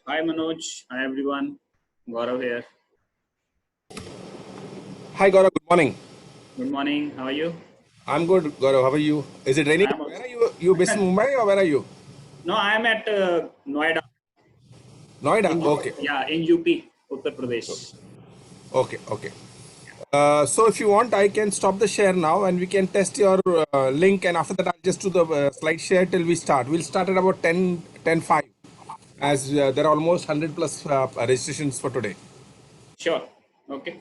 Hi Manoj. Hi everyone. Gaurav here. Hi Gaurav, good morning. Good morning. How are you? I'm good, Gaurav. How are you? Is it raining? I'm Where also. are you? You based in Mumbai or where are you? No, I'm at Noida Noida. in Okay. in UP, Uttar Pradesh. Okay. So if you want, I can stop the share now and we can test your link. And after that, I'll just do the slide share till we start. We'll start at about 10:05 as there are almost 100 plus registrations for today. Sure. Okay.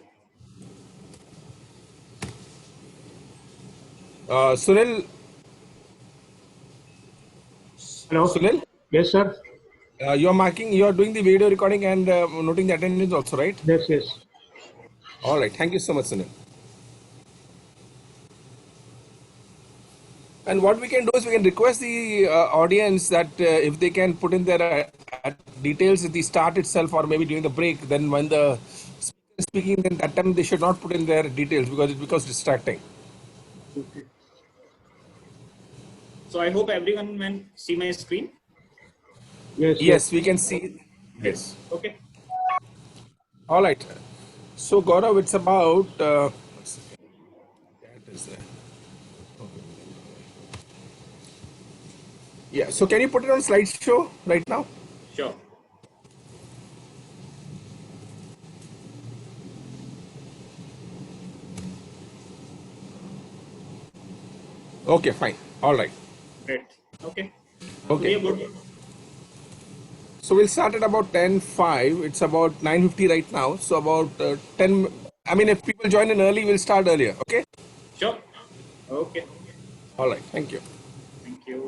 Sunil, Hello. Sunil, Yes, sir. you're doing the video recording and noting the attendance also, right? Yes. All right. Thank you so much, Sunil. And what we can do is we can request the audience that if they can put in their details at the start itself or maybe during the break, then when the speaker is speaking, then that time they should not put in their details because it becomes distracting. Okay. So I hope everyone can see my screen. Yes. Yes, we can see. Great. Yes. Okay. All right. So Gaurav, it's about. That is there. Yeah. So can you put it on slideshow right now? Sure. Okay, fine. All right. Great. Okay. Okay. We are good. So we'll start at about 10:05. It's about 9:50 right now. So about 10. I mean, if people join in early, we'll start earlier. Okay. Sure. Okay. All right. Thank you. Thank you.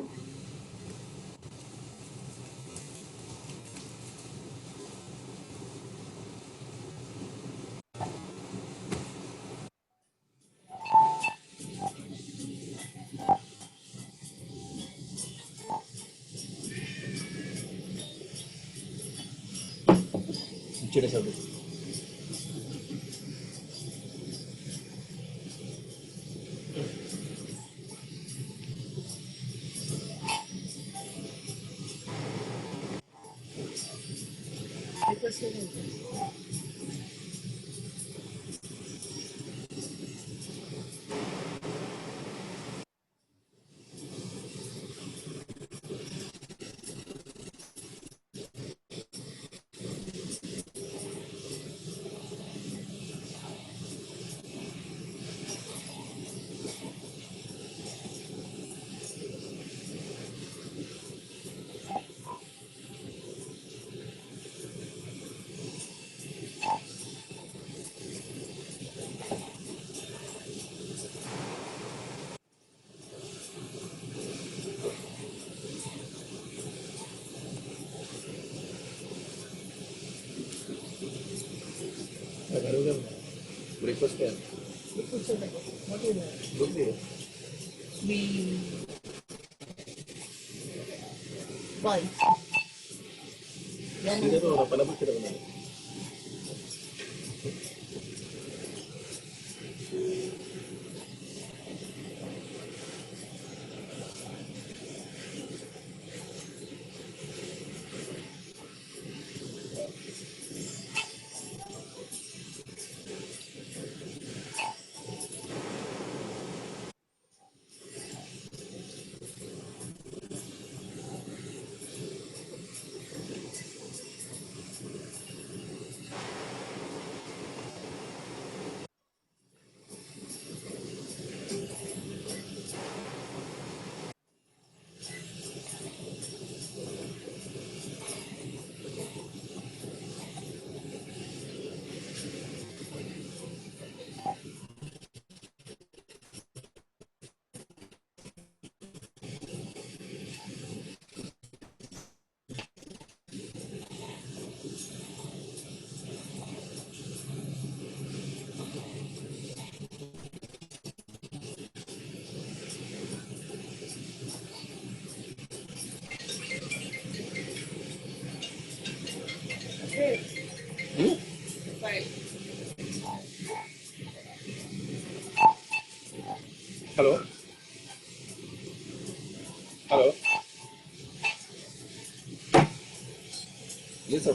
Breakfast क्या है? सीधे तो पहला कुछ करना है. Hello. Hello. Yes, sir.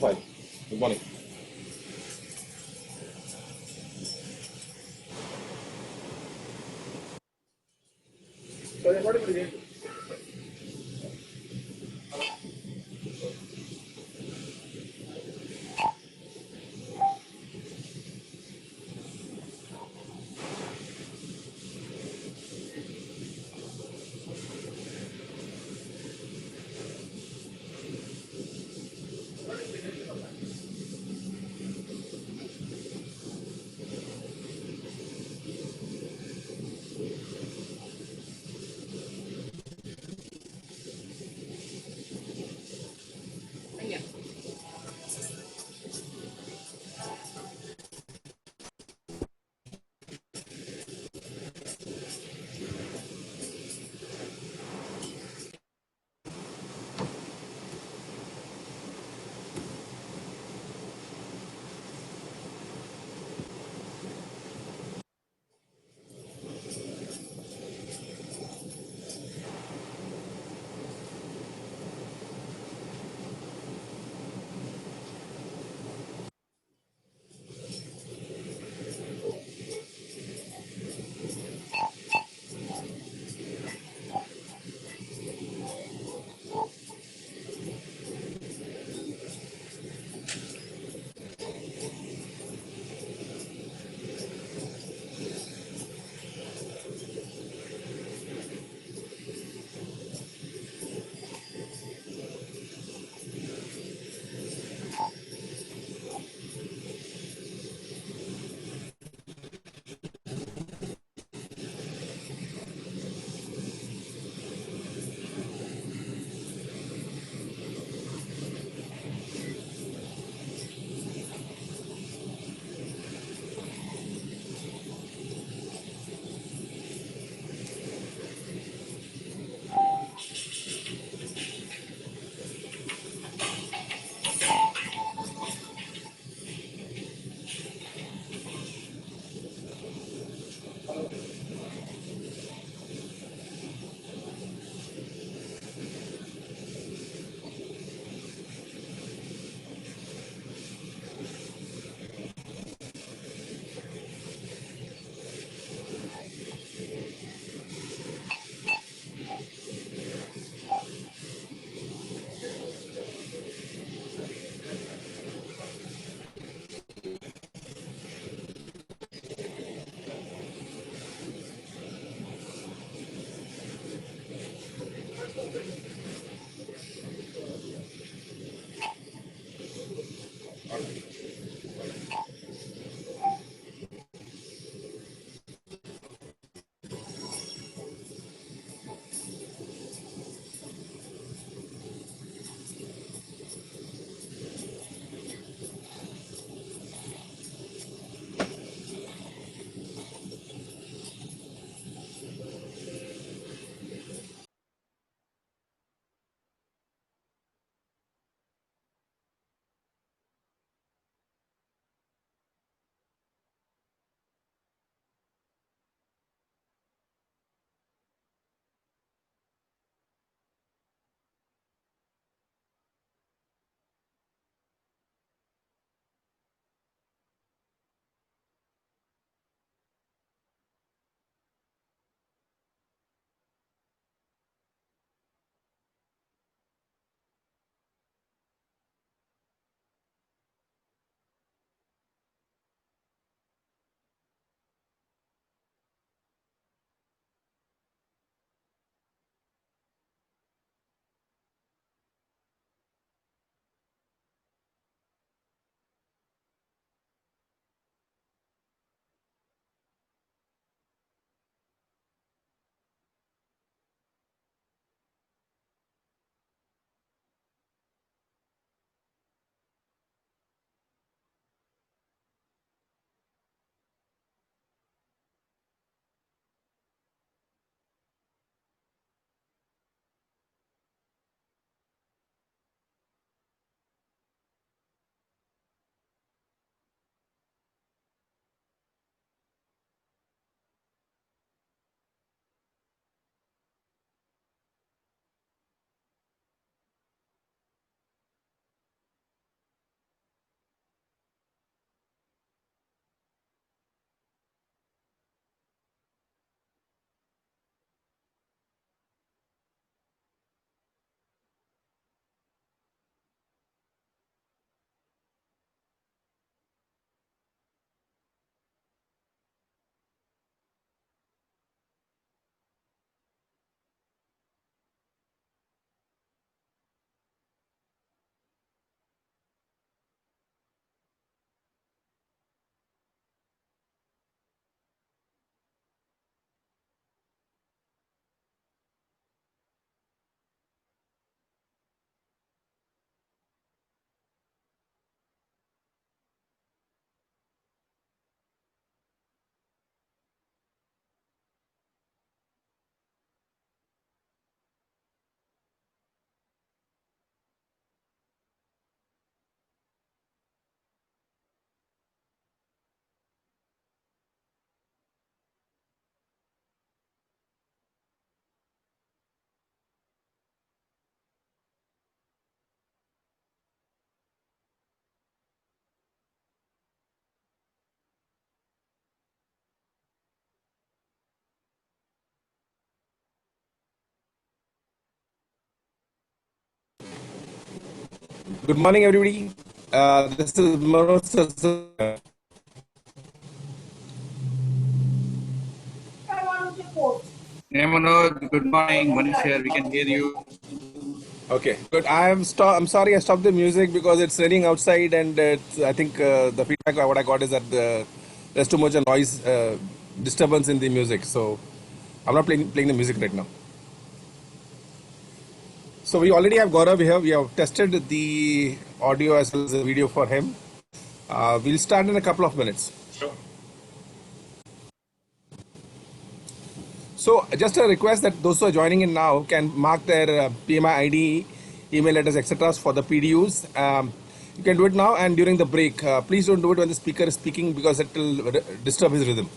Good morning, everybody. This is Manoj. Hey Manoj, good morning. Manish here. We can hear you. Okay, good. I'm sorry, I stopped the music because it's raining outside, and I think the feedback what I got is that there's too much noise disturbance in the music. So I'm not playing the music right now. So we already have Gaurav here. We have tested the audio as well as the video for him. We'll start in a couple of minutes. Sure. So just a request that those who are joining in now can mark their PMI ID, email address, etc. for the PDUs. You can do it now and during the break. Please don't do it when the speaker is speaking because it will disturb his rhythm.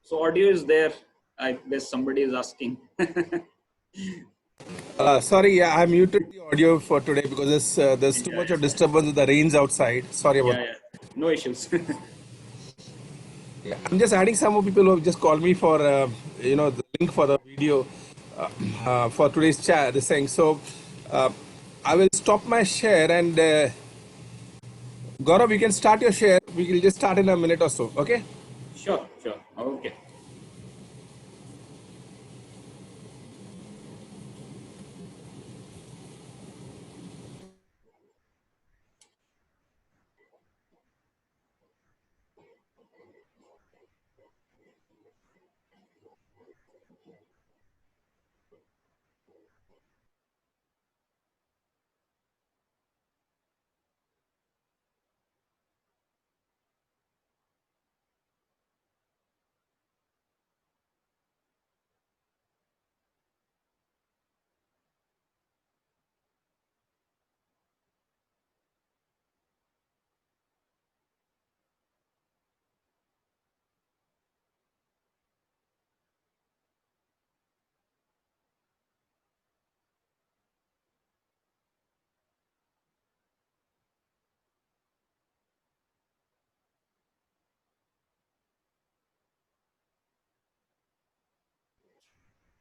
So audio is there. I guess somebody is asking. Sorry, yeah, I muted the audio for today because there's too Yeah, much of disturbance with the rains outside. Sorry about yeah, that. yeah. No issues. Yeah. I'm just adding some more people who have just called me for the link for the video for today's chat. This thing. So uh, I will stop my share and Gaurav, you can start your share. We will just start in a minute or so. Okay. Sure, sure. Okay.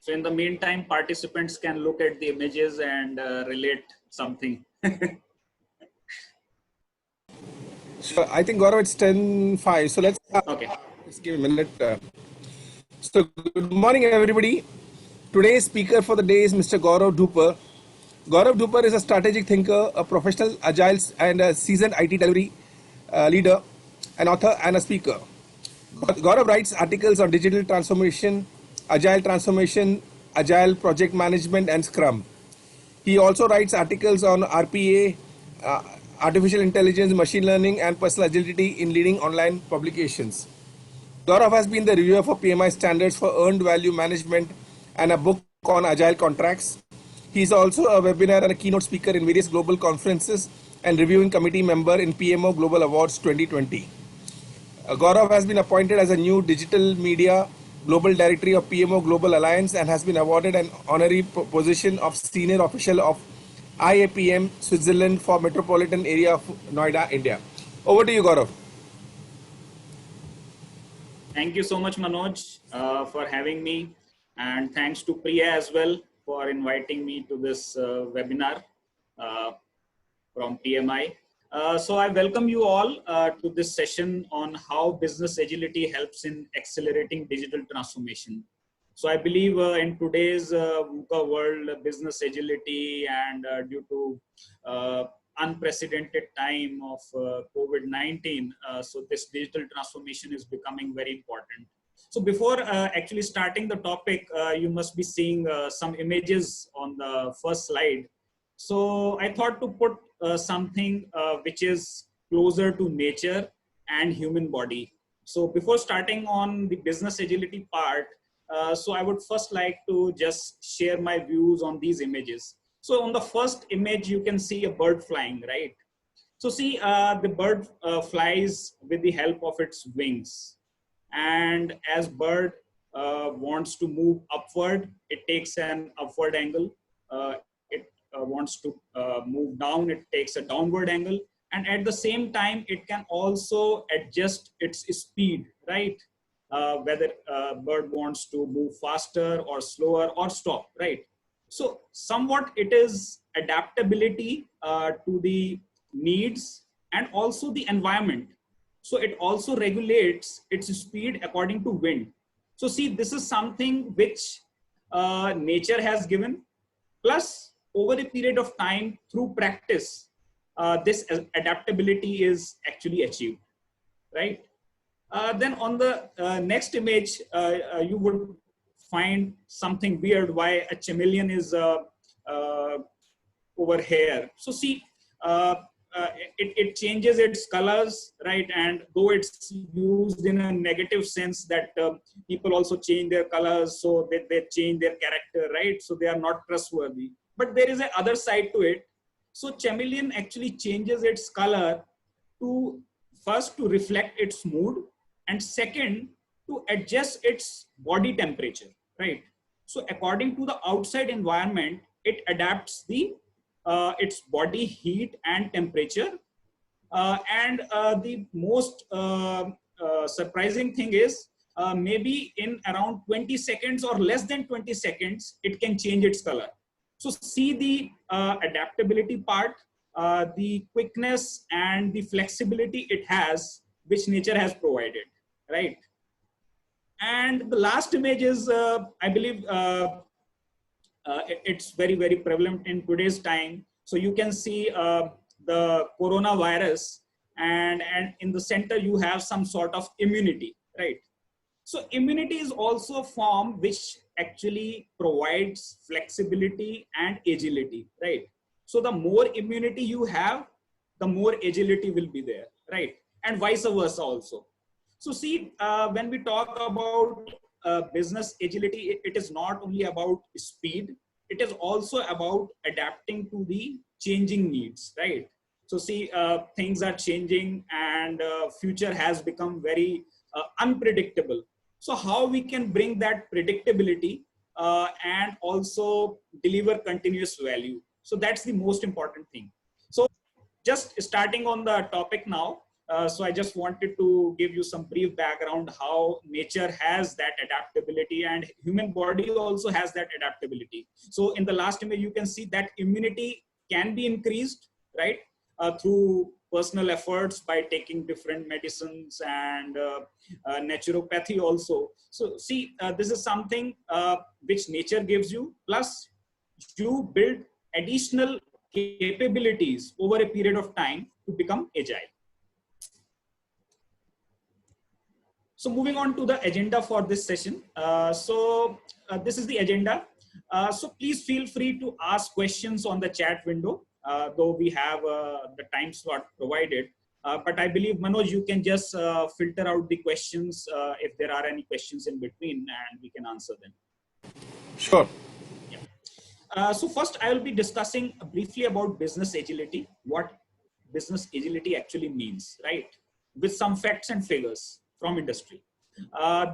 So in the meantime, participants can look at the images and relate something. So I think Gaurav, it's 10:05. So let's start. Okay. Just give me a minute. So good morning, everybody. Today's speaker for the day is Mr. Gaurav Duper. Gaurav Duper is a strategic thinker, a professional agile and a seasoned IT delivery leader, an author and a speaker. Gaurav writes articles on digital transformation, agile project management, and Scrum. He also writes articles on RPA, uh, artificial intelligence, machine learning, and personal agility in leading online publications. Gaurav has been the reviewer for PMI standards for earned value management and a book on agile contracts. He is also a webinar and a keynote speaker in various global conferences and reviewing committee member in PMO Global Awards 2020. Gaurav has been appointed as a new digital media global directory of PMO Global Alliance and has been awarded an honorary position of senior official of IAPM Switzerland for metropolitan area of Noida, India. Over to you, Gaurav. Thank you so much, Manoj, for having me. And thanks to Priya as well for inviting me to this webinar uh, from PMI. So I welcome you all to this session on how business agility helps in accelerating digital transformation. So I believe in today's VUCA world, business agility and due to unprecedented time of COVID-19, so this digital transformation is becoming very important. So before actually starting the topic, you must be seeing some images on the first slide. So I thought to put something which is closer to nature and human body. So before starting on the business agility part, so I would first like to just share my views on these images. So on the first image, you can see a bird flying, right? So see, the bird flies with the help of its wings. And as bird wants to move upward, it takes an upward angle. It wants to move down, it takes a downward angle. And at the same time, it can also adjust its speed, right? Whether bird wants to move faster or slower or stop, right? So somewhat it is adaptability to the needs and also the environment. So it also regulates its speed according to wind. So see, this is something which nature has given, plus over a period of time through practice, this adaptability is actually achieved, right? Then on the next image, you would find something weird why a chameleon is uh, over here. So see, uh, it changes its colors, right? And though it's used in a negative sense that people also change their colors, so that they change their character, right? So they are not trustworthy. But there is a other side to it. So chameleon actually changes its color to first to reflect its mood, and second to adjust its body temperature, right? So according to the outside environment, it adapts the its body heat and temperature. And the most surprising thing is maybe in around 20 seconds or less than 20 seconds, it can change its color. So see the adaptability part, the quickness and the flexibility it has, which nature has provided, right? And the last image is, I believe, it's very, very prevalent in today's time. So you can see the coronavirus, and in the center you have some sort of immunity, right? So immunity is also a form which actually provides flexibility and agility, right? So the more immunity you have, the more agility will be there, right? And vice versa also. So see, when we talk about business agility, it is not only about speed, it is also about adapting to the changing needs, right? So see, things are changing, and future has become very unpredictable. So how we can bring that predictability and also deliver continuous value. So that's the most important thing. So just starting on the topic now. So I just wanted to give you some brief background how nature has that adaptability and human body also has that adaptability. So in the last image, you can see that immunity can be increased, right? Through personal efforts by taking different medicines and naturopathy also. So see, this is something which nature gives you, plus you build additional capabilities over a period of time to become agile. So moving on to the agenda for this session. This is the agenda. So please feel free to ask questions on the chat window, though we have the time slot provided. But I believe, Manoj, you can just filter out the questions if there are any questions in between, and we can answer them. Sure. So first, I will be discussing briefly about business agility, what business agility actually means, right? With some facts and figures from industry.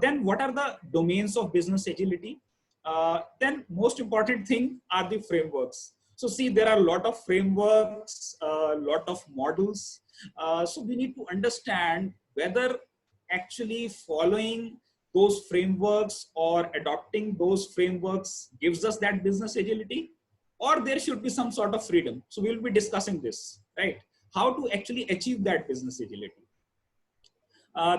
Then what are the domains of business agility? Then most important thing are the frameworks. So see, there are a lot of frameworks, a lot of models. So we need to understand whether actually following those frameworks or adopting those frameworks gives us that business agility, or there should be some sort of freedom. So we'll be discussing this, right? How to actually achieve that business agility.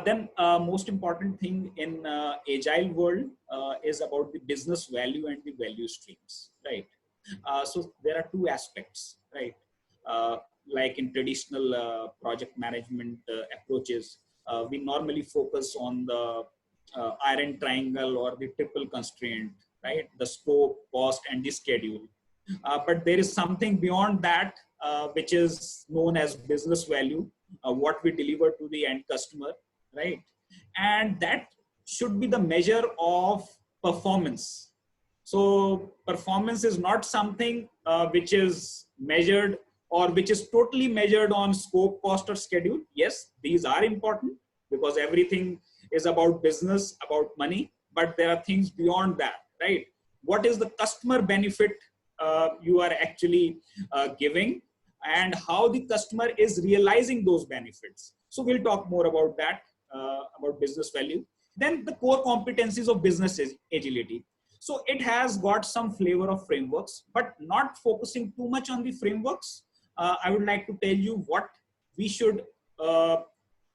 Then most important thing in agile world is about the business value and the value streams, right? So there are two aspects, right? Like in traditional project management approaches, we normally focus on the iron triangle or the triple constraint, right? The scope, cost, and the schedule. But there is something beyond that, which is known as business value, what we deliver to the end customer, right? And that should be the measure of performance. So performance is not something which is measured or which is totally measured on scope, cost, or schedule. Yes, these are important because everything is about business, about money, but there are things beyond that, right? What is the customer benefit you are actually giving, and how the customer is realizing those benefits? So we'll talk more about that, about business value. Then the core competencies of business agility. So it has got some flavor of frameworks, but not focusing too much on the frameworks. I would like to tell you what we should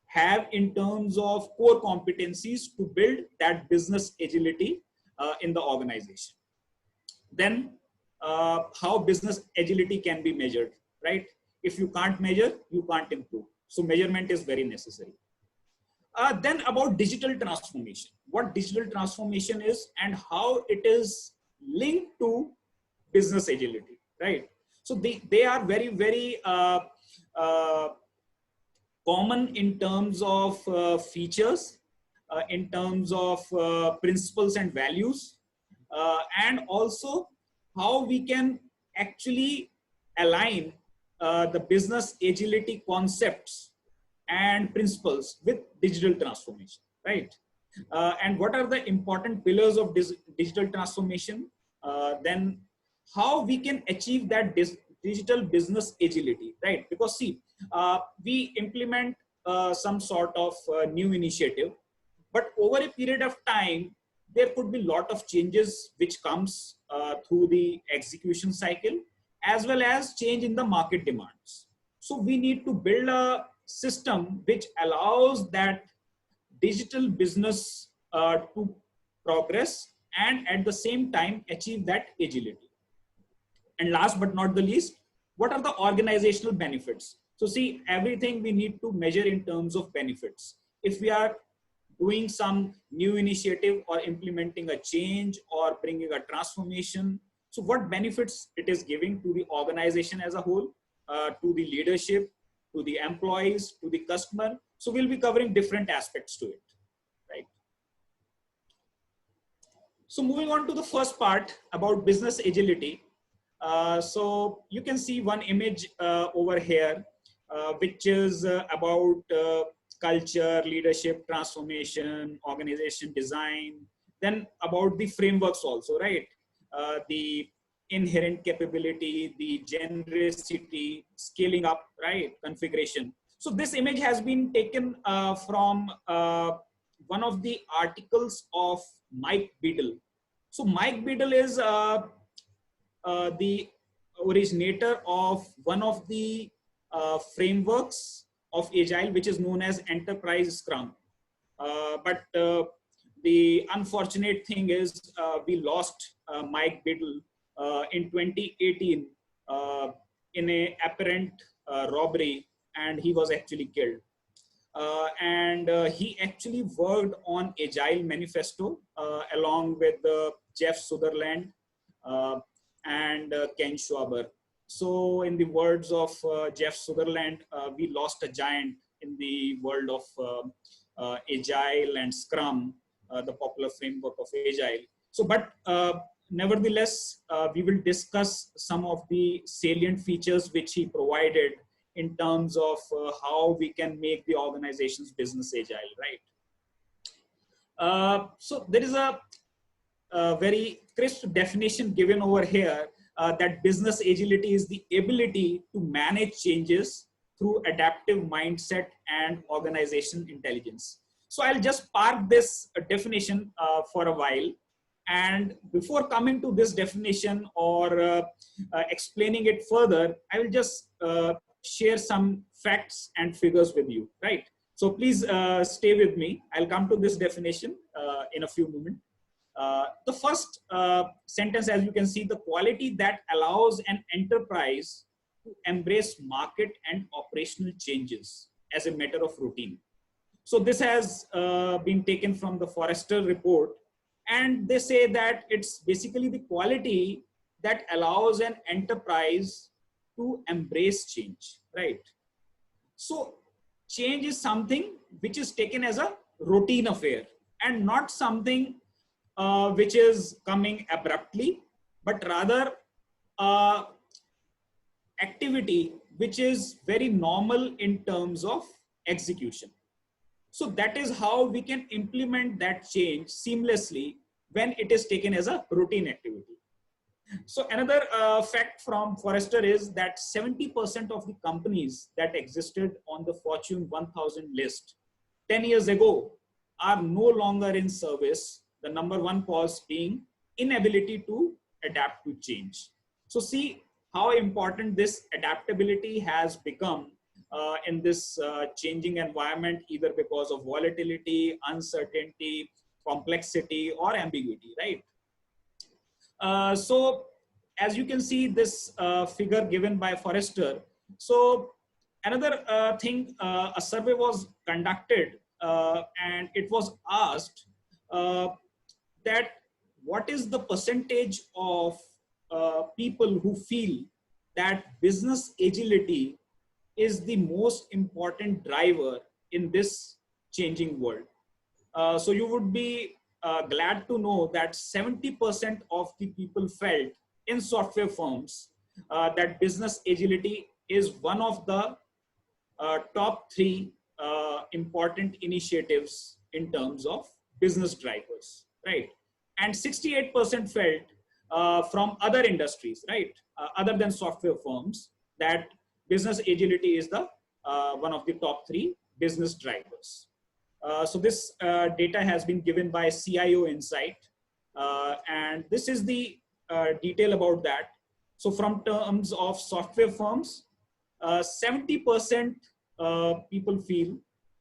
have in terms of core competencies to build that business agility in the organization. Then how business agility can be measured, right? If you can't measure, you can't improve. So measurement is very necessary. Then about digital transformation, what digital transformation is and how it is linked to business agility, right? So they are very, very common in terms of features, in terms of principles and values, and also how we can actually align the business agility concepts and principles with digital transformation, right? And what are the important pillars of digital transformation? Then how we can achieve that digital business agility, right? Because see, we implement some sort of new initiative, but over a period of time, there could be a lot of changes which comes through the execution cycle, as well as change in the market demands. So we need to build a system which allows that digital business to progress and at the same time achieve that agility. And last but not the least, what are the organizational benefits? So see, everything we need to measure in terms of benefits. If we are doing some new initiative or implementing a change or bringing a transformation, so what benefits it is giving to the organization as a whole, to the leadership, to the employees, to the customer. So we'll be covering different aspects to it, right? So moving on to the first part about business agility. So you can see one image over here, which is about culture, leadership, transformation, organization design, then about the frameworks also, right? The inherent capability, the generosity, scaling up, right? Configuration. So this image has been taken from one of the articles of Mike Beadle. So Mike Beadle is the originator of one of the frameworks of Agile, which is known as Enterprise Scrum. But the unfortunate thing is we lost Mike Biddle in 2018 in a apparent robbery, and he was actually killed. And he actually worked on Agile Manifesto along with Jeff Sutherland and Ken Schwaber. So in the words of Jeff Sutherland, we lost a giant in the world of Agile and Scrum, the popular framework of Agile. So, but nevertheless, we will discuss some of the salient features which he provided in terms of how we can make the organization's business agile, right? So there is a very crisp definition given over here that business agility is the ability to manage changes through adaptive mindset and organization intelligence. So I'll just park this definition for a while. And before coming to this definition or explaining it further, I will just share some facts and figures with you, right? So please stay with me. I'll come to this definition in a few moments. The first sentence, as you can see, the quality that allows an enterprise to embrace market and operational changes as a matter of routine. So this has been taken from the Forrester report, and they say that it's basically the quality that allows an enterprise to embrace change, right? So change is something which is taken as a routine affair and not something which is coming abruptly, but rather activity which is very normal in terms of execution. So that is how we can implement that change seamlessly when it is taken as a routine activity. So another fact from Forrester is that 70% of the companies that existed on the Fortune 1000 list 10 years ago are no longer in service. The number one cause being inability to adapt to change. So see how important this adaptability has become in this changing environment, either because of volatility, uncertainty, complexity, or ambiguity, right? So as you can see this figure given by Forrester. So another thing, a survey was conducted and it was asked that what is the percentage of people who feel that business agility is the most important driver in this changing world. So you would be glad to know that 70% of the people felt in software firms that business agility is one of the top three important initiatives in terms of business drivers, right? And 68% felt from other industries, right? Other than software firms, that business agility is the one of the top three business drivers. So this data has been given by CIO Insight, and this is the detail about that. So from terms of software firms, 70% people feel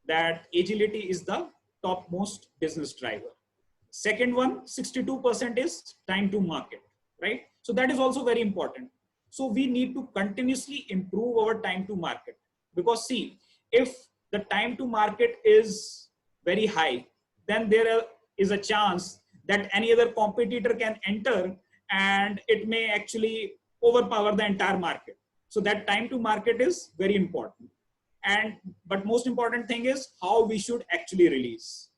that agility is the topmost business driver. Second one, 62% is time to market, right? So that is also very important. So we need to continuously improve our time to market, because see, if the time to market is very high, then there is a chance that any other competitor can enter and it may actually overpower the entire market. So that time to market is very important. But most important thing is how we should actually release.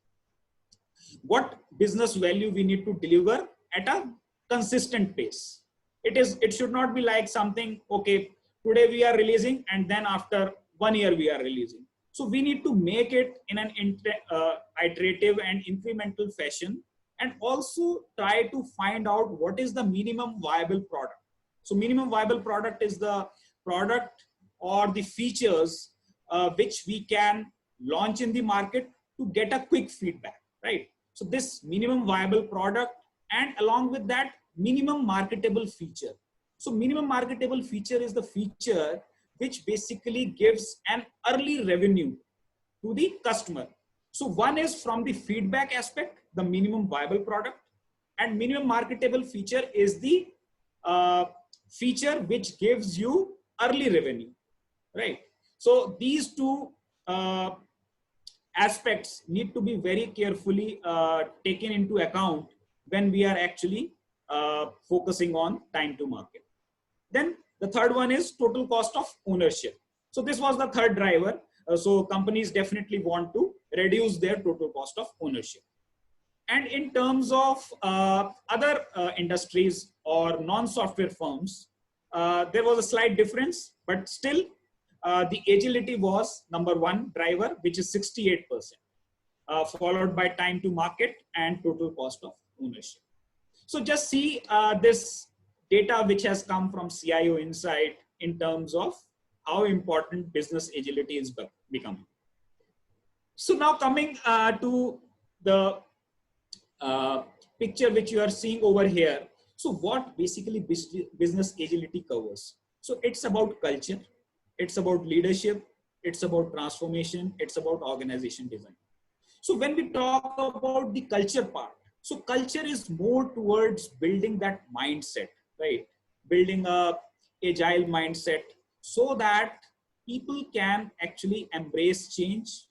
What business value we need to deliver at a consistent pace. It should not be like something, okay, today we are releasing and then after 1 year we are releasing. So we need to make it in an iterative and incremental fashion, and also try to find out what is the minimum viable product. So minimum viable product is the product or the features which we can launch in the market to get a quick feedback, right? So this minimum viable product, and along with that, minimum marketable feature. So minimum marketable feature is the feature which basically gives an early revenue to the customer. So one is from the feedback aspect, the minimum viable product, and minimum marketable feature is the feature which gives you early revenue, right? So these two aspects need to be very carefully taken into account when we are actually focusing on time to market. Then the third one is total cost of ownership. So this was the third driver. So companies definitely want to reduce their total cost of ownership. And in terms of other industries or non-software firms, there was a slight difference, but still the agility was number one driver, which is 68%, followed by time to market and total cost of ownership. So just see this data which has come from CIO Insight in terms of how important business agility is becoming. So now coming to the picture which you are seeing over here. So what basically business agility covers? So it's about culture, it's about leadership, it's about transformation, it's about organization design. So when we talk about the culture part, so culture is more towards building that mindset, right? Building a agile mindset so that people can actually embrace change,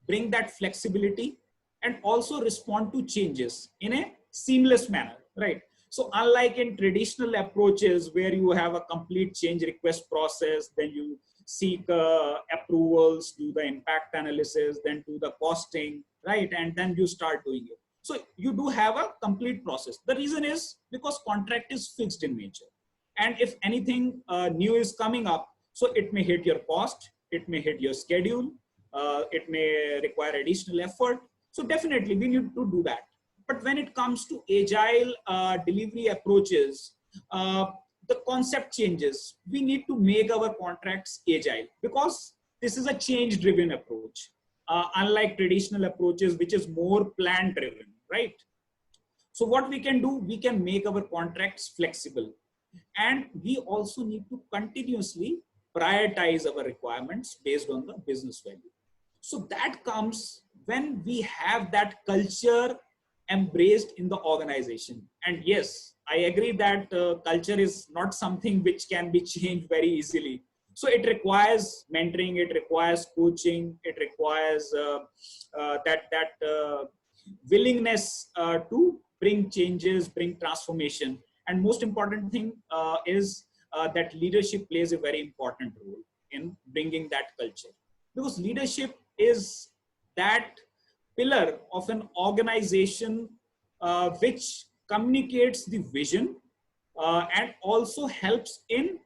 bring that flexibility, and also respond to changes in a seamless manner, right? So unlike in traditional approaches where you have a complete change request process, then you seek approvals, do the impact analysis, then do the costing, right? And then you start doing it. So you do have a complete process. The reason is because contract is fixed in nature. And if anything new is coming up, so it may hit your cost, it may hit your schedule, it may require additional effort. So definitely we need to do that. But when it comes to agile delivery approaches, the concept changes. We need to make our contracts agile because this is a change driven approach. Unlike traditional approaches, which is more plan driven, right? So what we can do, we can make our contracts flexible. And we also need to continuously prioritize our requirements based on the business value. So that comes when we have that culture embraced in the organization. And yes, I agree that culture is not something which can be changed very easily. So it requires mentoring, it requires coaching, it requires that willingness to bring changes, bring transformation. And most important thing is that leadership plays a very important role in bringing that culture. Because leadership is that pillar of an organization which communicates the vision and also helps in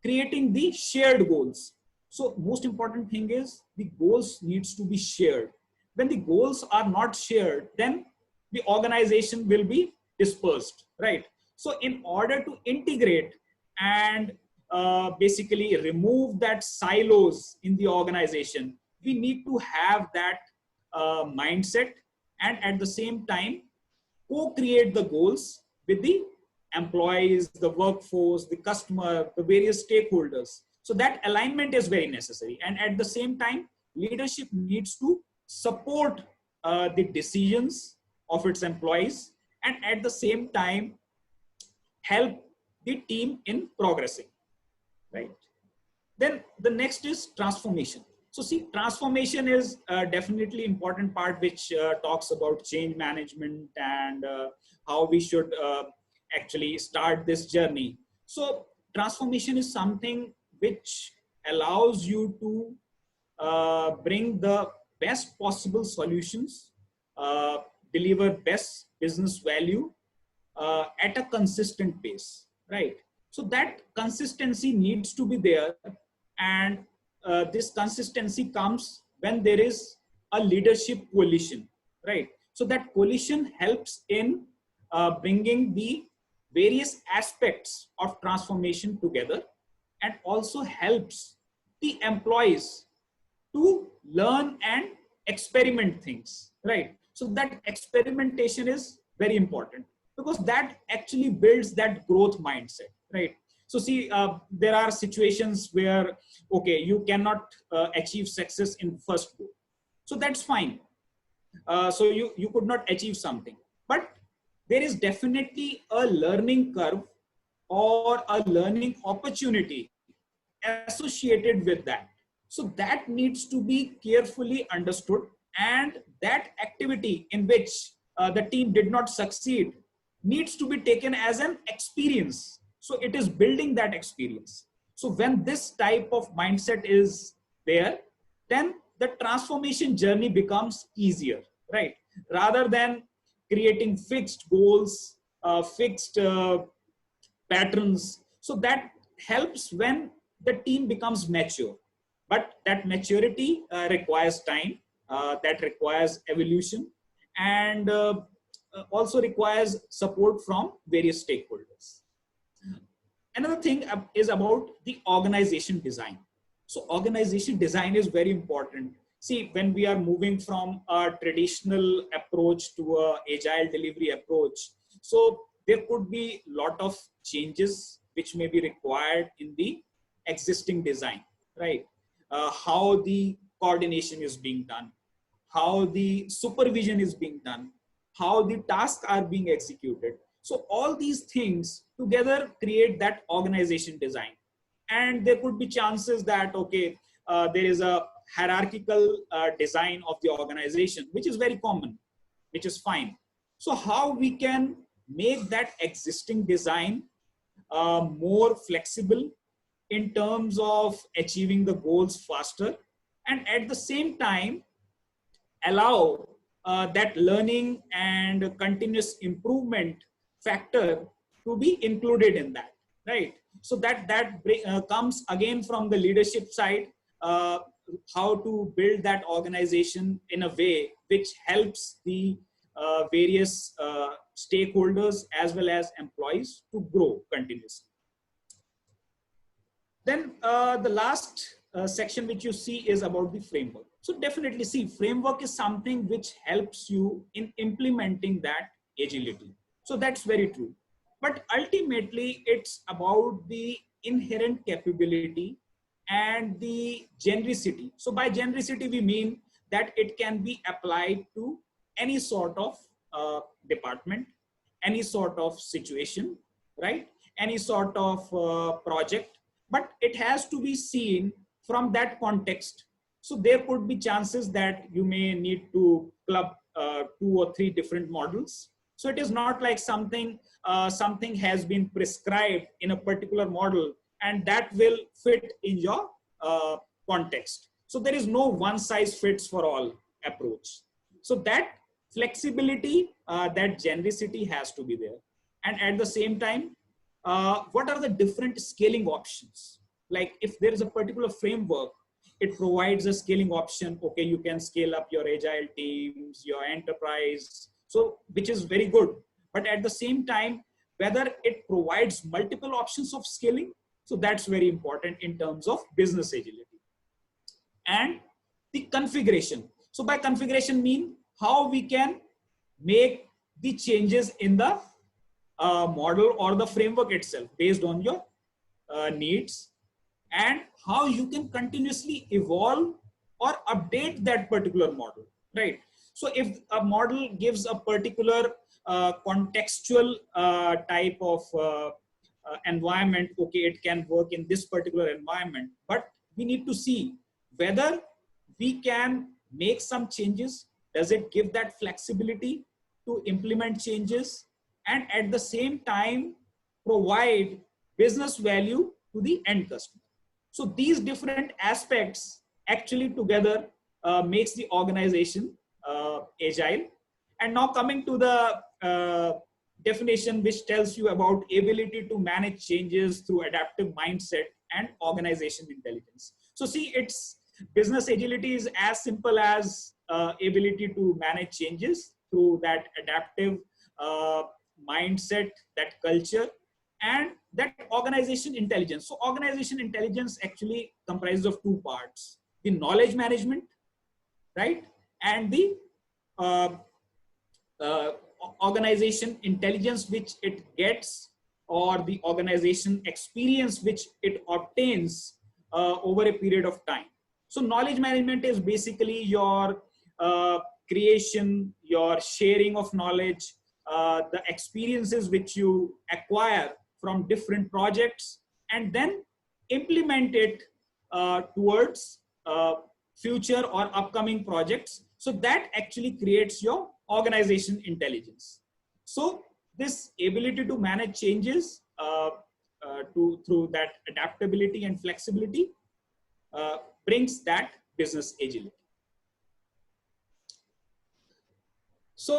creating the shared goals. So most important thing is the goals needs to be shared. When the goals are not shared, then the organization will be dispersed, right? So in order to integrate and basically remove that silos in the organization, we need to have that mindset, and at the same time co-create the goals with the employees, the workforce, the customer, the various stakeholders. So that alignment is very necessary. And at the same time, leadership needs to support the decisions of its employees, and at the same time help the team in progressing, right? Then the next is transformation. So see, transformation is definitely important part which talks about change management and how we should actually start this journey. So transformation is something which allows you to bring the best possible solutions, deliver best business value at a consistent pace, right? So that consistency needs to be there, and this consistency comes when there is a leadership coalition, right? So that coalition helps in bringing the various aspects of transformation together, and also helps the employees to learn and experiment things, right? So that experimentation is very important because that actually builds that growth mindset, right? So see, there are situations where, okay, you cannot achieve success in first go. So that's fine. So you could not achieve something, but there is definitely a learning curve or a learning opportunity associated with that. So that needs to be carefully understood, and that activity in which the team did not succeed needs to be taken as an experience. So it is building that experience. So when this type of mindset is there, then the transformation journey becomes easier, right? Rather than creating fixed goals, fixed patterns. So that helps when the team becomes mature. But that maturity requires time, that requires evolution, and also requires support from various stakeholders. Another thing is about the organization design. So organization design is very important. See, when we are moving from a traditional approach to a agile delivery approach, so there could be a lot of changes which may be required in the existing design, right? How the coordination is being done, how the supervision is being done, how the tasks are being executed. So all these things together create that organization design. And there could be chances that, okay, there is a hierarchical design of the organization, which is very common, which is fine. So how we can make that existing design more flexible in terms of achieving the goals faster, and at the same time allow that learning and continuous improvement factor to be included in that, right? So that comes again from the leadership side, uh, how to build that organization in a way which helps the various stakeholders as well as employees to grow continuously. Then the last section which you see is about the framework. So definitely see, framework is something which helps you in implementing that agility. So that's very true. But ultimately, it's about the inherent capability and the genericity. So by genericity, we mean that it can be applied to any sort of department, any sort of situation, right? Any sort of project, but it has to be seen from that context. So there could be chances that you may need to club two or three different models. So it is not like something has been prescribed in a particular model and that will fit in your context. So there is no one size fits for all approach. So that flexibility, that genericity has to be there. And at the same time, what are the different scaling options? Like if there is a particular framework, it provides a scaling option. Okay, you can scale up your agile teams, your enterprise, so which is very good. But at the same time, whether it provides multiple options of scaling, so that's very important in terms of business agility. And the configuration. So by configuration mean how we can make the changes in the model or the framework itself based on your needs, and how you can continuously evolve or update that particular model, right? So if a model gives a particular contextual type of environment, okay, it can work in this particular environment, but we need to see whether we can make some changes. Does it give that flexibility to implement changes and at the same time provide business value to the end customer? So these different aspects actually together makes the organization agile. And now coming to the definition which tells you about ability to manage changes through adaptive mindset and organization intelligence. So see, it's business agility is as simple as ability to manage changes through that adaptive mindset, that culture, and that organization intelligence. So organization intelligence actually comprises of two parts: the knowledge management, right? And the uh, uh, organization intelligence which it gets, or the organization experience which it obtains over a period of time. So knowledge management is basically your creation, your sharing of knowledge, the experiences which you acquire from different projects, and then implement it towards future or upcoming projects. So that actually creates your organization intelligence. So this ability to manage changes through that adaptability and flexibility brings that business agility. So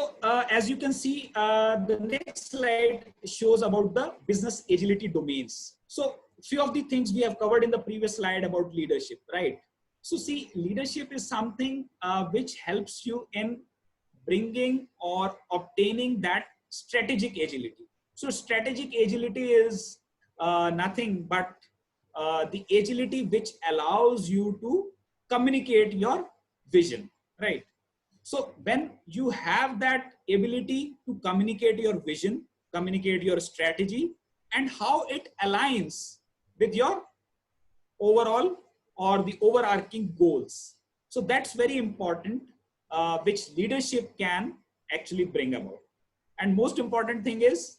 as you can see, the next slide shows about the business agility domains. So few of the things we have covered in the previous slide about leadership, right? So see, leadership is something which helps you in bringing or obtaining that strategic agility. So strategic agility is nothing but the agility which allows you to communicate your vision, right? So when you have that ability to communicate your vision, communicate your strategy, and how it aligns with your overall or the overarching goals. So that's very important, which leadership can actually bring about. And most important thing is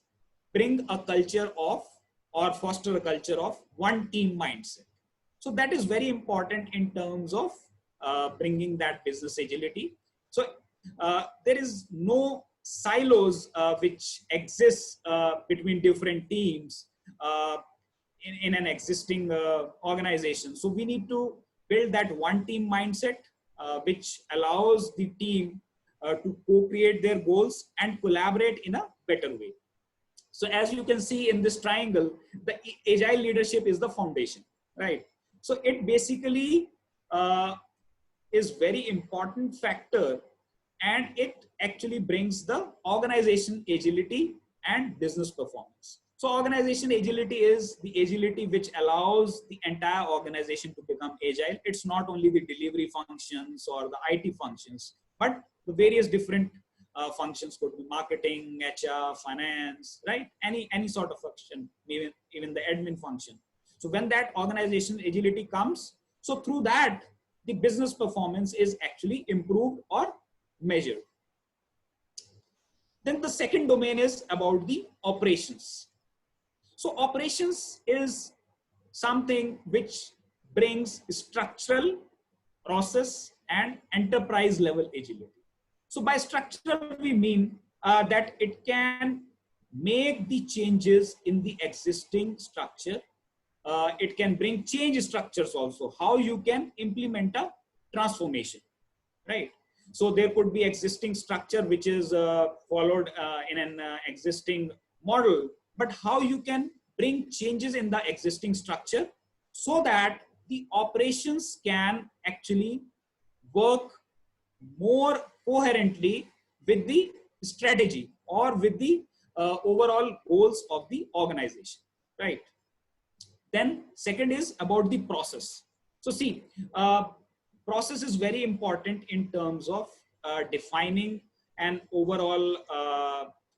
bring a culture of, or foster a culture of, one team mindset. So that is very important in terms of bringing that business agility. So there is no silos which exists between different teams in an existing organization. So we need to build that one team mindset, which allows the team to co-create their goals and collaborate in a better way. So as you can see in this triangle, the agile leadership is the foundation, right? So it basically is very important factor, and it actually brings the organization agility and business performance. So organization agility is the agility which allows the entire organization to become agile. It's not only the delivery functions or the IT functions, but the various different functions, could be marketing, HR, finance, right? Any sort of function, even the admin function. So when that organization agility comes, so through that, the business performance is actually improved or measured. Then the second domain is about the operations. So operations is something which brings structural, process, and enterprise level agility. So by structural, we mean that it can make the changes in the existing structure. It can bring change structures also, how you can implement a transformation, right? So there could be existing structure which is followed in an existing model, but how you can bring changes in the existing structure so that the operations can actually work more coherently with the strategy or with the overall goals of the organization, right? Then second is about the process. So see, process is very important in terms of defining an overall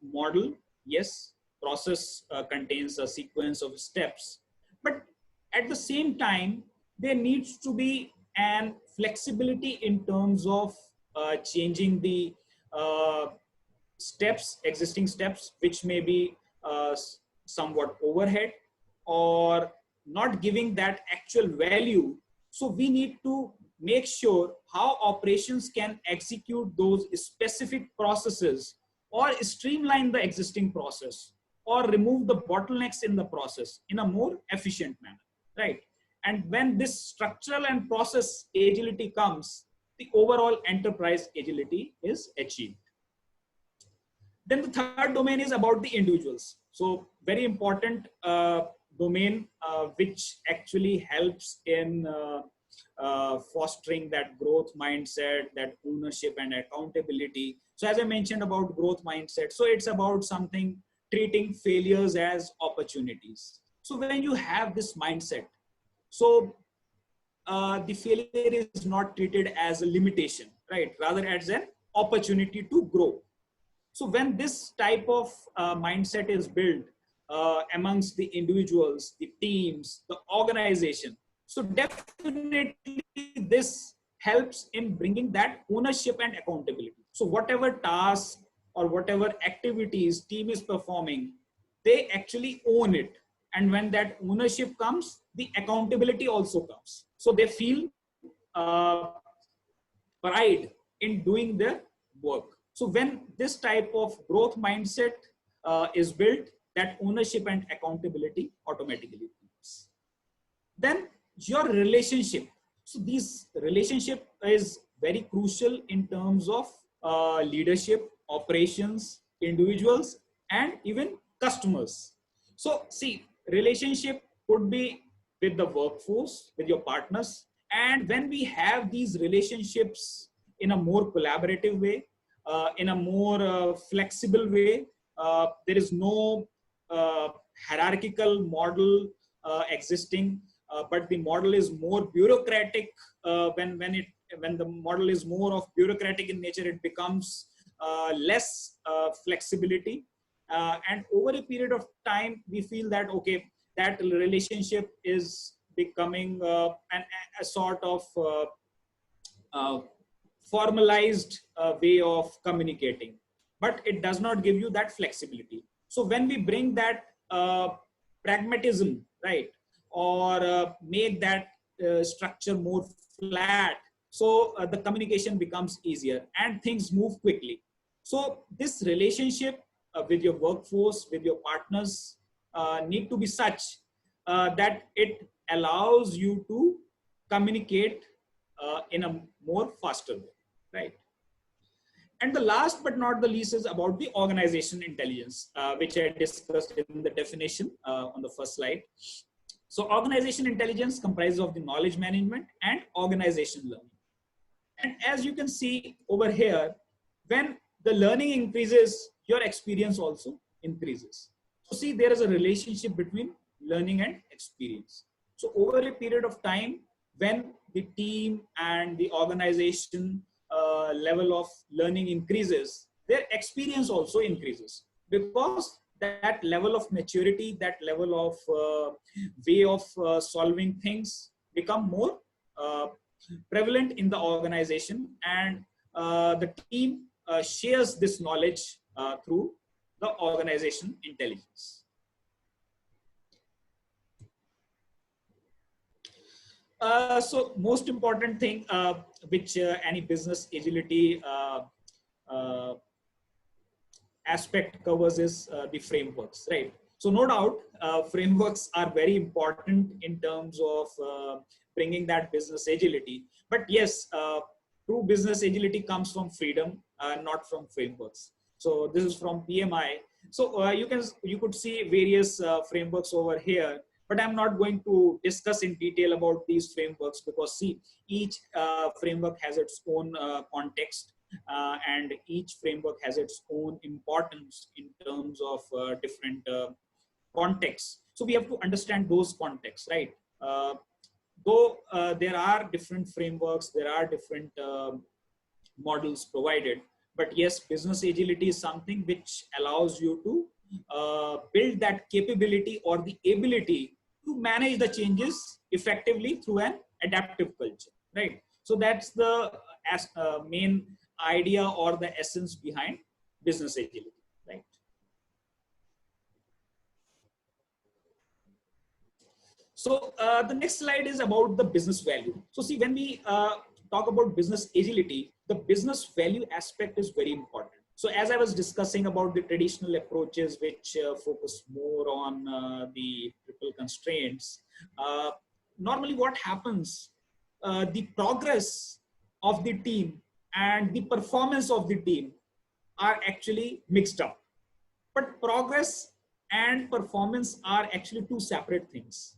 model. Yes, process contains a sequence of steps, but at the same time, there needs to be an flexibility in terms of changing the steps, existing steps, which may be somewhat overhead or not giving that actual value. So we need to make sure how operations can execute those specific processes, or streamline the existing process, or remove the bottlenecks in the process in a more efficient manner, right? And when this structural and process agility comes, the overall enterprise agility is achieved. Then the third domain is about the individuals. So very important domain which actually helps in fostering that growth mindset, that ownership and accountability. So as I mentioned about growth mindset, so it's about something treating failures as opportunities. So when you have this mindset, so the failure is not treated as a limitation, right? Rather as an opportunity to grow. So when this type of mindset is built amongst the individuals, the teams, the organization, so definitely this helps in bringing that ownership and accountability. So whatever task or whatever activities team is performing, they actually own it. And when that ownership comes, the accountability also comes. So they feel uh, pride in doing their work. So when this type of growth mindset is built, that ownership and accountability automatically comes. Then your relationship. So this relationship is very crucial in terms of leadership, operations, individuals, and even customers. So see, relationship could be with the workforce, with your partners. And when we have these relationships in a more collaborative way, in a more flexible way, there is no hierarchical model existing, but the model is more bureaucratic. When the model is more of bureaucratic in nature, it becomes less flexibility. And over a period of time, we feel that okay, that relationship is becoming a sort of uh, formalized way of communicating, but it does not give you that flexibility. So when we bring that pragmatism, right, or make that structure more flat, so the communication becomes easier and things move quickly. So this relationship with your workforce, with your partners, need to be such that it allows you to communicate in a more faster way, right? And the last but not the least is about the organization intelligence, which I discussed in the definition on the first slide. So organization intelligence comprises of the knowledge management and organization learning. And as you can see over here, when the learning increases, your experience also increases. So see, there is a relationship between learning and experience. So over a period of time, when the team and the organization level of learning increases, their experience also increases, because that level of maturity, that level of way of solving things become more uh, prevalent in the organization, and the team shares this knowledge through the organization intelligence. So most important thing which any business agility uh, aspect covers is the frameworks, right? So no doubt, frameworks are very important in terms of bringing that business agility. But yes, true business agility comes from freedom, not from frameworks. So this is from PMI. So you could see various frameworks over here, but I'm not going to discuss in detail about these frameworks, because see, each framework has its own context, and each framework has its own importance in terms of different contexts. So we have to understand those contexts, right? Though there are different frameworks, there are different models provided, but yes, business agility is something which allows you to build that capability or the ability to manage the changes effectively through an adaptive culture, right? So that's the main idea or the essence behind business agility, right? So the next slide is about the business value. So see, when we talk about business agility, the business value aspect is very important. So as I was discussing about the traditional approaches, which focus more on the triple constraints, normally what happens, the progress of the team and the performance of the team are actually mixed up. But progress and performance are actually two separate things.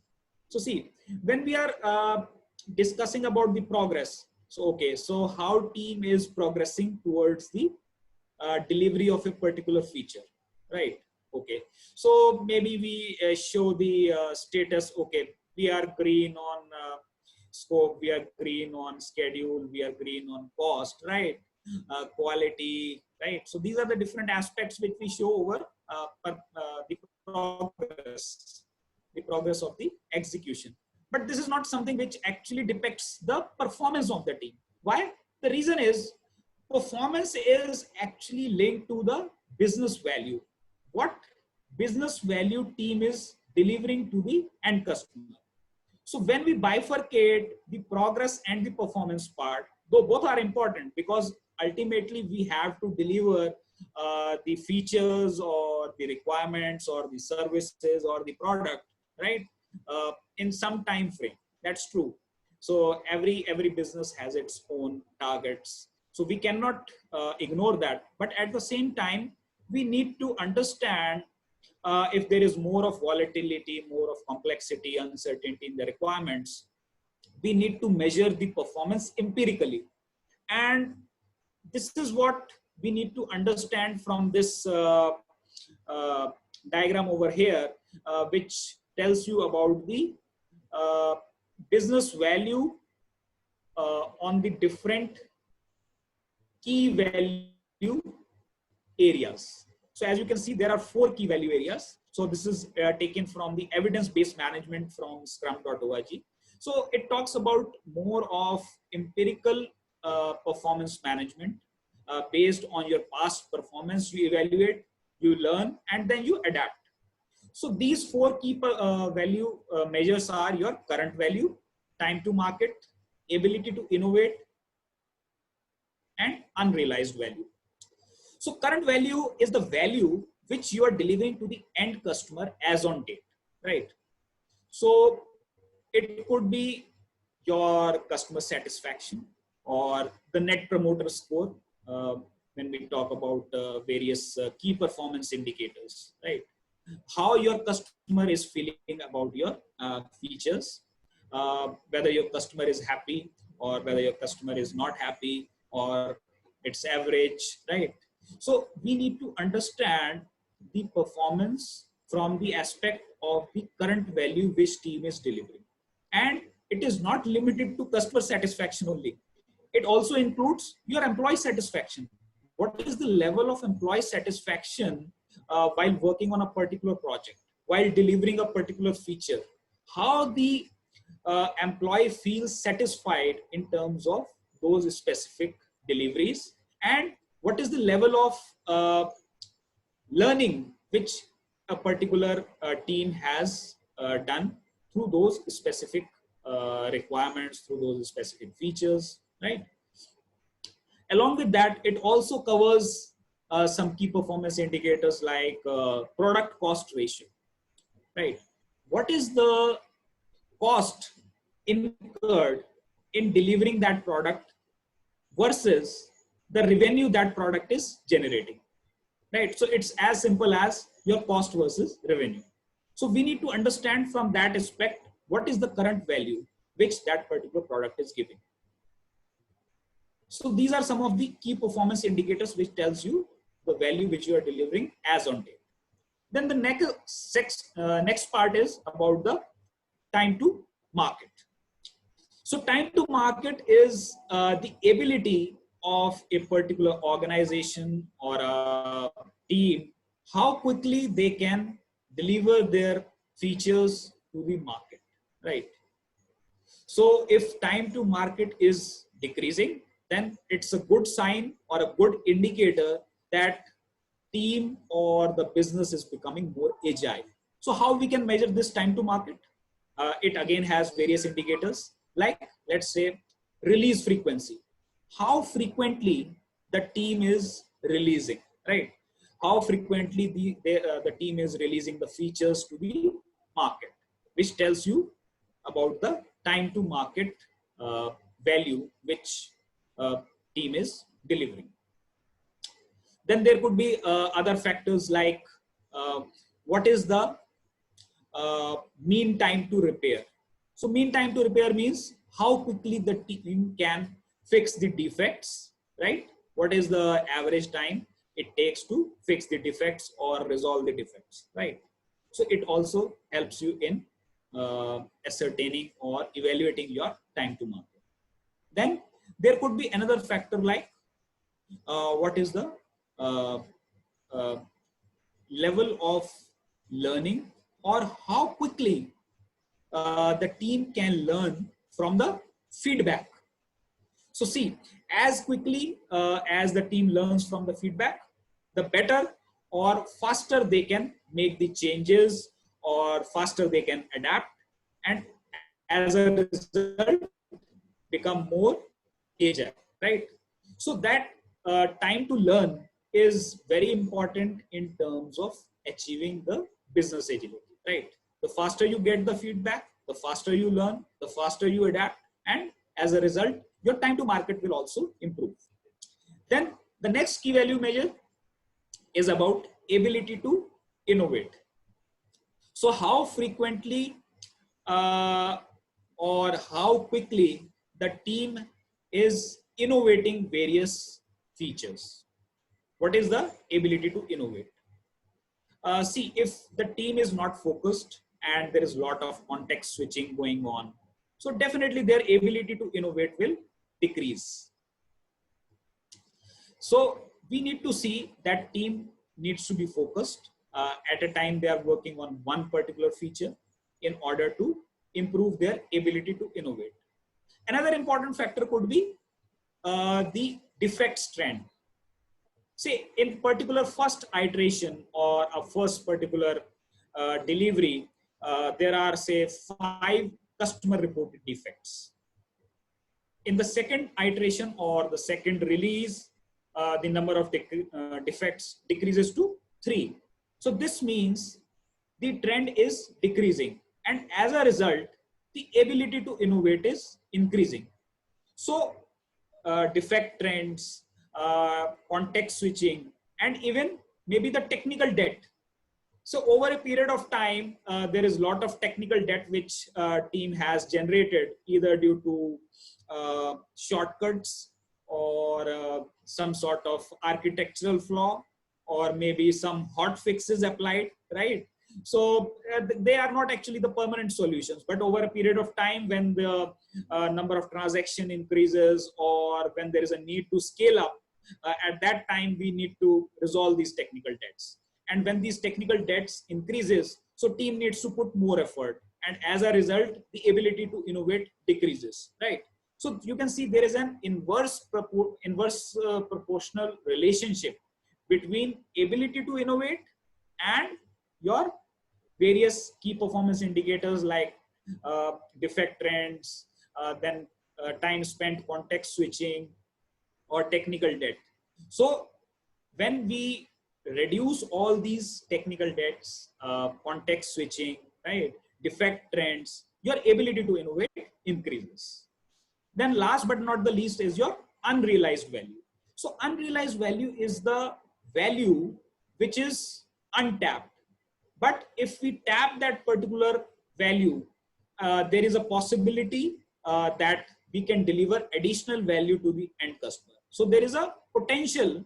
So see, when we are discussing about the progress, so okay, so how team is progressing towards the delivery of a particular feature, right? Okay, so maybe we show the status, okay, we are green on scope, we are green on schedule, we are green on cost, right? Quality, right? So these are the different aspects which we show over the progress of the execution. But this is not something which actually depicts the performance of the team. Why? The reason is performance is actually linked to the business value. What business value team is delivering to the end customer. So when we bifurcate the progress and the performance part, though both are important because ultimately we have to deliver the features or the requirements or the services or the product, right? In some time frame. That's true. So every business has its own targets. So we cannot ignore that. But at the same time, we need to understand if there is more of volatility, more of complexity, uncertainty in the requirements, we need to measure the performance empirically. And this is what we need to understand from this diagram over here, which tells you about the business value on the different key value areas. So as you can see, there are 4 key value areas. So this is taken from the evidence-based management from scrum.org. So it talks about more of empirical performance management based on your past performance. You evaluate, you learn, and then you adapt. So these 4 key value measures are your current value, time to market, ability to innovate, and unrealized value. So current value is the value which you are delivering to the end customer as on date, right? So it could be your customer satisfaction or the net promoter score when we talk about various key performance indicators, right? How your customer is feeling about your features, whether your customer is happy or whether your customer is not happy or it's average, right? So we need to understand the performance from the aspect of the current value which team is delivering. And it is not limited to customer satisfaction only. It also includes your employee satisfaction. What is the level of employee satisfaction while working on a particular project, while delivering a particular feature? How the employee feels satisfied in terms of those specific deliveries, and what is the level of learning which a particular team has done through those specific requirements, through those specific features, right? Along with that, it also covers some key performance indicators like product cost ratio, right? What is the cost incurred in delivering that product versus the revenue that product is generating, right? So it's as simple as your cost versus revenue. So we need to understand from that aspect, what is the current value which that particular product is giving. So these are some of the key performance indicators which tells you the value which you are delivering as on date. Then the next part is about the time to market. So time to market is the ability of a particular organization or a team, how quickly they can deliver their features to the market, right? So if time to market is decreasing, then it's a good sign or a good indicator that team or the business is becoming more agile. So how we can measure this time to market? It again has various indicators like, let's say, release frequency. How frequently the team is releasing, right? How frequently the team is releasing the features to the market, which tells you about the time to market value which team is delivering. Then there could be other factors like what is the mean time to repair. So mean time to repair means how quickly the team can fix the defects, right? What is the average time it takes to fix the defects or resolve the defects, right? So it also helps you in ascertaining or evaluating your time to market. Then there could be another factor like what is the uh, uh, level of learning, or how quickly the team can learn from the feedback. So see, as quickly as the team learns from the feedback, the better or faster they can make the changes, or faster they can adapt, and as a result become more agile, right? So that time to learn is very important in terms of achieving the business agility, right? The faster you get the feedback, the faster you learn, the faster you adapt, and as a result, your time to market will also improve. Then the next key value measure is about ability to innovate. So how frequently uh, or how quickly the team is innovating various features. What is the ability to innovate? See, if the team is not focused and there is a lot of context switching going on, so definitely their ability to innovate will decrease. So we need to see that team needs to be focused. At a time they are working on one particular feature in order to improve their ability to innovate. Another important factor could be the defects trend. Say in particular first iteration or a first particular delivery, there are say 5 customer reported defects. In the second iteration or the second release, the number of defects decreases to 3. So this means the trend is decreasing, and as a result, the ability to innovate is increasing. So defect trends, context switching, and even maybe the technical debt. So over a period of time, there is a lot of technical debt which team has generated, either due to shortcuts or some sort of architectural flaw, or maybe some hot fixes applied, right? So they are not actually the permanent solutions, but over a period of time, when the number of transaction increases, or when there is a need to scale up, at that time we need to resolve these technical debts. And when these technical debts increases, so team needs to put more effort, and as a result the ability to innovate decreases, right? So you can see there is an inverse proportional relationship between ability to innovate and your various key performance indicators like defect trends, then time spent context switching, or technical debt. So when we reduce all these technical debts, context switching, right, defect trends, your ability to innovate increases. Then last but not the least is your unrealized value. So unrealized value is the value which is untapped. But if we tap that particular value, there is a possibility that we can deliver additional value to the end customer. So there is a potential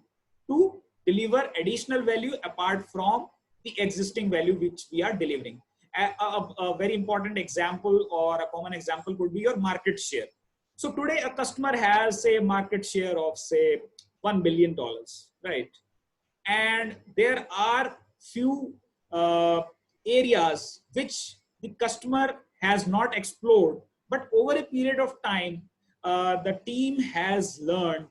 to deliver additional value apart from the existing value which we are delivering. A very important example or a common example could be your market share. So today a customer has a market share of say $1 billion, right? And there are few areas which the customer has not explored, but over a period of time, the team has learned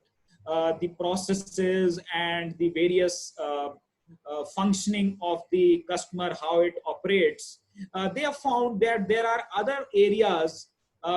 the processes and the various functioning of the customer, how it operates. They have found that there are other areas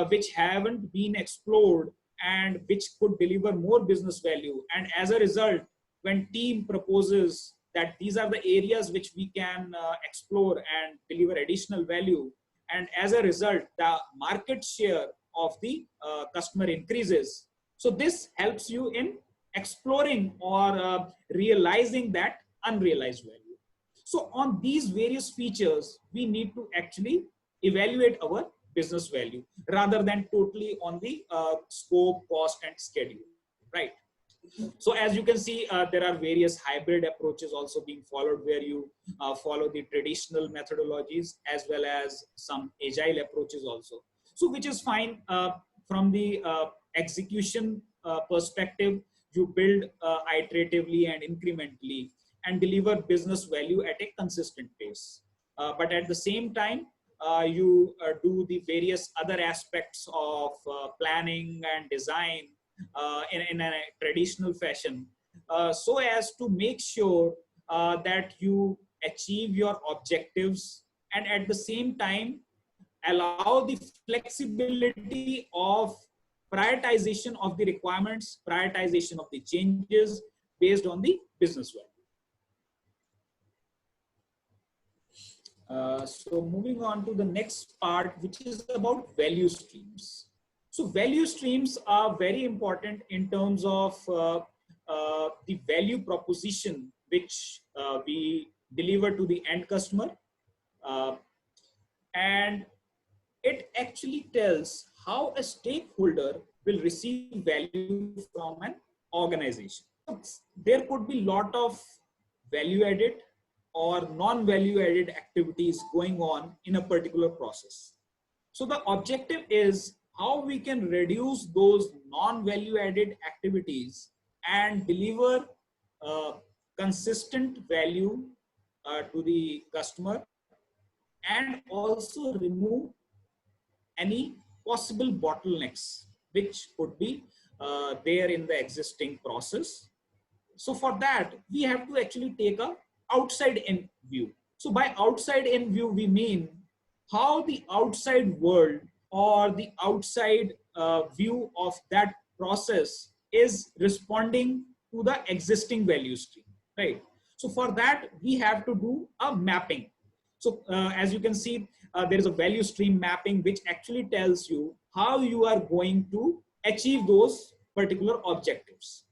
which haven't been explored and which could deliver more business value. And as a result, when team proposes that these are the areas which we can explore and deliver additional value, and as a result, the market share of the customer increases. So this helps you in exploring or realizing that unrealized value. So on these various features, we need to actually evaluate our business value rather than totally on the scope, cost, and schedule, right? So as you can see, there are various hybrid approaches also being followed, where you follow the traditional methodologies as well as some agile approaches also. So which is fine. from the execution perspective, you build iteratively and incrementally and deliver business value at a consistent pace. But at the same time, you do the various other aspects of planning and design in a traditional fashion, so as to make sure that you achieve your objectives, and at the same time allow the flexibility of prioritization of the requirements, prioritization of the changes based on the business value. So moving on to the next part, which is about value streams. So value streams are very important in terms of the value proposition which we deliver to the end customer. And it actually tells how a stakeholder will receive value from an organization. There could be a lot of value added or non-value added activities going on in a particular process. So the objective is how we can reduce those non-value added activities and deliver consistent value to the customer, and also remove any possible bottlenecks which could be there in the existing process. So for that, we have to actually take a outside in view. So by outside in view, we mean how the outside world or the outside view of that process is responding to the existing value stream, right? So for that, we have to do a mapping. So as you can see, there is a value stream mapping, which actually tells you how you are going to achieve those particular objectives.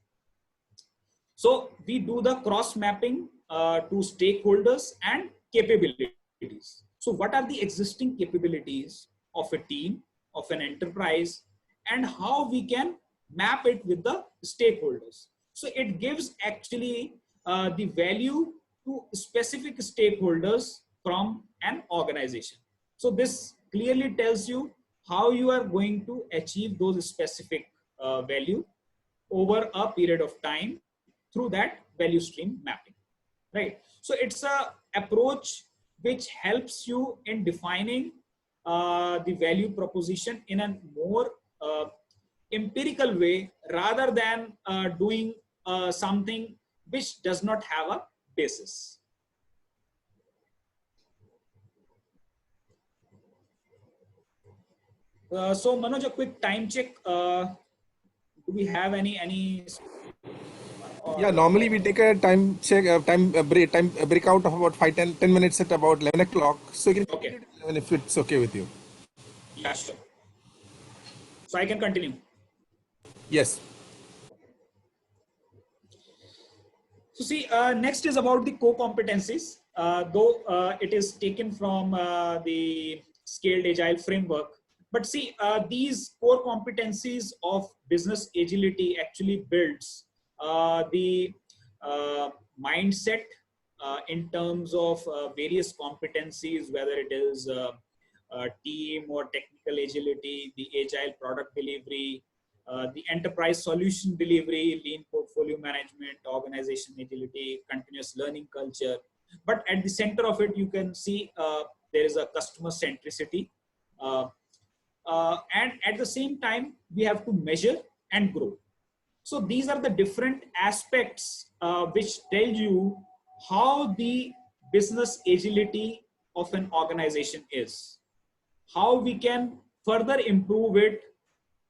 So we do the cross mapping to stakeholders and capabilities. So what are the existing capabilities of a team, of an enterprise, and how we can map it with the stakeholders. So it gives actually the value to specific stakeholders from an organization. So this clearly tells you how you are going to achieve those specific value over a period of time through that value stream mapping, right? So it's a approach which helps you in defining the value proposition in a more empirical way, rather than doing something which does not have a basis. So Manoj, a quick time check. Do we have any? Yeah, normally we take a time check, time break out of about 10 minutes at about 11 o'clock. So you can Okay. continue till 11 if it's okay with you. Yeah, sure. So I can continue. Yes. So see, next is about the core competencies. Though it is taken from the scaled agile framework, but see, these core competencies of business agility actually builds the mindset in terms of various competencies, whether it is team or technical agility, the agile product delivery, the enterprise solution delivery, lean portfolio management, organization agility, continuous learning culture. But at the center of it, you can see there is a customer centricity. And at the same time, we have to measure and grow. So these are the different aspects which tell you how the business agility of an organization is, how we can further improve it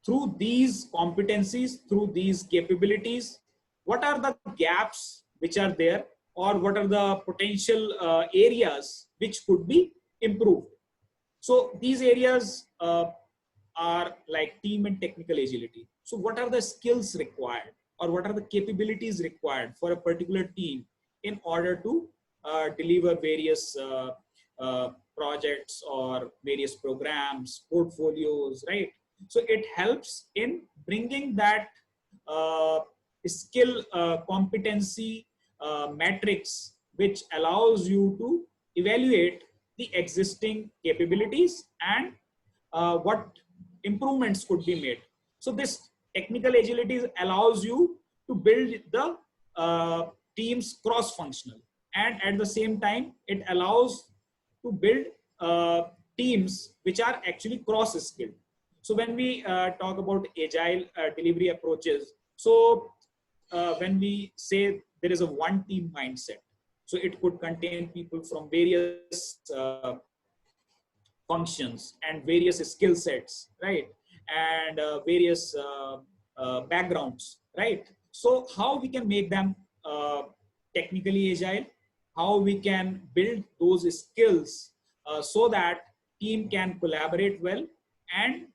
through these competencies, through these capabilities. What are the gaps which are there, or what are the potential areas which could be improved? So these areas are like team and technical agility. So what are the skills required, or what are the capabilities required for a particular team in order to deliver various projects or various programs, portfolios, right? So it helps in bringing that skill competency matrix, which allows you to evaluate the existing capabilities and what improvements could be made. So this technical agility allows you to build the teams cross-functional, and at the same time, it allows to build teams which are actually cross-skilled. So when we talk about agile delivery approaches, so when we say there is a one team mindset, so it could contain people from various functions and various skill sets, right? And various backgrounds, right? So how we can make them technically agile, how we can build those skills so that team can collaborate well and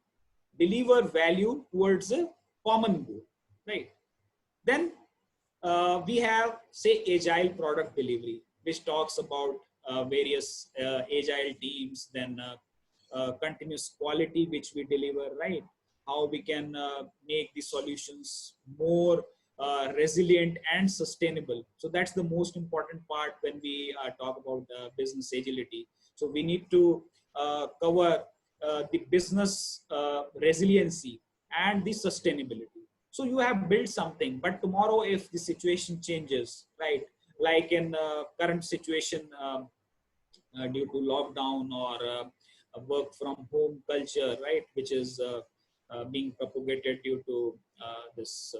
deliver value towards a common goal, right? Then we have, say, agile product delivery, which talks about various agile teams, then continuous quality which we deliver, right? How we can make the solutions more resilient and sustainable. So that's the most important part when we talk about business agility. So we need to cover the business resiliency and the sustainability. So you have built something, but tomorrow if the situation changes, right? Like in current situation due to lockdown or a work from home culture, right? Which is being propagated due to this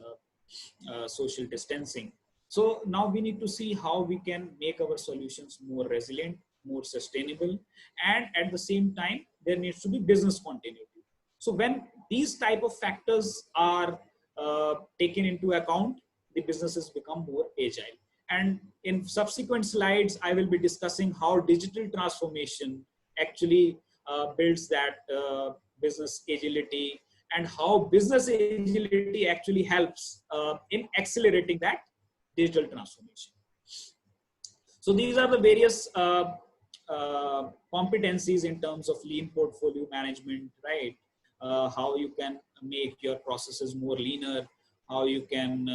social distancing. So now we need to see how we can make our solutions more resilient, more sustainable, and at the same time, there needs to be business continuity. So when these type of factors are taken into account, the businesses become more agile. And in subsequent slides, I will be discussing how digital transformation actually builds that business agility, and how business agility actually helps in accelerating that digital transformation. So these are the various competencies in terms of lean portfolio management, right? How you can make your processes more leaner, how you can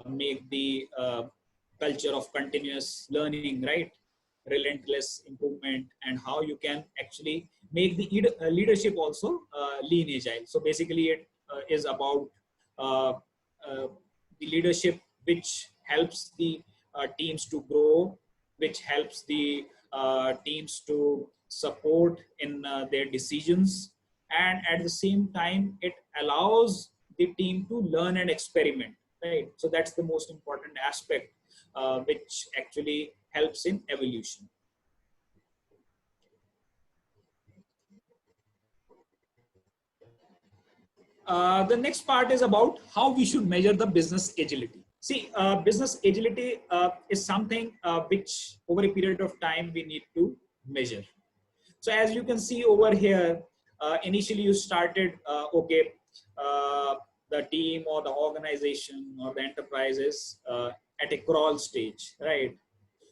make the culture of continuous learning, right? Relentless improvement, and how you can actually make the leadership also lean agile. So basically it is about uh, the leadership which helps the teams to grow, which helps the teams to support in their decisions, and at the same time it allows the team to learn and experiment, right? So that's the most important aspect which actually helps in evolution. The next part is about how we should measure the business agility. See, business agility is something which over a period of time we need to measure. So as you can see over here, initially you started, okay, the team or the organization or the enterprise is at a crawl stage, right?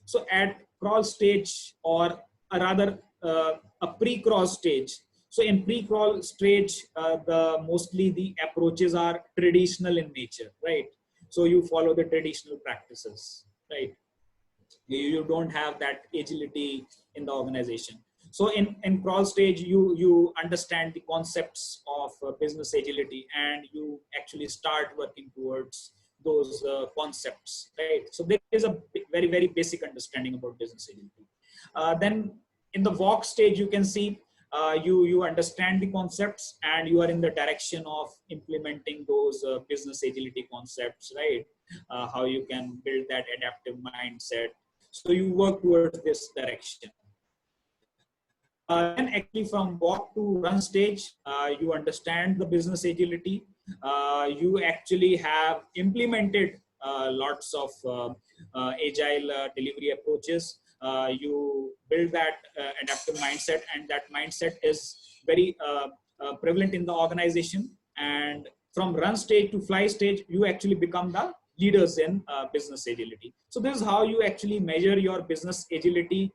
So at crawl stage, or rather a pre-crawl stage. So in pre-crawl stage, the mostly the approaches are traditional in nature, right? So you follow the traditional practices, right? You don't have that agility in the organization. So in crawl stage, you understand the concepts of business agility, and you actually start working towards those concepts, right? So there is a very, very basic understanding about business agility. Then in the walk stage, you can see you understand the concepts, and you are in the direction of implementing those business agility concepts, right? How you can build that adaptive mindset. So you work towards this direction. Then actually from walk to run stage, you understand the business agility. You actually have implemented lots of agile delivery approaches. You build that adaptive mindset, and that mindset is very prevalent in the organization. And from run stage to fly stage, you actually become the leaders in business agility. So this is how you actually measure your business agility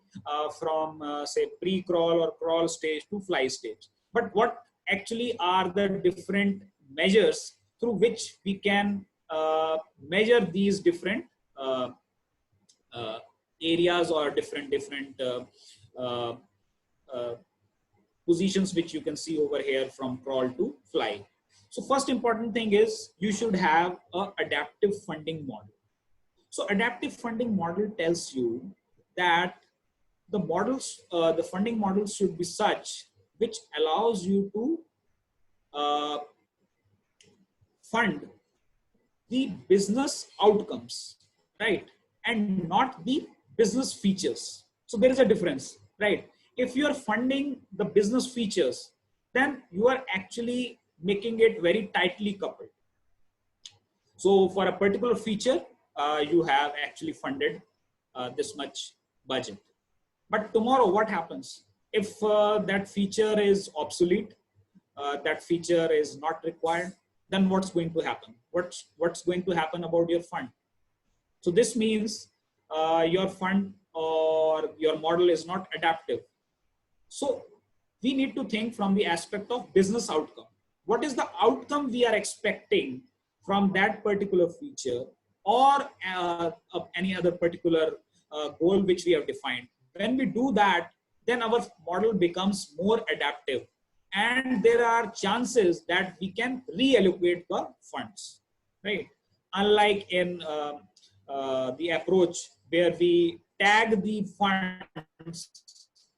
from say pre-crawl or crawl stage to fly stage. But what actually are the different measures through which we can measure these different uh, areas or different uh, uh, positions which you can see over here from crawl to fly. So first important thing is you should have a adaptive funding model. So adaptive funding model tells you that the models, the funding models should be such which allows you to fund the business outcomes, right? And not the business features. So there is a difference, right? If you are funding the business features, then you are actually making it very tightly coupled. So for a particular feature, you have actually funded this much budget. But tomorrow, what happens? If that feature is obsolete, that feature is not required, then what's going to happen? What's going to happen about your fund? So this means your fund or your model is not adaptive. So we need to think from the aspect of business outcome. What is the outcome we are expecting from that particular feature or of any other particular goal which we have defined? When we do that, then our model becomes more adaptive, and there are chances that we can reallocate the funds, right? Unlike in the approach where we tag the funds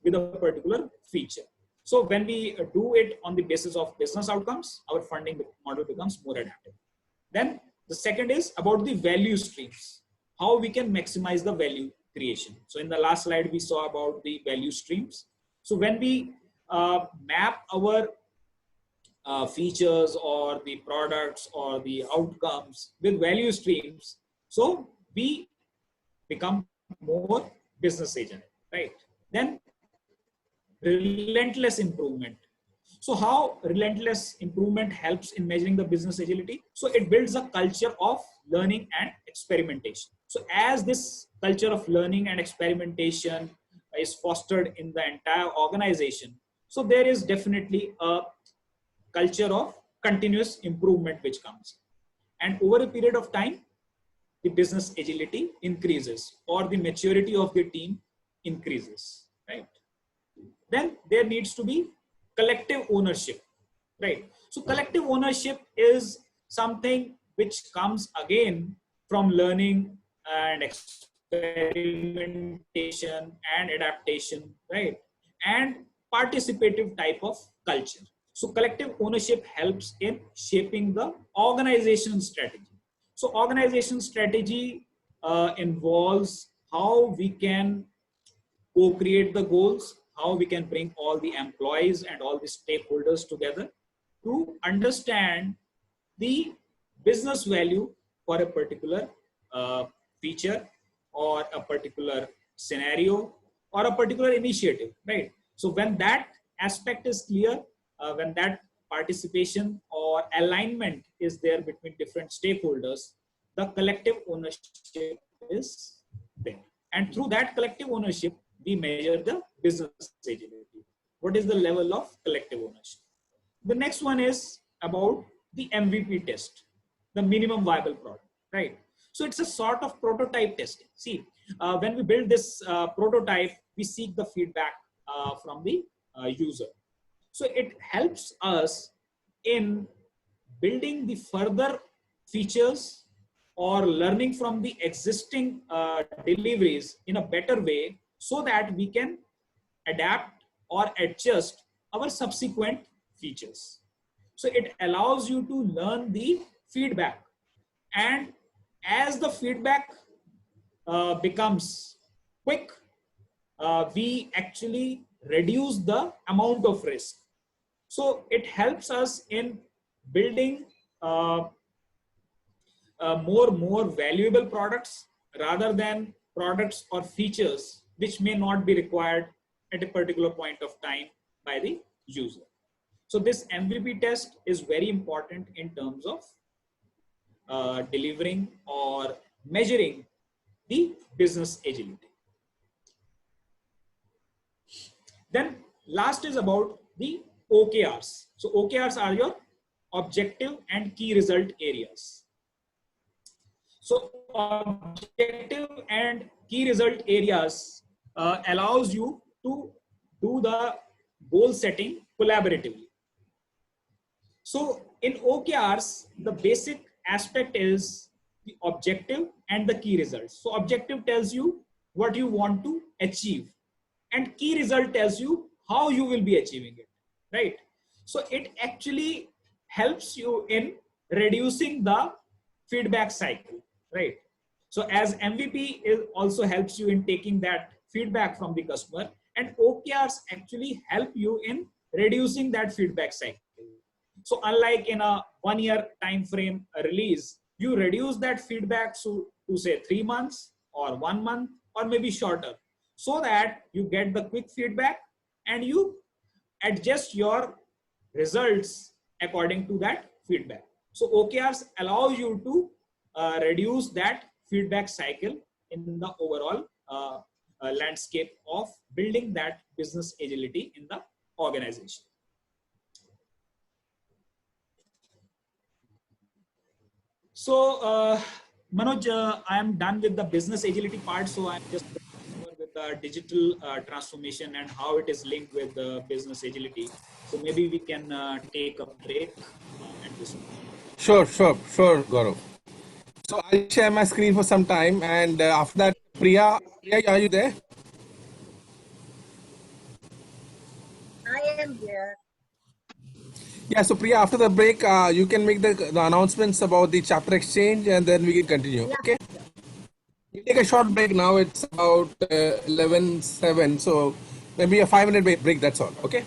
with a particular feature. So when we do it on the basis of business outcomes, our funding model becomes more adaptive. Then the second is about the value streams, how we can maximize the value creation. So in the last slide, we saw about the value streams. So when we map our features or the products or the outcomes with value streams, so we become more business agent, right? Then relentless improvement. So how relentless improvement helps in measuring the business agility? So it builds a culture of learning and experimentation. So as this culture of learning and experimentation is fostered in the entire organization, so there is definitely a culture of continuous improvement which comes. And over a period of time, the business agility increases or the maturity of the team increases, right? Then there needs to be collective ownership, right? So collective ownership is something which comes again from learning and experimentation and adaptation, right? And participative type of culture. So collective ownership helps in shaping the organization strategy. So organization strategy involves how we can co-create the goals, how we can bring all the employees and all the stakeholders together to understand the business value for a particular feature or a particular scenario or a particular initiative, right? So when that aspect is clear, when that participation or alignment is there between different stakeholders, the collective ownership is there. And through that collective ownership, we measure the business agility. What is the level of collective ownership? The next one is about the MVP test, the minimum viable product, right? So it's a sort of prototype testing. See, when we build this prototype, we seek the feedback from the user. So it helps us in building the further features or learning from the existing deliveries in a better way so that we can adapt or adjust our subsequent features. So it allows you to learn the feedback, and as the feedback becomes quick, we actually reduce the amount of risk. So it helps us in building more valuable products rather than products or features which may not be required at a particular point of time by the user. So this MVP test is very important in terms of delivering or measuring the business agility. Then last is about the OKRs. So OKRs are your objective and key result areas. So objective and key result areas allows you to do the goal setting collaboratively. So in OKRs, the basic aspect is the objective and the key results. So objective tells you what you want to achieve, and key result tells you how you will be achieving it, right? So it actually helps you in reducing the feedback cycle, right? So as MVP also helps you in taking that feedback from the customer, and OKRs actually help you in reducing that feedback cycle. So unlike in a 1 year time frame release, you reduce that feedback to say 3 months or 1 month or maybe shorter, so that you get the quick feedback and you adjust your results according to that feedback. So OKRs allow you to reduce that feedback cycle in the overall landscape of building that business agility in the organization. So, Manoj, I am done with the business agility part. So I'm just over with the digital transformation and how it is linked with the business agility. So maybe we can take a break at this point. Sure, Gaurav. So I'll share my screen for some time, and after that, Priya, are you there? I am here. Yeah, so Priya, after the break, you can make the announcements about the chapter exchange, and then we can continue. Yeah, Okay? sure. We'll take a short break now. It's about 11:07, so maybe a 5 minute break. That's all. Okay?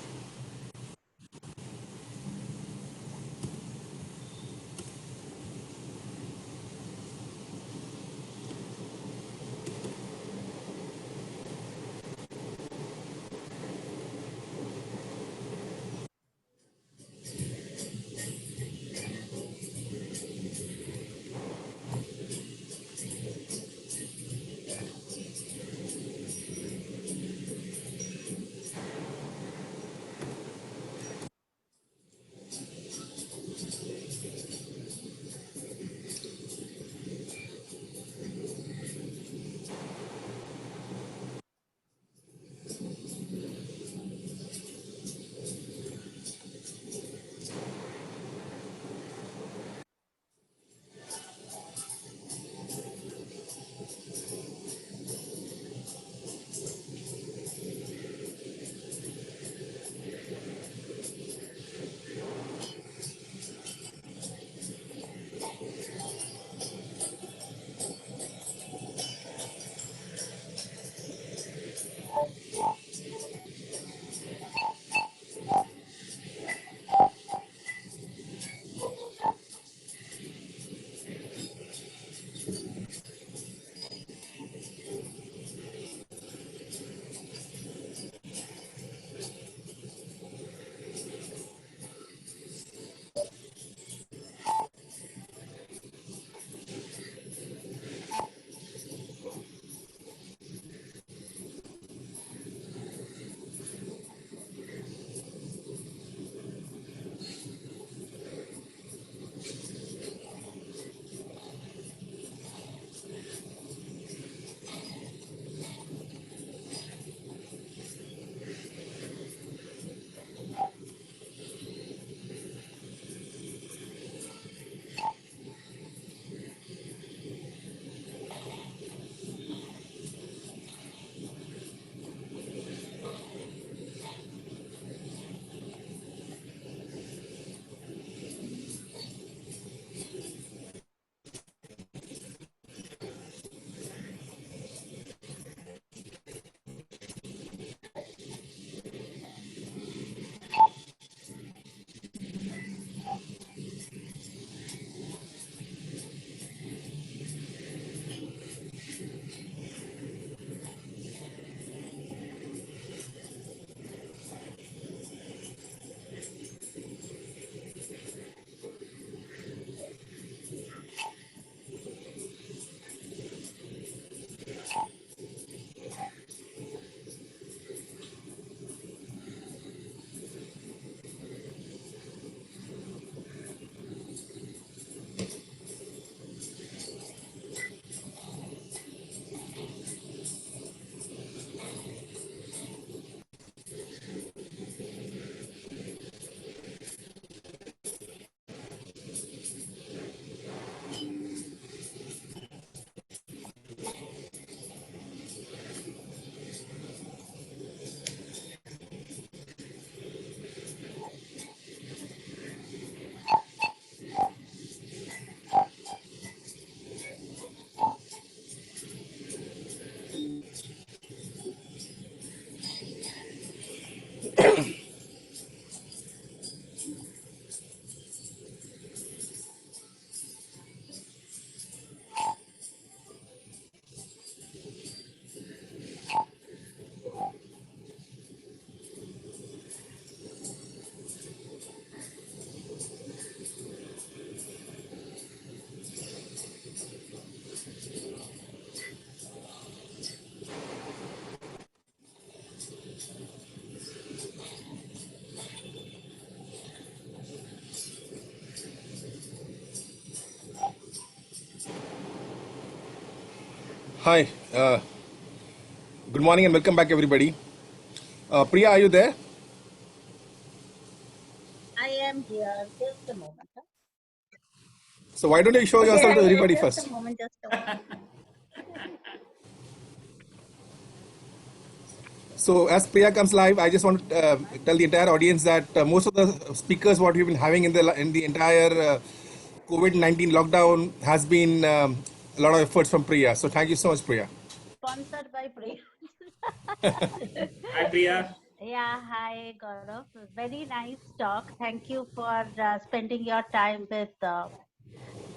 Hi. Good morning and welcome back, everybody. Priya, are you there? I am here. Just a moment. Huh? So why don't you show yourself to everybody Just a first? moment. Just a moment. So as Priya comes live, I just want to tell the entire audience that most of the speakers what we've been having in the entire COVID-19 lockdown has been a lot of efforts from Priya. So thank you so much, Priya. Sponsored by Priya. Hi, Priya. Yeah, hi Gaurav. Very nice talk. Thank you for spending your time with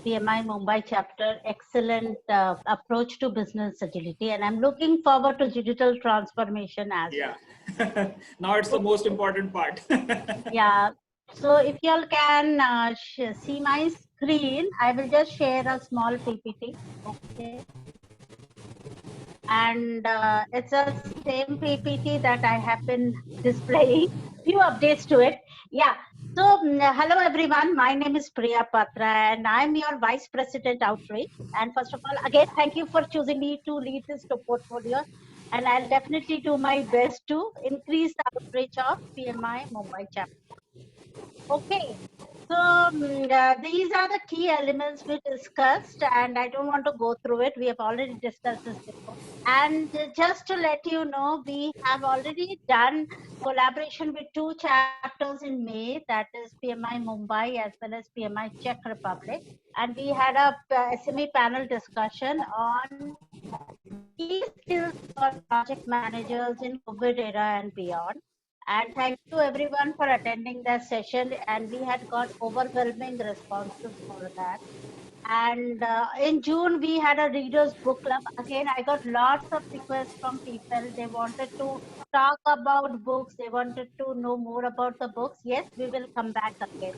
PMI Mumbai chapter. Excellent approach to business agility, and I'm looking forward to digital transformation as Yeah. well. Now it's the most important part. Yeah. So if y'all can see my screen, I will just share a small PPT. Okay. And it's a same PPT that I have been displaying. Few updates to it. Yeah. So hello everyone. My name is Priya Patra, and I'm your Vice President Outreach. And first of all, again, thank you for choosing me to lead this portfolio. And I'll definitely do my best to increase the outreach of PMI Mumbai chapter. Okay. So these are the key elements we discussed, and I don't want to go through it. We have already discussed this before. And just to let you know, we have already done collaboration with two chapters in May, that is PMI Mumbai as well as PMI Czech Republic. And we had a SME panel discussion on key skills for project managers in COVID era and beyond. And thank you everyone for attending that session. And we had got overwhelming responses for that. And in June, we had a readers book club. Again, I got lots of requests from people. They wanted to talk about books. They wanted to know more about the books. Yes, we will come back again.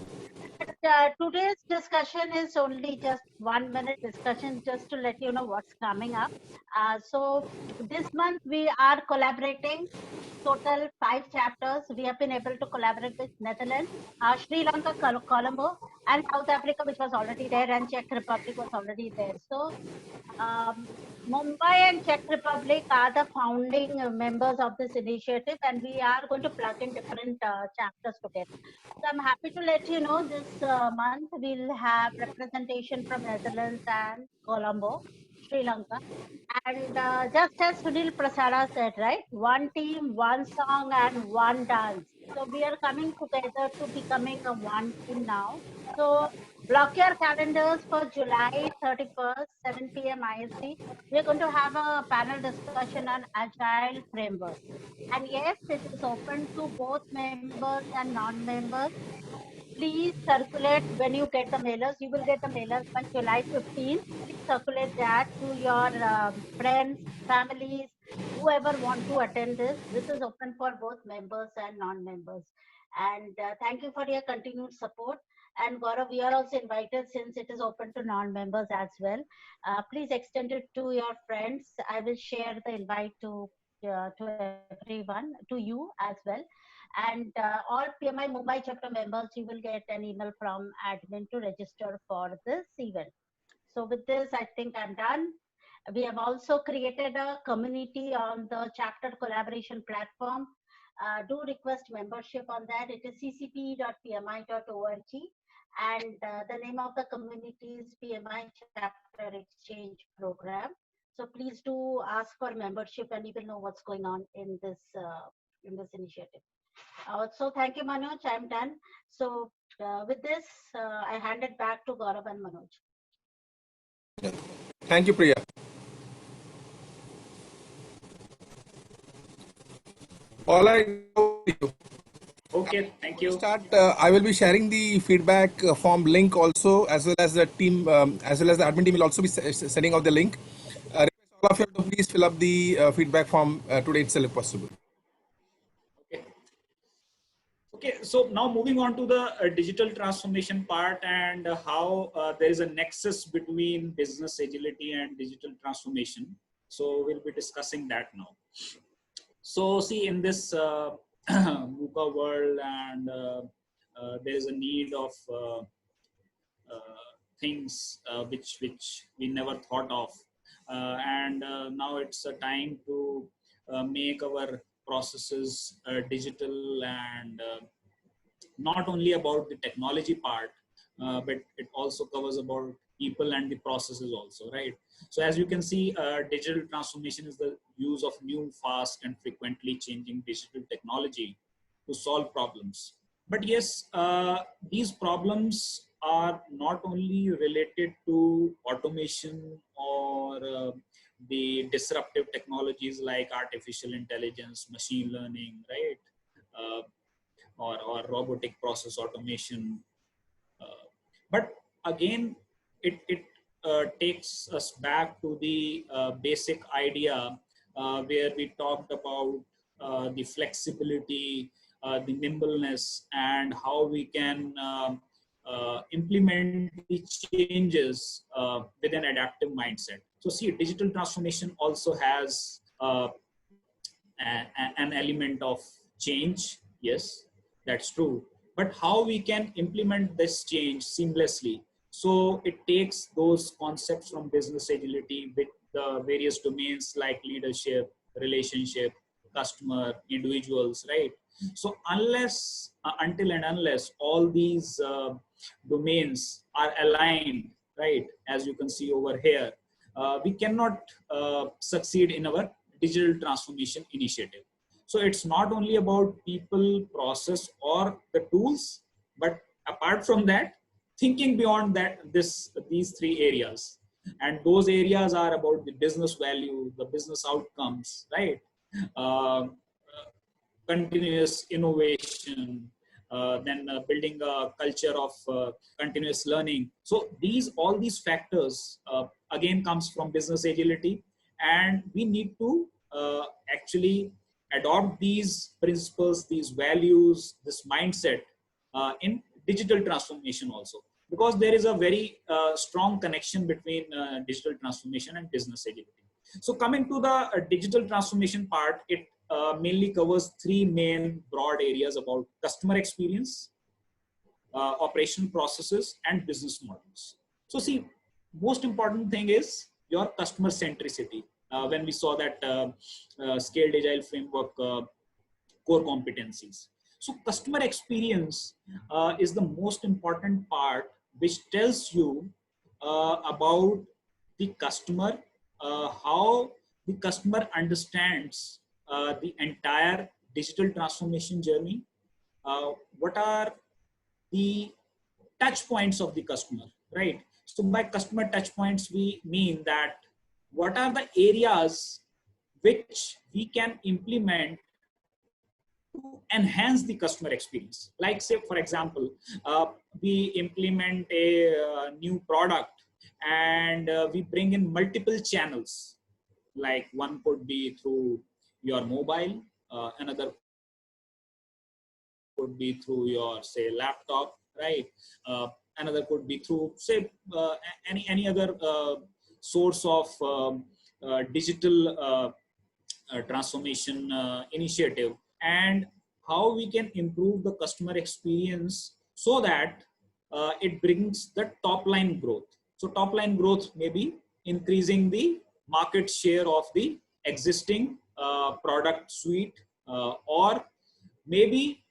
But today's discussion is only just 1 minute discussion, just to let you know what's coming up. So this month we are collaborating total 5 chapters. We have been able to collaborate with Netherlands, Sri Lanka, Colombo, and South Africa, which was already there, and Czech Republic was already there. So um, Mumbai and Czech Republic are the founding members of this initiative, and we are going to plug in different chapters together. So I'm happy to let you know this month we'll have representation from Netherlands and Colombo, Sri Lanka. And just as Sunil Prasada said, right? One team, one song, and one dance. So we are coming together to becoming a one team now. So block your calendars for July 31st, 7 p.m. IST. We're going to have a panel discussion on agile framework. And yes, it is open to both members and non-members. Please circulate when you get the mailers. You will get the mailers by July 15th. Please circulate that to your friends, families, whoever want to attend this. This is open for both members and non-members. And thank you for your continued support. And Gaurav, we are also invited since it is open to non-members as well. Please extend it to your friends. I will share the invite to everyone, to you as well. And all PMI Mumbai chapter members, you will get an email from admin to register for this event. So with this, I think I'm done. We have also created a community on the chapter collaboration platform. Do request membership on that. It is ccp.pmi.org. And the name of the community is PMI Chapter Exchange Program. So please do ask for membership, and you will know what's going on in this initiative. So thank you, Manoj. I'm done. So with this, I hand it back to Gaurav and Manoj. Thank you, Priya. All right. Okay, thank you. Start. I will be sharing the feedback form link also, as well as the team, as well as the admin team will also be sending out the link. Request all of you to please fill up the feedback form today itself if possible. Okay. Okay, so now moving on to the digital transformation part and how there is a nexus between business agility and digital transformation. So we'll be discussing that now. So see, in this VUCA world, and there is a need of things which we never thought of. and now it's a time to make our processes digital, and not only about the technology part, but it also covers about people and the processes also, right? So as you can see, digital transformation is the use of new, fast, and frequently changing digital technology to solve problems. But yes, these problems are not only related to automation or the disruptive technologies like artificial intelligence, machine learning, right? Or robotic process automation. But again, it takes us back to the basic idea where we talked about the flexibility, the nimbleness, and how we can implement the changes with an adaptive mindset. So see, digital transformation also has an element of change. Yes, that's true. But how we can implement this change seamlessly? So it takes those concepts from business agility with the various domains like leadership, relationship, customer, individuals, right? So until and unless all these domains are aligned, right, as you can see over here, we cannot succeed in our digital transformation initiative. So it's not only about people, process, or the tools, but apart from that, thinking beyond that, these three areas. And those areas are about the business value, the business outcomes, right? Uh, Continuous innovation, then building a culture of continuous learning. So all these factors again comes from business agility, and we need to actually adopt these principles, these values, this mindset in digital transformation also, because there is a very strong connection between digital transformation and business agility. So coming to the digital transformation part, it mainly covers three main broad areas about customer experience, operational processes, and business models. So see, most important thing is your customer centricity. When we saw that scaled agile framework core competencies. So customer experience is the most important part, which tells you about the customer, how the customer understands the entire digital transformation journey. What are the touch points of the customer, right? So by customer touch points, we mean that what are the areas which we can implement to enhance the customer experience. Like say, for example, we implement a new product, and we bring in multiple channels. Like one could be through your mobile, another could be through your, say, laptop, right? Another could be through, say, any other source of digital transformation initiative, and how we can improve the customer experience so that it brings the top line growth. So top line growth may be increasing the market share of the existing product suite, or maybe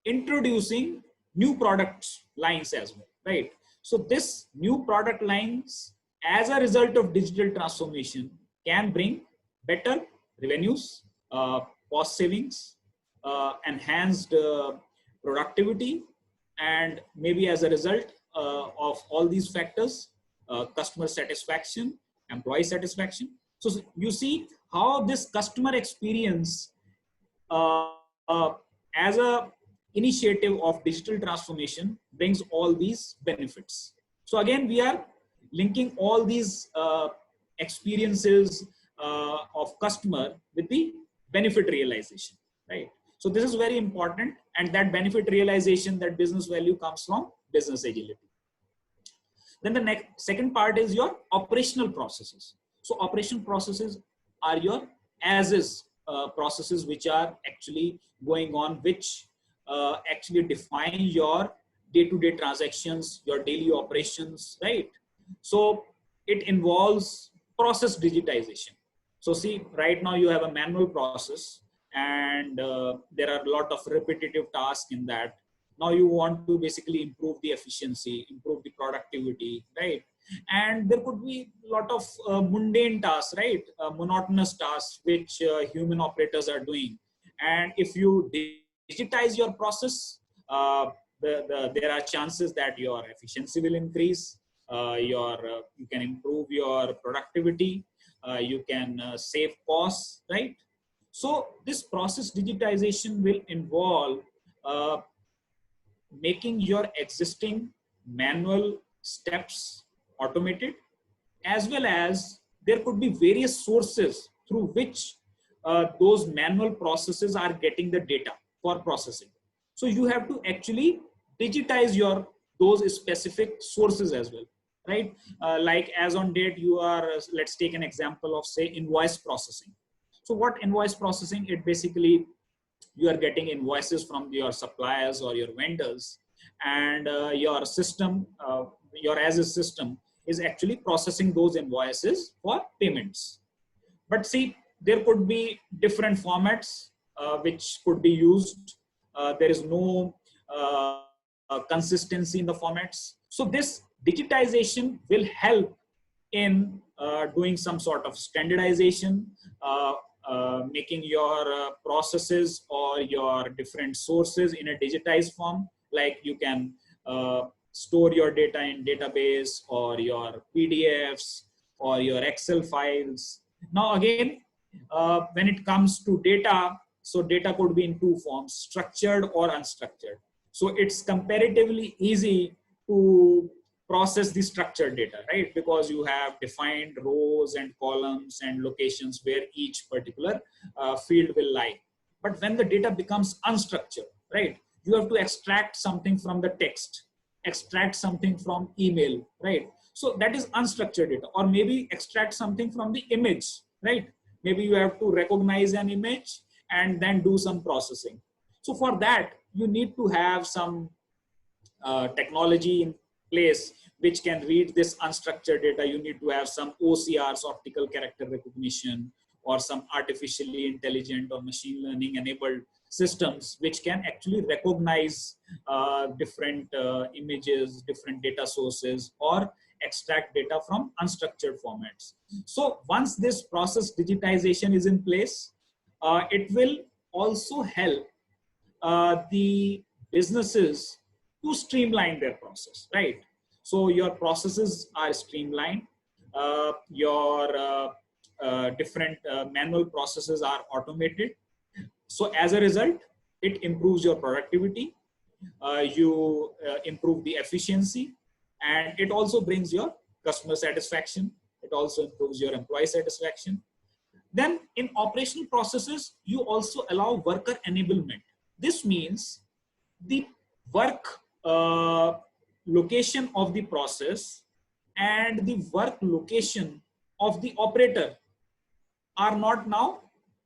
introducing new product lines as well, right? So this new product lines, as a result of digital transformation, can bring better revenues, cost savings, enhanced productivity, and maybe as a result of all these factors, customer satisfaction, employee satisfaction. So you see how this customer experience as a initiative of digital transformation brings all these benefits. So again, we are linking all these experiences of customer with the benefit realization, right? So this is very important, and that benefit realization, that business value, comes from business agility. Then the second part is your operational processes. So operational processes are your as-is processes which are actually going on, which actually define your day-to-day transactions, your daily operations, right? So it involves process digitization. So see, right now you have a manual process, and there are a lot of repetitive tasks in that. Now you want to basically improve the efficiency, improve the productivity, right? And there could be a lot of mundane tasks, right? Monotonous tasks which human operators are doing. And if you digitize your process, there are chances that your efficiency will increase, you can improve your productivity, you can save costs, right? So this process digitization will involve uh, making your existing manual steps automated, as well as there could be various sources through which those manual processes are getting the data for processing. So you have to actually digitize your those specific sources as well, right? Like as on date, you are, let's take an example of say invoice processing. So what invoice processing? It basically, you are getting invoices from your suppliers or your vendors, and your system, your as a system is actually processing those invoices for payments. But see, there could be different formats which could be used. There is no consistency in the formats. So this digitization will help in doing some sort of standardization, making your processes or your different sources in a digitized form. Like you can store your data in database or your PDFs or your Excel files. Now again, when it comes to data, so data could be in two forms, structured or unstructured. So it's comparatively easy to process the structured data, right? Because you have defined rows and columns and locations where each particular field will lie. But when the data becomes unstructured, right, you have to extract something from the text, extract something from email, right? So that is unstructured data. Or maybe extract something from the image, right? Maybe you have to recognize an image and then do some processing. So for that, you need to have some technology in place which can read this unstructured data. You need to have some OCRs, optical character recognition, or some artificially intelligent or machine learning enabled systems which can actually recognize different images, different data sources, or extract data from unstructured formats. So once this process digitization is in place, it will also help the businesses to streamline their process, right? So your processes are streamlined, your different manual processes are automated. So as a result, it improves your productivity, you improve the efficiency, and it also brings your customer satisfaction. It also improves your employee satisfaction. Then in operational processes, you also allow worker enablement. This means the work location of the process and the work location of the operator are not now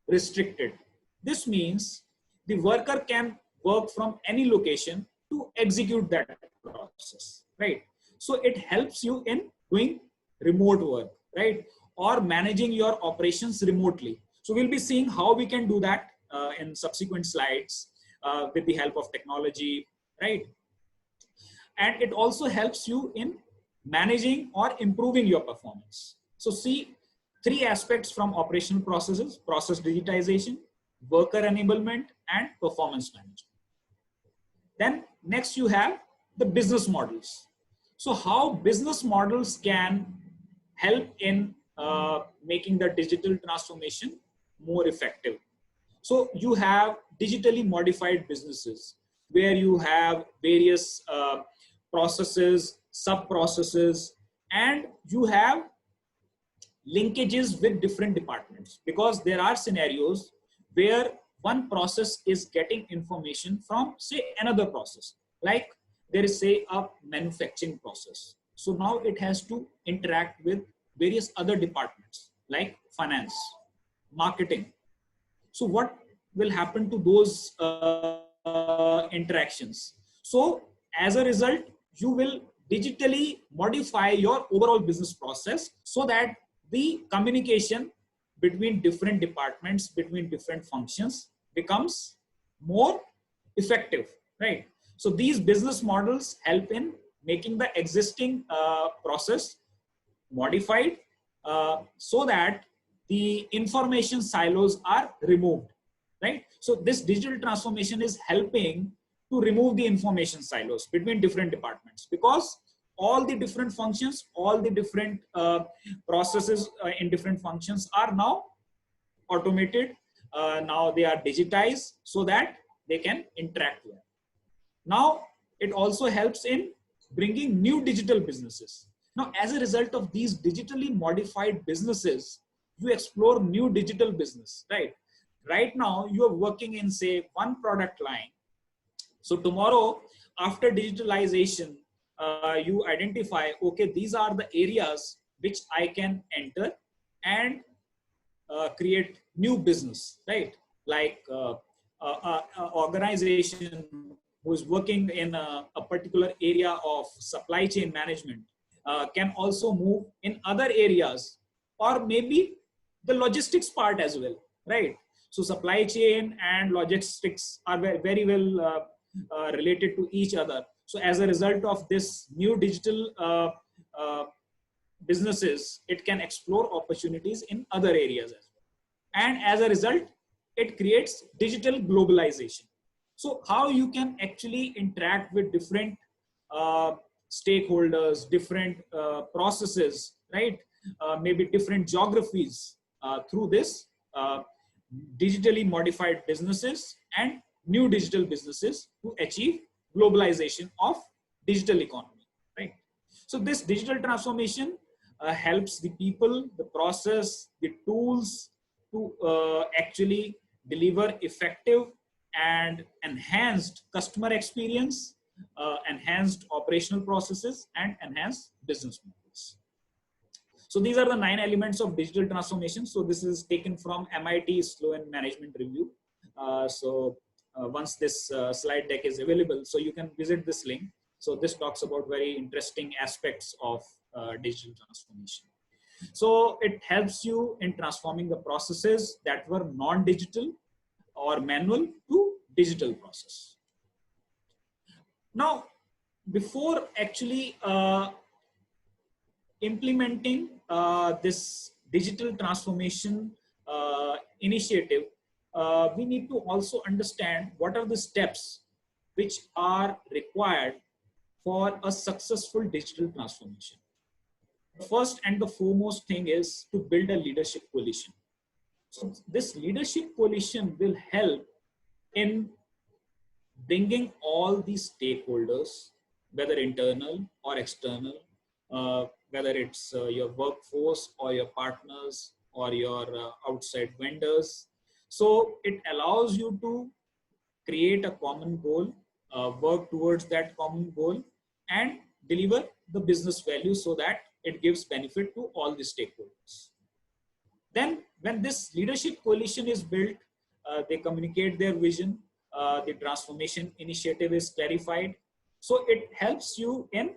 restricted. This means the worker can work from any location to execute that process, right? So it helps you in doing remote work, right? Or managing your operations remotely. So we'll be seeing how we can do that in subsequent slides with the help of technology, right? And it also helps you in managing or improving your performance. So see, three aspects from operational processes: process digitization, worker enablement, and performance management. Then next you have the business models. So how business models can help in making the digital transformation more effective. So you have digitally modified businesses where you have various processes, sub-processes, and you have linkages with different departments, because there are scenarios where one process is getting information from, say, another process. Like there is, say, a manufacturing process. So now it has to interact with various other departments like finance, marketing. So what will happen to those interactions? So as a result, you will digitally modify your overall business process so that the communication between different departments, between different functions becomes more effective, right? So these business models help in making the existing process modified so that the information silos are removed, right? So this digital transformation is helping to remove the information silos between different departments, because all the different functions, all the different processes in different functions are now automated. Now they are digitized so that they can interact well. Now it also helps in bringing new digital businesses. Now, as a result of these digitally modified businesses, you explore new digital business, right? Right now, you are working in, say, one product line. So tomorrow, after digitalization, you identify, okay, these are the areas which I can enter and create new business, right? Like organization who is working in a particular area of supply chain management can also move in other areas, or maybe the logistics part as well, right? So supply chain and logistics are very well related to each other. So as a result of this new digital businesses, it can explore opportunities in other areas as well. And as a result, it creates digital globalization. So how you can actually interact with different stakeholders, different processes, right? Maybe different geographies through this digitally modified businesses and new digital businesses to achieve globalization of digital economy, right? So this digital transformation helps the people, the process, the tools to actually deliver effective and enhanced customer experience, enhanced operational processes, and enhanced business models. So these are the 9 elements of digital transformation. So this is taken from MIT Sloan Management Review. Once this slide deck is available, so you can visit this link. So this talks about very interesting aspects of digital transformation. So it helps you in transforming the processes that were non-digital or manual to digital process. Now, before actually implementing this digital transformation initiative, we need to also understand what are the steps which are required for a successful digital transformation. The first and the foremost thing is to build a leadership coalition. So this leadership coalition will help in bringing all these stakeholders, whether internal or external, whether it's your workforce or your partners or your outside vendors. So it allows you to create a common goal, work towards that common goal, and deliver the business value so that it gives benefit to all the stakeholders. Then when this leadership coalition is built, they communicate their vision, the transformation initiative is clarified. So it helps you in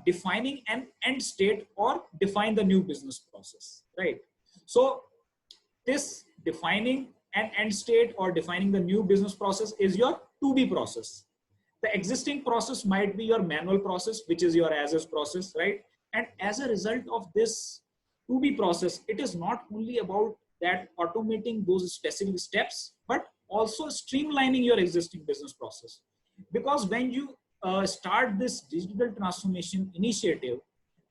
defining an end state or define the new business process, right? So this defining an end state or defining the new business process is your to-be process. The existing process might be your manual process, which is your as-is process, right? And as a result of this to-be process, it is not only about that automating those specific steps, but also streamlining your existing business process. Because when you start this digital transformation initiative,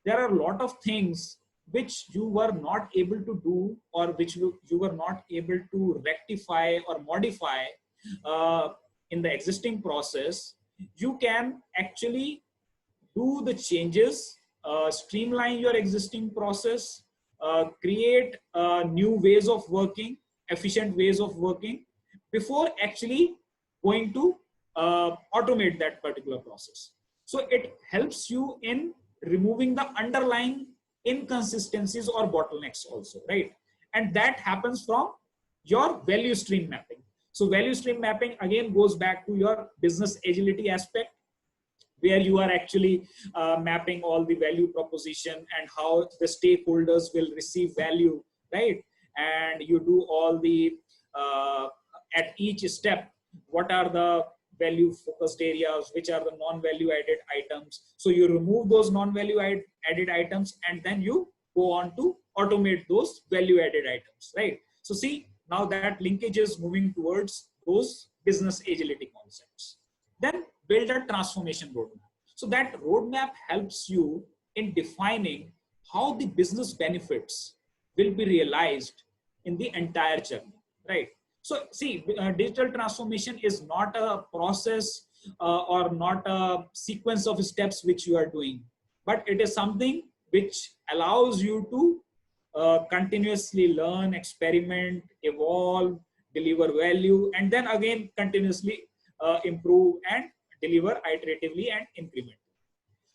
there are a lot of things which you were not able to do, or which you were not able to rectify or modify in the existing process. You can actually do the changes, streamline your existing process, create new ways of working, efficient ways of working, before actually going to automate that particular process. So it helps you in removing the underlying inconsistencies or bottlenecks also, right? And that happens from your value stream mapping. So value stream mapping again goes back to your business agility aspect. where you are actually mapping all the value proposition and how the stakeholders will receive value, right? And you do all the at each step, what are the value focused areas, which are the non-value added items. So you remove those non-value added items, and then you go on to automate those value added items, right? So see, now that linkage is moving towards those business agility concepts. Then build a transformation roadmap. So that roadmap helps you in defining how the business benefits will be realized in the entire journey, right? So see, digital transformation is not a process or not a sequence of steps which you are doing, but it is something which allows you to continuously learn, experiment, evolve, deliver value, and then again continuously improve and deliver iteratively and incrementally.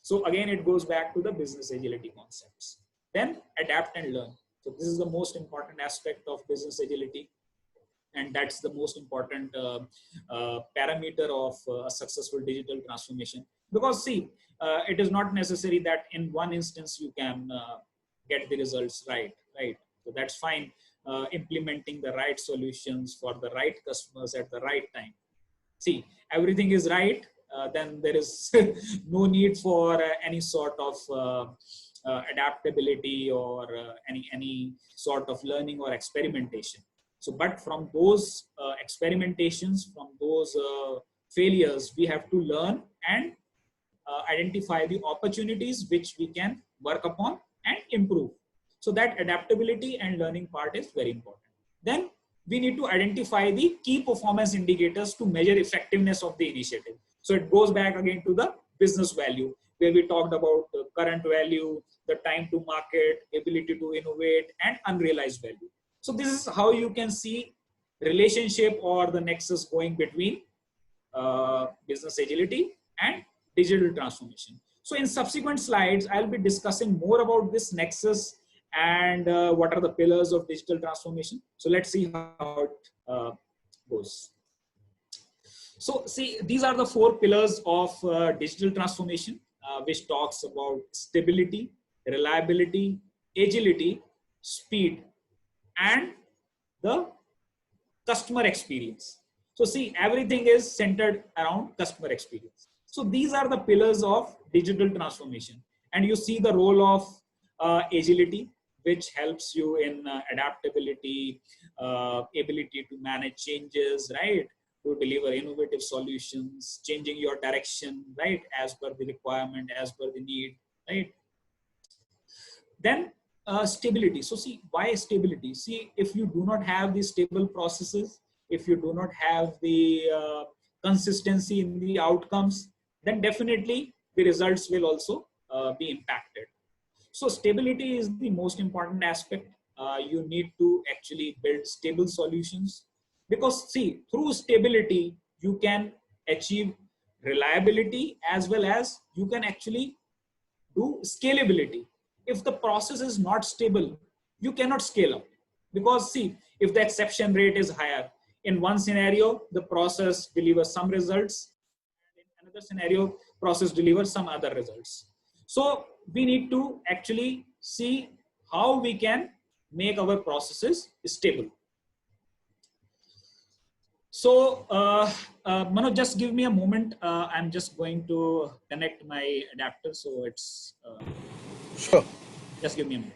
So again, it goes back to the business agility concepts. Then adapt and learn. So this is the most important aspect of business agility, and that's the most important parameter of a successful digital transformation. Because see, it is not necessary that in one instance you can get the results right. So that's fine. Implementing the right solutions for the right customers at the right time. See, everything is right, then there is no need for any sort of adaptability or any sort of learning or experimentation. So, but from those experimentations, from those failures, we have to learn and identify the opportunities which we can work upon and improve. So that adaptability and learning part is very important. Then we need to identify the key performance indicators to measure effectiveness of the initiative. So it goes back again to the business value, where we talked about the current value, the time to market, ability to innovate, and unrealized value. So this is how you can see relationship or the nexus going between business agility and digital transformation. So in subsequent slides, I'll be discussing more about this nexus and what are the pillars of digital transformation. So let's see how it goes. So see, these are the 4 pillars of digital transformation, which talks about stability, reliability, agility, speed, and the customer experience. So see, everything is centered around customer experience. So these are the pillars of digital transformation. And you see the role of agility, which helps you in adaptability, ability to manage changes, right? To deliver innovative solutions, changing your direction, right? As per the requirement, as per the need, right? Then stability. So see, why stability? See, if you do not have the stable processes, if you do not have the consistency in the outcomes, then definitely the results will also be impacted. So stability is the most important aspect. You need to actually build stable solutions, because see, through stability, you can achieve reliability as well as you can actually do scalability. If the process is not stable, you cannot scale up, because see, if the exception rate is higher, in one scenario, the process delivers some results, and in another scenario, process delivers some other results. So we need to actually see how we can make our processes stable. So Manoj, just give me a moment. I'm just going to connect my adapter. So it's Sure. just give me a minute.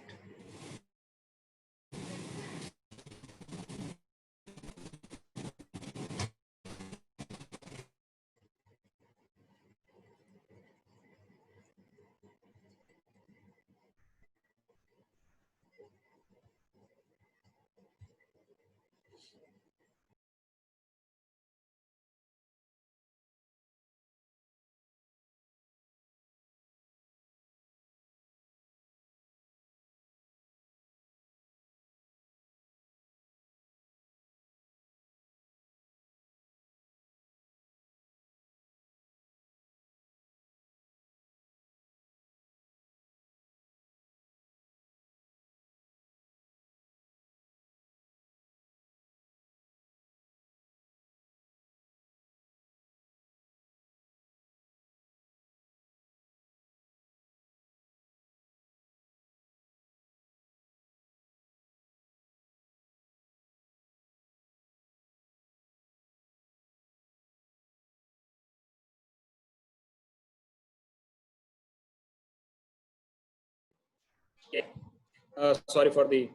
Yeah. Sorry for the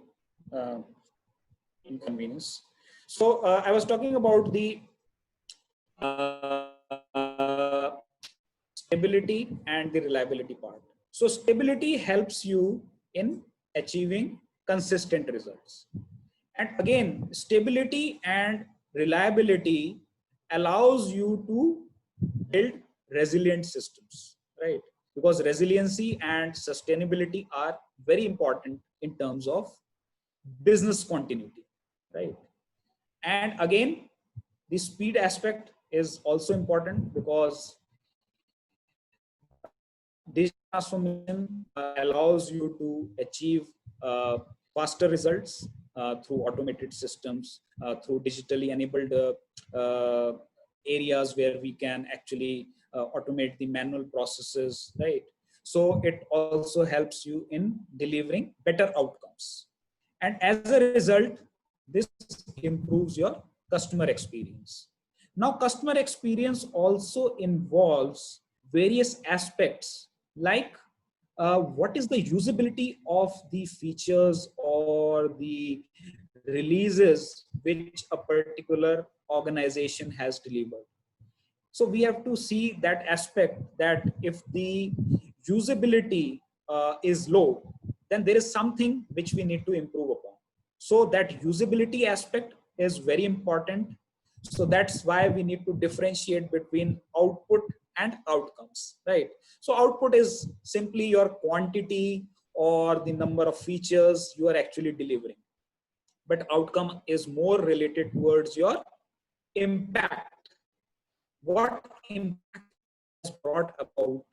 uh, inconvenience. So I was talking about the stability and the reliability part. So stability helps you in achieving consistent results. And again, stability and reliability allows you to build resilient systems, right? Because resiliency and sustainability are very important in terms of business continuity, right? And again, the speed aspect is also important because digital transformation allows you to achieve faster results through automated systems, through digitally enabled areas where we can actually automate the manual processes, right? So it also helps you in delivering better outcomes. And as a result, this improves your customer experience. Now, customer experience also involves various aspects like what is the usability of the features or the releases which a particular organization has delivered. So we have to see that aspect, that if the usability is low, then there is something which we need to improve upon. So that usability aspect is very important. So that's why we need to differentiate between output and outcomes, right? So output is simply your quantity or the number of features you are actually delivering. But outcome is more related towards your impact. What impact has brought about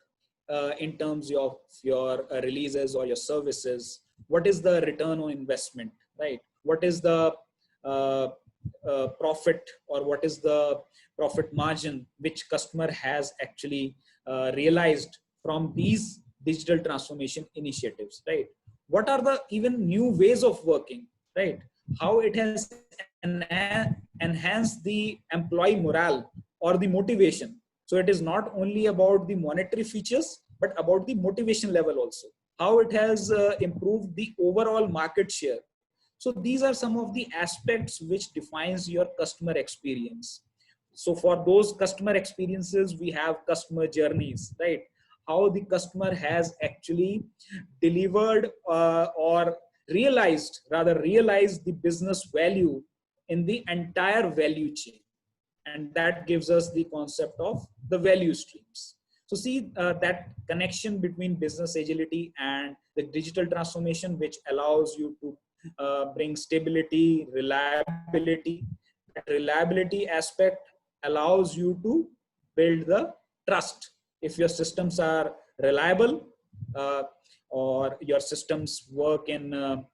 in terms of your releases or your services? What is the return on investment, right? What is the profit, or what is the profit margin which customer has actually realized from these digital transformation initiatives, right? What are the even new ways of working, right? How it has enhanced the employee morale or the motivation. So it is not only about the monetary features, but about the motivation level also. How it has improved the overall market share. So these are some of the aspects which defines your customer experience. So for those customer experiences, we have customer journeys, right? How the customer has actually delivered or realized the business value in the entire value chain. And that gives us the concept of the value streams. So see that connection between business agility and the digital transformation, which allows you to bring stability, reliability. That reliability aspect allows you to build the trust. If your systems are reliable, or your systems work in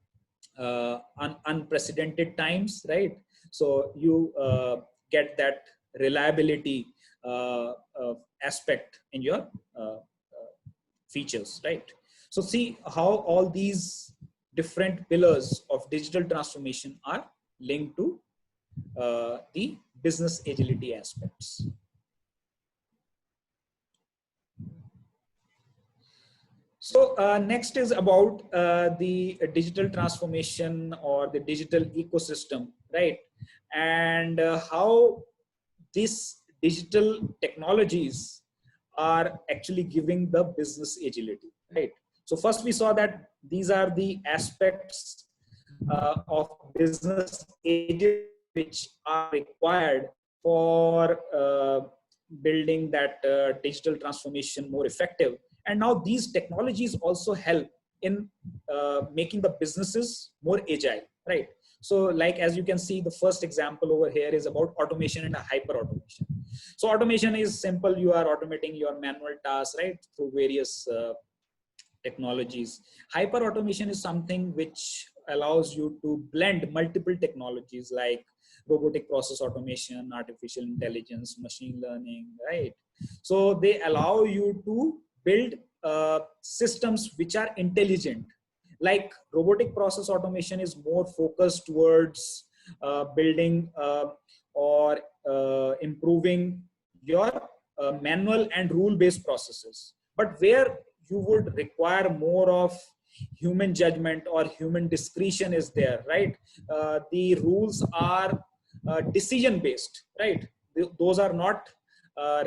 unprecedented times, right? So you get that reliability aspect in your features, right? So see how all these different pillars of digital transformation are linked to the business agility aspects. So next is about the digital transformation or the digital ecosystem, right? And how these digital technologies are actually giving the business agility, right? So first we saw that these are the aspects of business agility which are required for building that digital transformation more effective. And now these technologies also help in making the businesses more agile, right? So like, as you can see, the first example over here is about automation and hyper automation. So automation is simple. You are automating your manual tasks, right, through various technologies. Hyper automation is something which allows you to blend multiple technologies like robotic process automation, artificial intelligence, machine learning, right? So they allow you to build systems which are intelligent. Like robotic process automation is more focused towards building or improving your manual and rule-based processes. But where you would require more of human judgment or human discretion is there, right? The rules are decision based, right? Those are not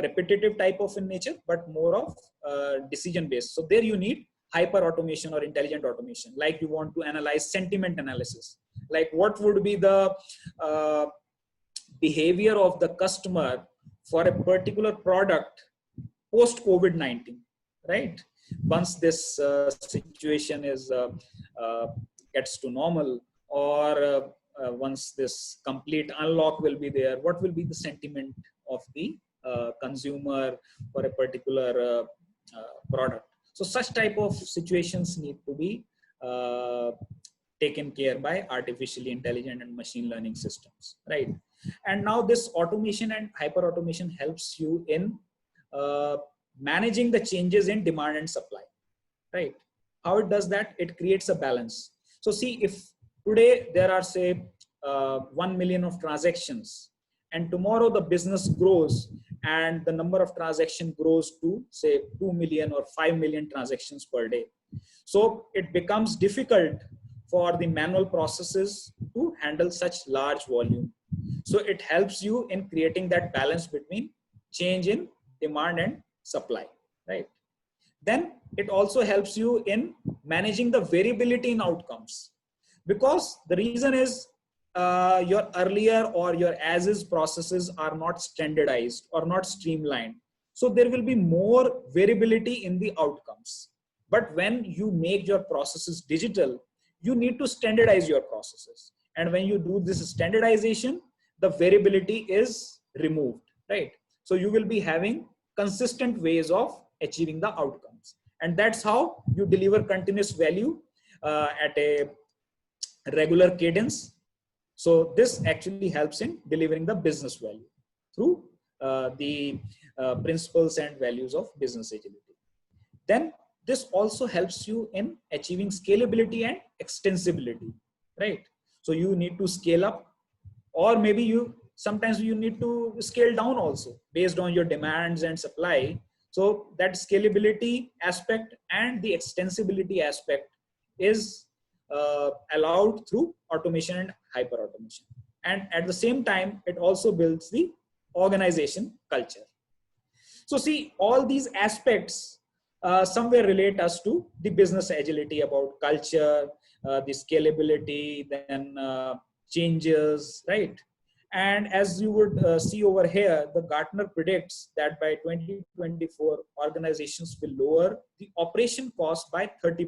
repetitive type of in nature, but more of decision based. So there you need hyper automation or intelligent automation. Like you want to analyze sentiment analysis, like what would be the behavior of the customer for a particular product post COVID-19, right? Once this situation is gets to normal, or once this complete unlock will be there, what will be the sentiment of the consumer for a particular product? So such type of situations need to be taken care by artificially intelligent and machine learning systems, right? And now this automation and hyper automation helps you in managing the changes in demand and supply, right? How it does that? It creates a balance. So see, if today there are say 1 million of transactions, and tomorrow the business grows and the number of transactions grows to say 2 million or 5 million transactions per day. So it becomes difficult for the manual processes to handle such large volume. So it helps you in creating that balance between change in demand and supply, right? Then it also helps you in managing the variability in outcomes, because the reason is your earlier or your as-is processes are not standardized or not streamlined. So there will be more variability in the outcomes. But when you make your processes digital, you need to standardize your processes. And when you do this standardization, the variability is removed, right? So you will be having consistent ways of achieving the outcomes. And that's how you deliver continuous value at a regular cadence. So this actually helps in delivering the business value through the principles and values of business agility. Then this also helps you in achieving scalability and extensibility, right? So you need to scale up, or maybe sometimes you need to scale down also based on your demands and supply. So that scalability aspect and the extensibility aspect is allowed through automation and hyper automation. And at the same time, it also builds the organization culture. So see, all these aspects somewhere relate us to the business agility, about culture, the scalability, then changes, right? And as you would see over here, the Gartner predicts that by 2024, organizations will lower the operation cost by 30%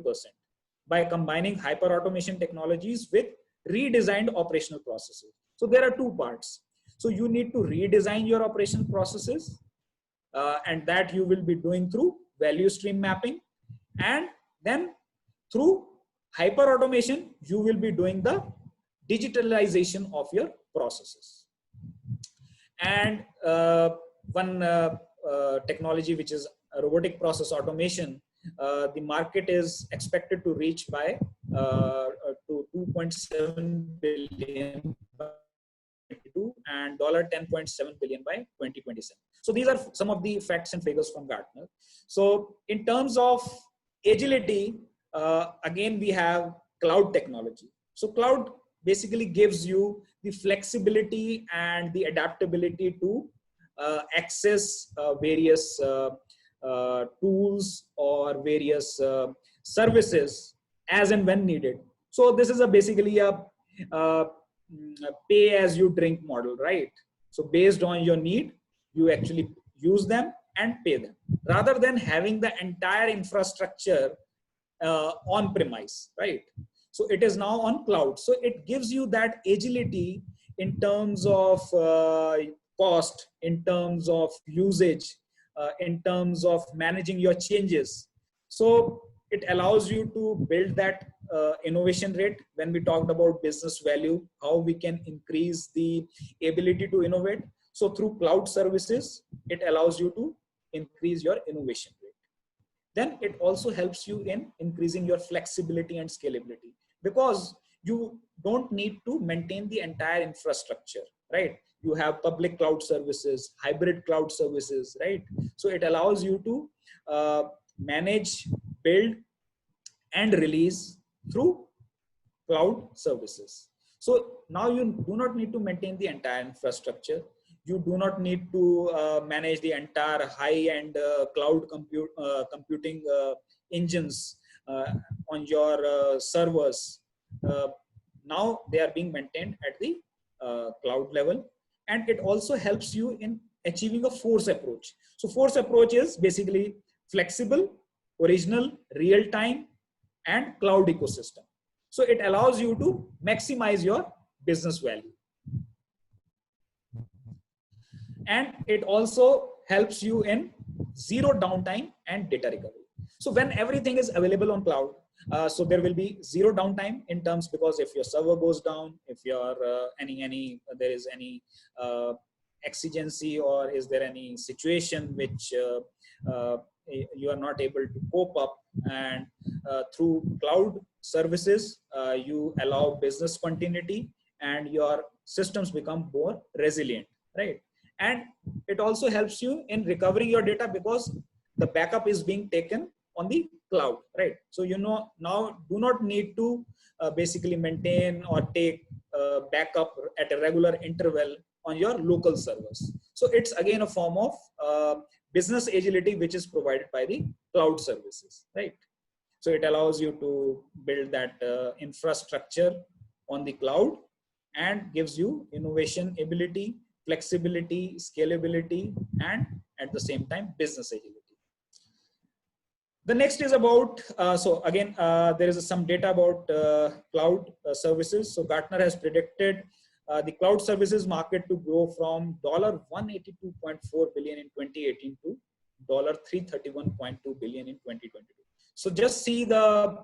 by combining hyper automation technologies with redesigned operational processes. So there are two parts. So you need to redesign your operational processes, and that you will be doing through value stream mapping. And then through hyper automation, you will be doing the digitalization of your processes. And one technology, which is robotic process automation, the market is expected to reach by to 2.7 billion by 2022 and $10.7 billion by 2027. So these are some of the facts and figures from Gartner. So in terms of agility, again, we have cloud technology. So cloud basically gives you the flexibility and the adaptability to access various tools or various services as and when needed. So this is basically a pay as you drink model, right? So based on your need, you actually use them and pay them, rather than having the entire infrastructure on premise, right? So it is now on cloud. So it gives you that agility in terms of cost, in terms of usage, in terms of managing your changes. So it allows you to build that innovation rate. When we talked about business value, how we can increase the ability to innovate. So through cloud services, it allows you to increase your innovation rate. Then it also helps you in increasing your flexibility and scalability, because you don't need to maintain the entire infrastructure, right? You have public cloud services, hybrid cloud services, right? So it allows you to manage, build, and release through cloud services. So now you do not need to maintain the entire infrastructure. You do not need to manage the entire high-end cloud computing engines on your servers. Now they are being maintained at the cloud level, and it also helps you in achieving a force approach. So force approach is basically flexible, original, real-time, and cloud ecosystem. So it allows you to maximize your business value. And it also helps you in zero downtime and data recovery. So when everything is available on cloud, so there will be zero downtime in terms, because if your server goes down, if your there is any exigency, or is there any situation which you are not able to cope up, and through cloud services you allow business continuity and your systems become more resilient, right? And it also helps you in recovering your data, because the backup is being taken on the cloud, right? So now do not need to basically maintain or take backup at a regular interval on your local servers. So it's again a form of business agility which is provided by the cloud services, right? So it allows you to build that infrastructure on the cloud and gives you innovation ability, flexibility, scalability, and at the same time business agility. The next is about, so again, there is some data about cloud services. So Gartner has predicted the cloud services market to grow from $182.4 billion in 2018 to $331.2 billion in 2022. So just see the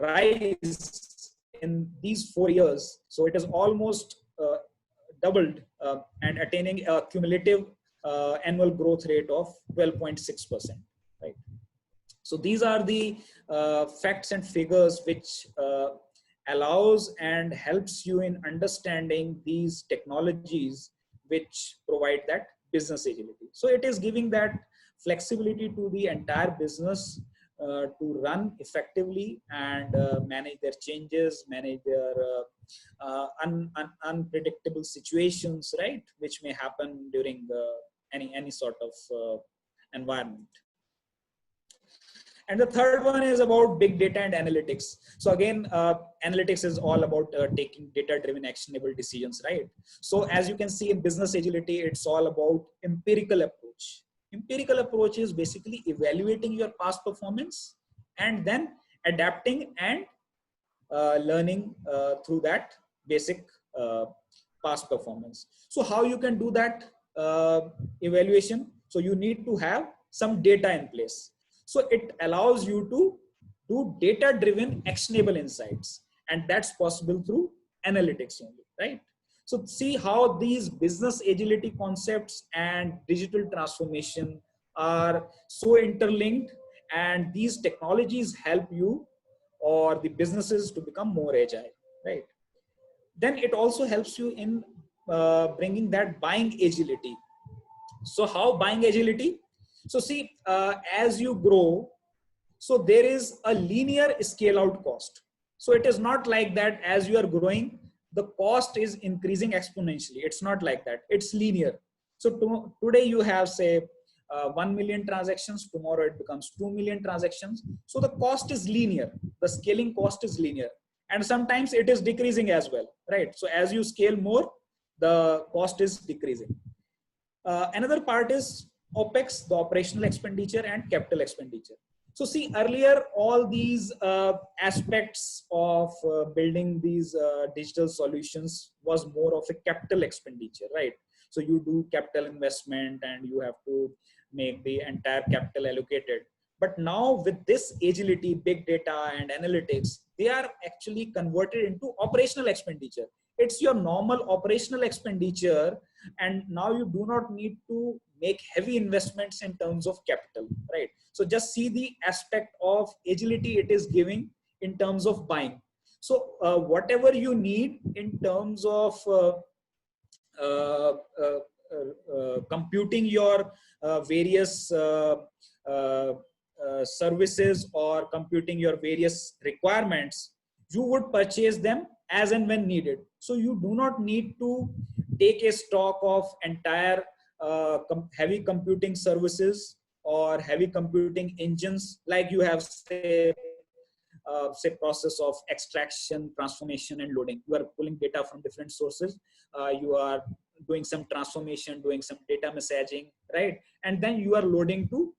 rise in these 4 years. So it is almost doubled and attaining a cumulative annual growth rate of 12.6%, right? So these are the facts and figures which allows and helps you in understanding these technologies which provide that business agility. So it is giving that flexibility to the entire business to run effectively and manage their changes, manage their unpredictable situations, right, which may happen during any sort of environment. And the third one is about big data and analytics. So again, analytics is all about taking data-driven actionable decisions, right? So as you can see in business agility, it's all about empirical approach. Empirical approach is basically evaluating your past performance and then adapting and learning through that basic past performance. So how you can do that evaluation? So you need to have some data in place. So it allows you to do data-driven actionable insights, and that's possible through analytics only, right? So see how these business agility concepts and digital transformation are so interlinked, and these technologies help you or the businesses to become more agile, right? Then it also helps you in bringing that buying agility. So how buying agility? So see, as you grow, so there is a linear scale out cost. So it is not like that as you are growing, the cost is increasing exponentially. It's not like that. It's linear. So today you have say 1 million transactions, tomorrow it becomes 2 million transactions. So the cost is linear. The scaling cost is linear. And sometimes it is decreasing as well, right? So as you scale more, the cost is decreasing. Another part is OPEX, the operational expenditure, and capital expenditure. So see, earlier, all these aspects of building these digital solutions was more of a capital expenditure, right? So you do capital investment and you have to make the entire capital allocated. But now with this agility, big data and analytics, they are actually converted into operational expenditure. It's your normal operational expenditure, and now you do not need to make heavy investments in terms of capital, right? So just see the aspect of agility it is giving in terms of buying. So whatever you need in terms of computing your various services or computing your various requirements, you would purchase them as and when needed. So you do not need to take a stock of entire heavy computing services or heavy computing engines, like you have say process of extraction, transformation, and loading. You are pulling data from different sources. You are doing some transformation, doing some data messaging, right? And then you are loading to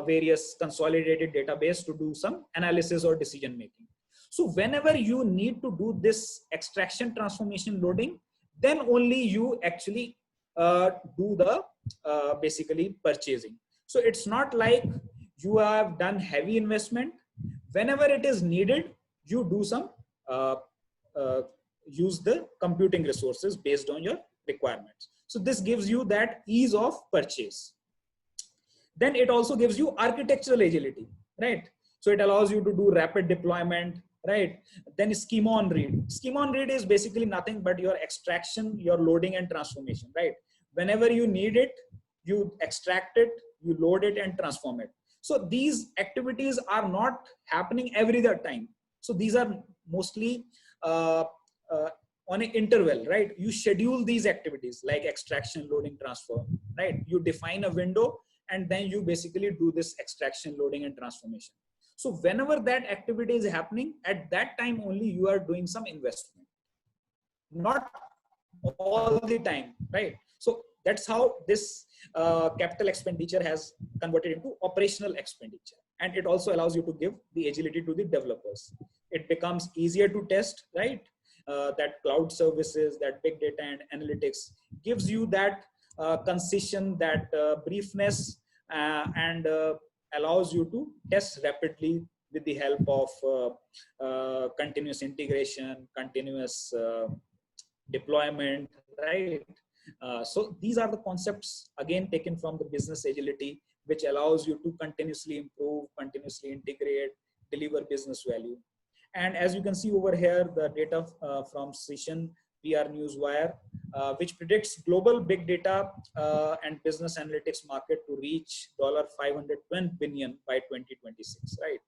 various consolidated database to do some analysis or decision making. So whenever you need to do this extraction, transformation, loading, then only you actually do the basically purchasing. So it's not like you have done heavy investment. Whenever it is needed, you do some use the computing resources based on your requirements. So this gives you that ease of purchase. Then it also gives you architectural agility, right? So it allows you to do rapid deployment, right? Then schema on read. Schema on read is basically nothing but your extraction, your loading and transformation, right? Whenever you need it, you extract it, you load it and transform it. So these activities are not happening every other time. So these are mostly on an interval, right? You schedule these activities like extraction, loading, transfer, right? You define a window and then you basically do this extraction, loading and transformation. So whenever that activity is happening, at that time only you are doing some investment, not all the time, right? So that's how this capital expenditure has converted into operational expenditure. And it also allows you to give the agility to the developers. It becomes easier to test, right? That cloud services, that big data and analytics gives you that concision, that briefness, and allows you to test rapidly with the help of continuous integration, continuous deployment, right? So these are the concepts again taken from the business agility, which allows you to continuously improve, continuously integrate, deliver business value. And as you can see over here, the data from Session PR Newswire, which predicts global big data and business analytics market to reach $520 billion by 2026, right?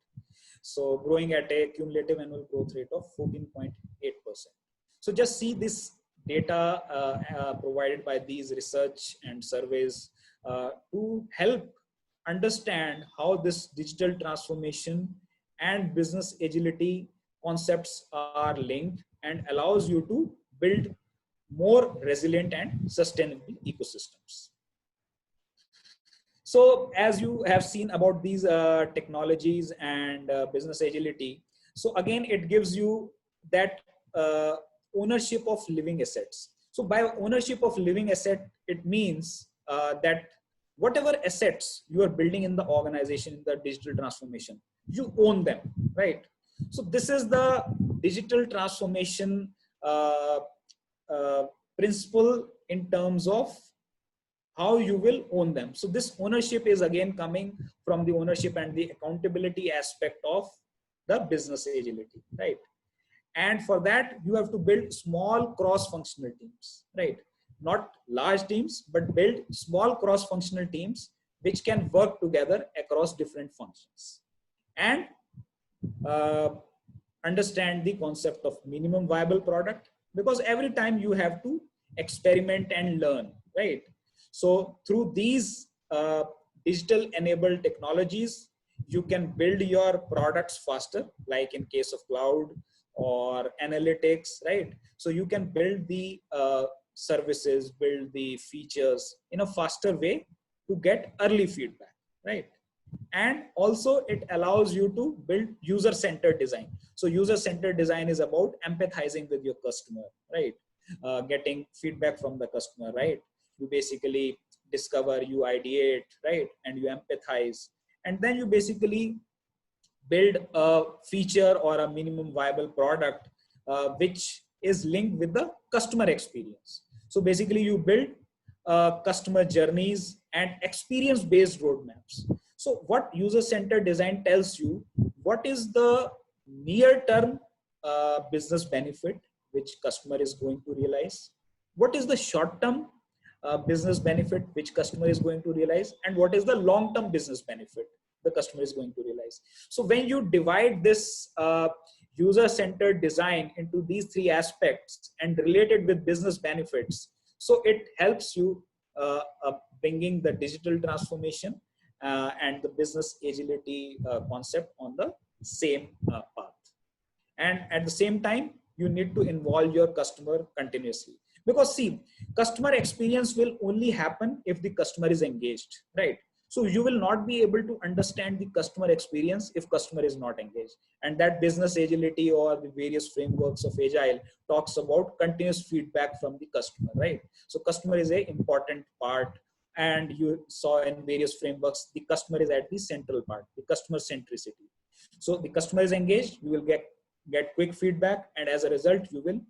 So growing at a cumulative annual growth rate of 14.8%. So just see this data provided by these research and surveys to help understand how this digital transformation and business agility concepts are linked and allows you to build more resilient and sustainable ecosystems. So as you have seen about these technologies and business agility, so again, it gives you that ownership of living assets. So by ownership of living asset, it means that whatever assets you are building in the organization, in the digital transformation, you own them, right? So this is the digital transformation principle in terms of how you will own them. So this ownership is again coming from the ownership and the accountability aspect of the business agility, right? And for that, you have to build small cross-functional teams, right? Not large teams, but build small cross-functional teams which can work together across different functions. And understand the concept of minimum viable product, because every time you have to experiment and learn, right? So through these digital enabled technologies, you can build your products faster, like in case of cloud or analytics, right? So you can build the services, build the features in a faster way to get early feedback, right? And also it allows you to build user-centered design. So user-centered design is about empathizing with your customer, right? Getting feedback from the customer, right? You basically discover, you ideate, right? And you empathize. And then you basically build a feature or a minimum viable product which is linked with the customer experience. So basically you build customer journeys and experience-based roadmaps. So what user-centered design tells you, what is the near-term business benefit which customer is going to realize? What is the short-term business benefit which customer is going to realize? And what is the long-term business benefit the customer is going to realize. So when you divide this user-centered design into these three aspects and relate it with business benefits, so it helps you bringing the digital transformation and the business agility concept on the same path. And at the same time, you need to involve your customer continuously, because see, customer experience will only happen if the customer is engaged, right? So you will not be able to understand the customer experience if customer is not engaged. And that business agility or the various frameworks of agile talks about continuous feedback from the customer, right? So customer is a important part, and you saw in various frameworks, the customer is at the central part, the customer centricity. So the customer is engaged, you will get quick feedback, and as a result, you will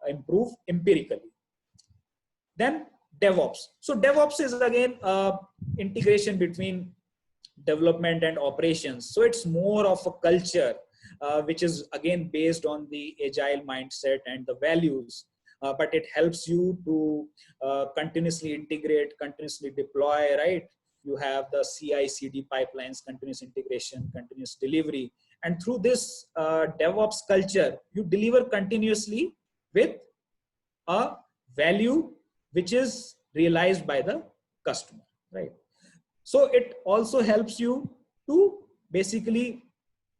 improve empirically. Then DevOps. So DevOps is again integration between development and operations. So it's more of a culture, which is again based on the agile mindset and the values. But it helps you to continuously integrate, continuously deploy, right? You have the CI/CD pipelines, continuous integration, continuous delivery. And through this DevOps culture, you deliver continuously with a value which is realized by the customer, right? So it also helps you to basically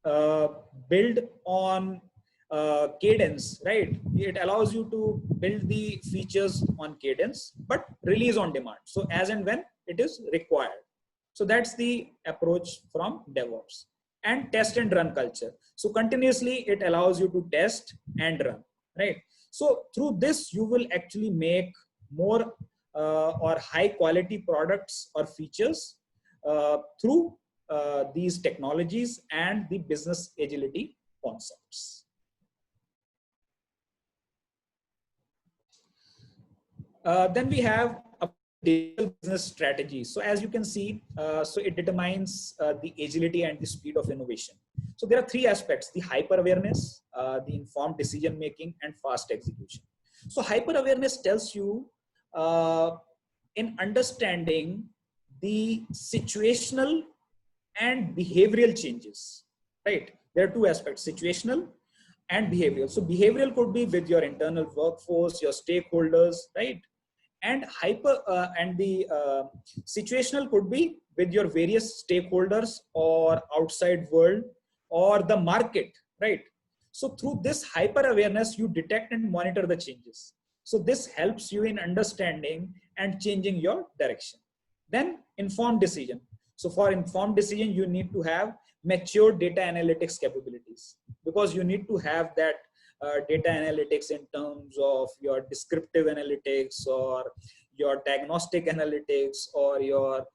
build on cadence, right? It allows you to build the features on cadence, but release on demand. So as and when it is required. So that's the approach from DevOps. And test and run culture. So continuously it allows you to test and run, right? So through this, you will actually make more or high quality products or features through these technologies and the business agility concepts. Then we have a digital business strategy. So as you can see, so it determines the agility and the speed of innovation. So there are three aspects: the hyper awareness, the informed decision making, and fast execution. So hyper awareness tells you in understanding the situational and behavioral changes, right? There are two aspects: situational and behavioral. So behavioral could be with your internal workforce, your stakeholders, right? And the situational could be with your various stakeholders or outside world or the market, right? So through this hyper awareness, you detect and monitor the changes. So this helps you in understanding and changing your direction. Then informed decision. So for informed decision, you need to have mature data analytics capabilities, because you need to have that data analytics in terms of your descriptive analytics or your diagnostic analytics or your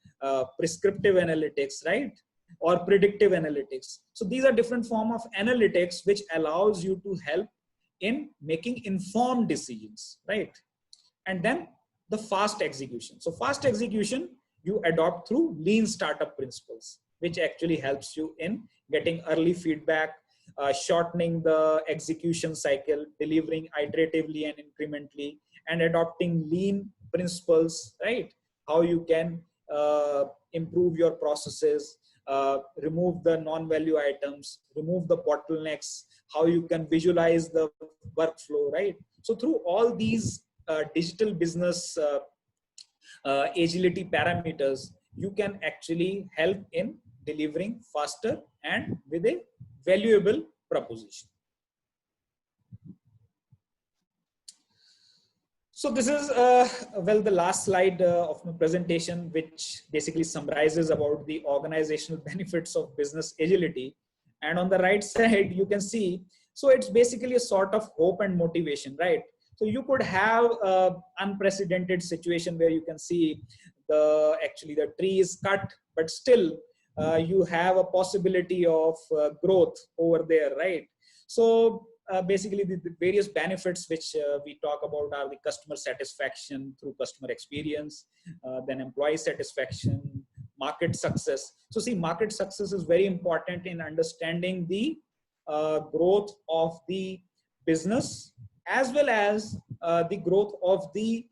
prescriptive analytics, right? Or predictive analytics. So these are different form of analytics which allows you to help in making informed decisions, right? And then the fast execution. So fast execution you adopt through lean startup principles, which actually helps you in getting early feedback, shortening the execution cycle, delivering iteratively and incrementally, and adopting lean principles, right? How you can improve your processes, remove the non-value items, remove the bottlenecks, how you can visualize the workflow, right? So through all these digital business agility parameters, you can actually help in delivering faster and with a valuable proposition. So this is, well, the last slide of my presentation, which basically summarizes about the organizational benefits of business agility. And on the right side, you can see, so it's basically a sort of hope and motivation, right? So you could have an unprecedented situation where you can see actually the tree is cut, but still you have a possibility of growth over there, right? So basically the various benefits which we talk about are the customer satisfaction through customer experience, then employee satisfaction, market success. So see, market success is very important in understanding the growth of the business, as well as the growth of the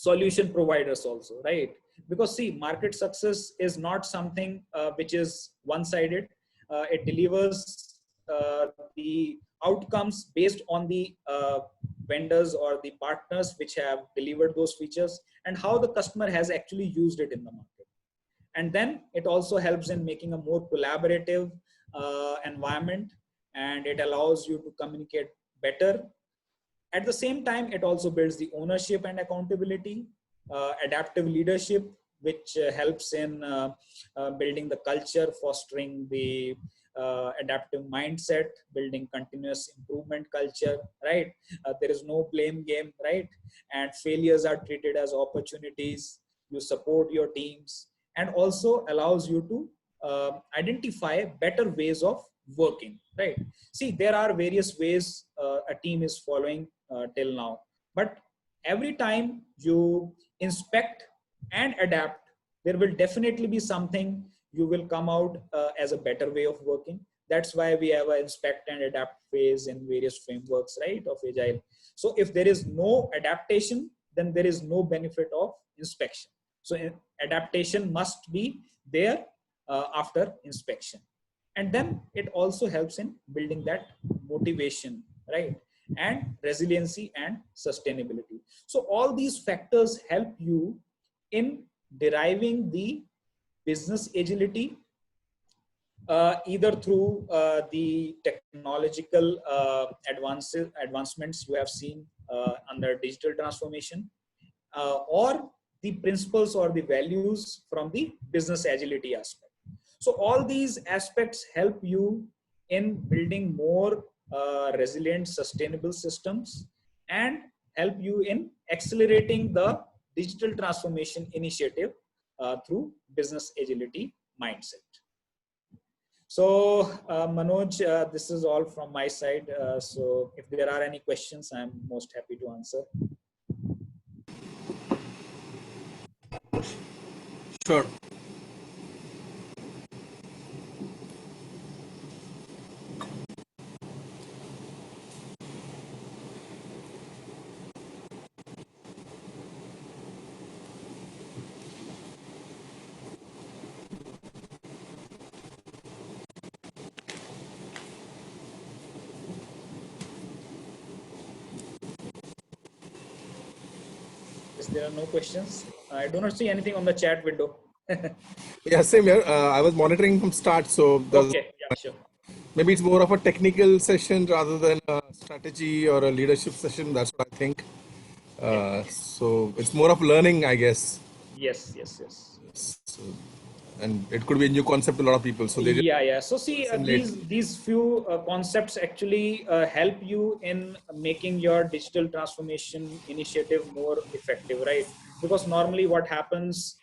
solution providers also, right? Because see, market success is not something which is one-sided. It delivers the outcomes based on the vendors or the partners which have delivered those features and how the customer has actually used it in the market. And then it also helps in making a more collaborative environment, and it allows you to communicate better. At the same time, it also builds the ownership and accountability, adaptive leadership, which helps in building the culture, fostering the adaptive mindset, building continuous improvement culture, right? There is no blame game, right? And failures are treated as opportunities. You support your teams, and also allows you to identify better ways of working, right? See, there are various ways a team is following till now, but every time you inspect and adapt, there will definitely be something you will come out as a better way of working. That's why we have an inspect and adapt phase in various frameworks, right, of agile. So if there is no adaptation, then there is no benefit of inspection. So adaptation must be there after inspection. And then it also helps in building that motivation, right, and resiliency and sustainability. So all these factors help you in deriving the business agility, either through the technological advancements you have seen under digital transformation, or the principles or the values from the business agility aspect. So all these aspects help you in building more resilient, sustainable systems, and help you in accelerating the digital transformation initiative through business agility mindset. So Manoj, this is all from my side. So if there are any questions, I'm most happy to answer. Sure. Yes, there are no questions. I do not see anything on the chat window. Yeah, same here. I was monitoring from start, so Okay, yeah, sure. maybe it's more of a technical session rather than a strategy or a leadership session. That's what I think. So it's more of learning, I guess. Yes, yes, yes. So, and it could be a new concept to a lot of people. So they just Yeah. So see, assimilate. these few concepts actually help you in making your digital transformation initiative more effective, right? Because normally what happens,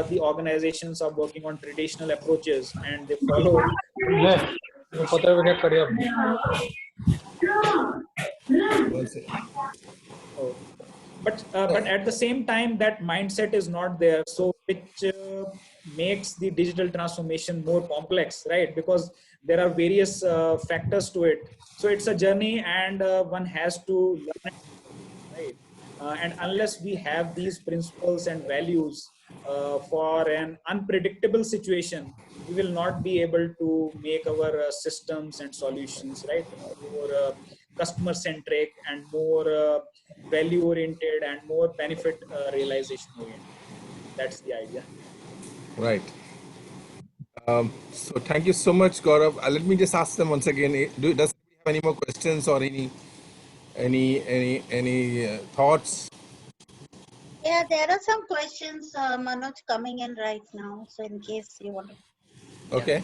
the organizations are working on traditional approaches and they follow traditional. One second. Oh. But at the same time, that mindset is not there, so which makes the digital transformation more complex, right? Because there are various factors to it. So it's a journey, and one has to learn it, right? And unless we have these principles and values for an unpredictable situation, we will not be able to make our systems and solutions, right, more customer centric and more value oriented and more benefit realization oriented. That's the idea. Right. So thank you so much, Gaurav. Let me just ask them once again. Does anybody have any more questions or any thoughts? Yeah, there are some questions, Manoj, coming in right now. So in case you want to. Yeah, Okay.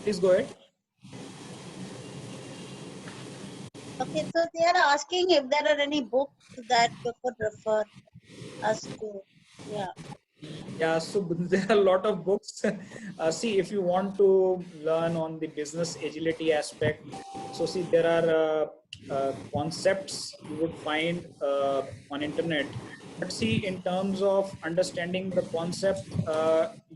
please go ahead. Okay, so they are asking if there are any books that you could refer us to. Yeah. Yeah, so there are a lot of books. See, if you want to learn on the business agility aspect, so see, there are concepts you would find on internet. But see, in terms of understanding the concept,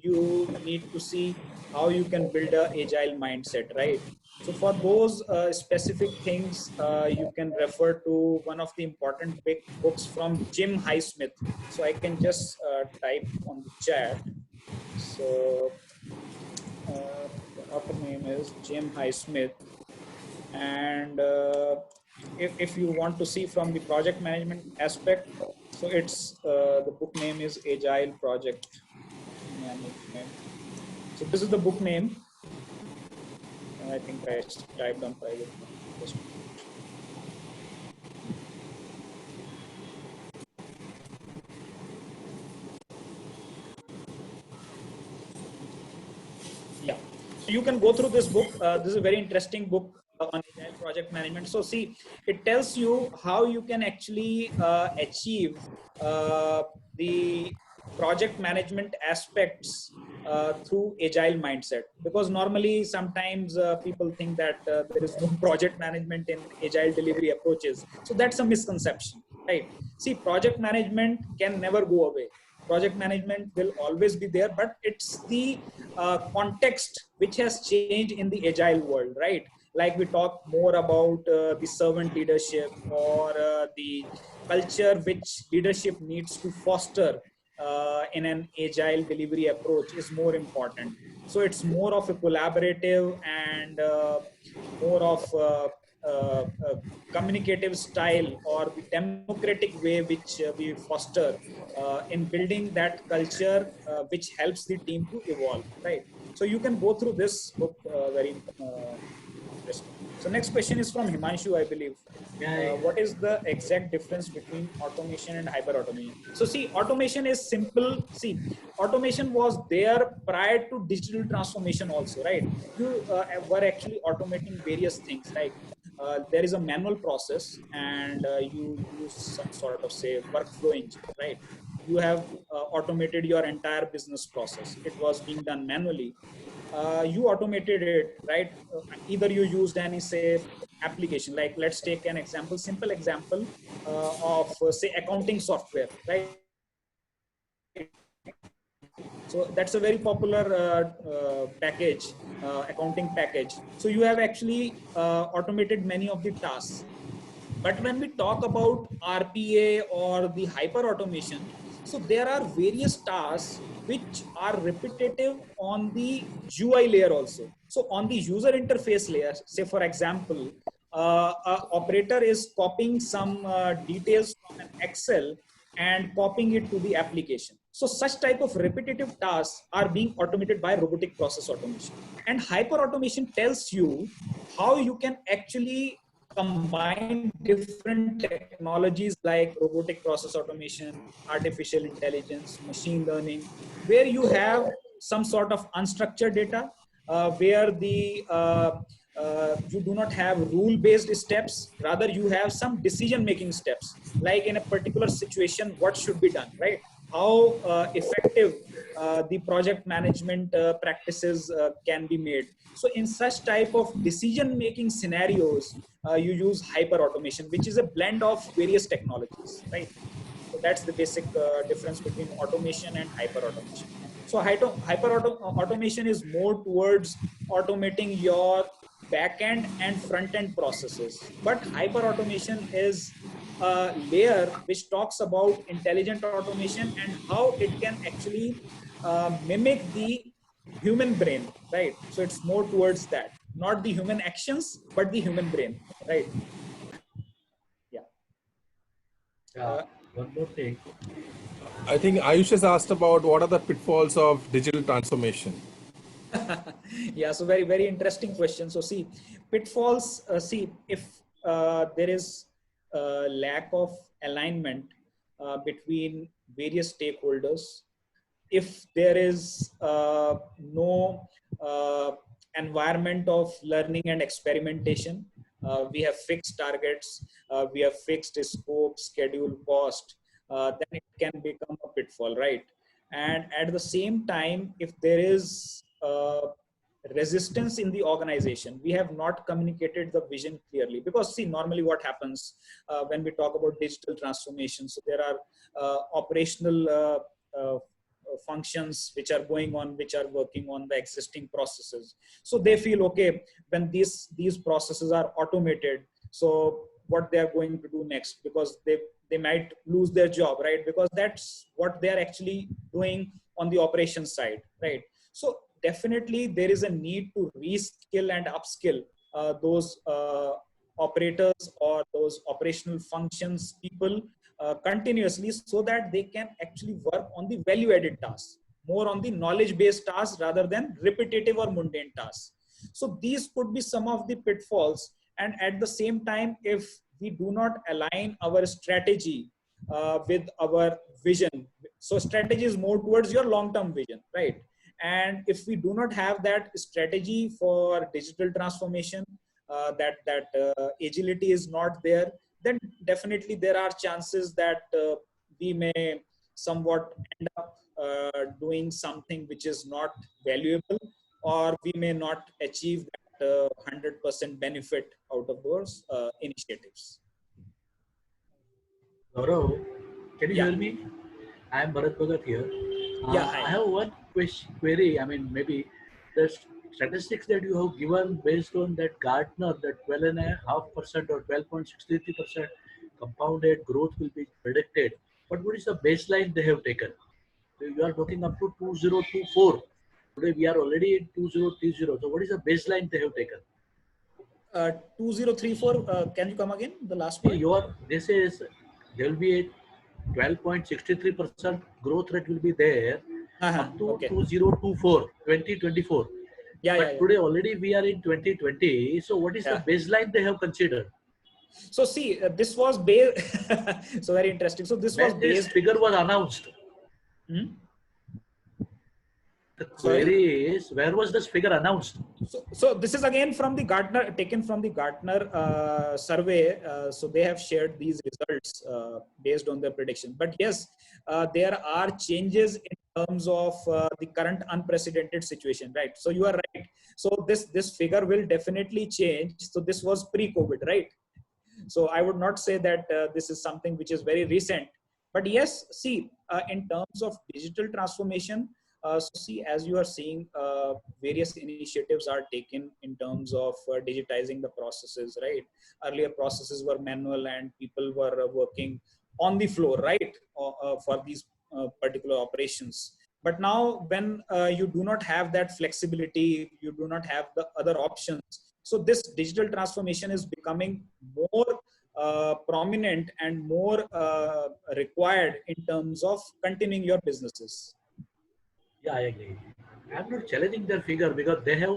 you need to see how you can build a agile mindset, right? So for those specific things, you can refer to one of the important big books from Jim Highsmith. So I can just type on the chat. So the author name is Jim Highsmith. And if you want to see from the project management aspect, so it's the book name is Agile Project Management. So this is the book name. I think I typed on private. Just a minute. Yeah. So you can go through this book. This is a very interesting book on agile project management. So see, it tells you how you can actually achieve the project management aspects through agile mindset, because normally sometimes people think that there is no project management in agile delivery approaches. So that's a misconception, right? See, project management can never go away. Project management will always be there, but it's the context which has changed in the agile world, right? Like we talk more about the servant leadership, or the culture which leadership needs to foster in an agile delivery approach is more important. So it's more of a collaborative and more of a communicative style, or the democratic way which we foster in building that culture which helps the team to evolve, right? So you can go through this book, very interesting. So next question is from Himanshu, I believe. What is the exact difference between automation and hyper automation? So see, automation is simple. See, automation was there prior to digital transformation also, right? You were actually automating various things, like there is a manual process, and you use some sort of, say, workflow engine, right? You have automated your entire business process. It was being done manually. You automated it, right? Either you used any, say, application, like let's take an example, simple example of say accounting software, right? So that's a very popular package, accounting package. So you have actually automated many of the tasks. But when we talk about RPA or the hyper automation, so there are various tasks which are repetitive on the UI layer also. So on the user interface layer, say for example, a operator is copying some details from an Excel and copying it to the application. So such type of repetitive tasks are being automated by robotic process automation. And hyper automation tells you how you can actually combine different technologies like robotic process automation, artificial intelligence, machine learning, where you have some sort of unstructured data, where the you do not have rule-based steps, rather you have some decision-making steps, like in a particular situation, what should be done, right? How effective the project management practices can be made. So in such type of decision-making scenarios, you use hyper automation, which is a blend of various technologies, right? So that's the basic difference between automation and hyper automation. So automation is more towards automating your back end and front end processes, but hyper automation is a layer which talks about intelligent automation and how it can actually mimic the human brain, right? So it's more towards that, not the human actions, but the human brain, right? Yeah. One more thing. I think Ayush has asked about what are the pitfalls of digital transformation. Yeah, so very, very interesting question. So see, pitfalls, see, if there is a lack of alignment between various stakeholders, if there is no environment of learning and experimentation, we have fixed targets, we have fixed scope, schedule, cost, then it can become a pitfall, right? And at the same time, if there is resistance in the organization, we have not communicated the vision clearly. Because see, normally what happens when we talk about digital transformation, so there are operational functions which are going on, which are working on the existing processes. So they feel, okay, when these processes are automated, so what they are going to do next, because they might lose their job, right? Because that's what they are actually doing on the operations side, right? So definitely there is a need to reskill and upskill those operators or those operational functions people continuously, so that they can actually work on the value added tasks, more on the knowledge based tasks rather than repetitive or mundane tasks. So these could be some of the pitfalls. And at the same time, if we do not align our strategy with our vision, so strategy is more towards your long term vision, right? And if we do not have that strategy for digital transformation, that agility is not there, then definitely there are chances that we may somewhat end up doing something which is not valuable, or we may not achieve that 100% benefit out of those initiatives. Gaurav, can you Yeah. hear me? I am Bharat Bhagat here. Yeah, hi. I have one query. I mean, maybe the statistics that you have given based on that Gartner, that 12.5% or 12.63% compounded growth will be predicted. But what is the baseline they have taken? So you are talking up to 2024. Today we are already in 2030. So what is the baseline they have taken? 2034, can you come again, the last point? This is, there will be a 12.63% growth rate will be there up to Okay. 2024. But today already we are in 2020. So what is the baseline they have considered? So see, this was based. So very interesting. So this was When based. this figure was announced. The query is, where was this figure announced? So this is again from the Gartner, taken from the Gartner survey. So they have shared these results based on their prediction. But yes, there are changes in terms of the current unprecedented situation, right? So you are right. So this figure will definitely change. So this was pre-COVID, right? So I would not say that this is something which is very recent. But yes, see, in terms of digital transformation, so see, as you are seeing, various initiatives are taken in terms of digitizing the processes, right? Earlier processes were manual and people were working on the floor, right? For these particular operations. But now when you do not have that flexibility, you do not have the other options. So this digital transformation is becoming more prominent and more required in terms of continuing your businesses. Yeah, I agree. I'm not challenging their figure because they have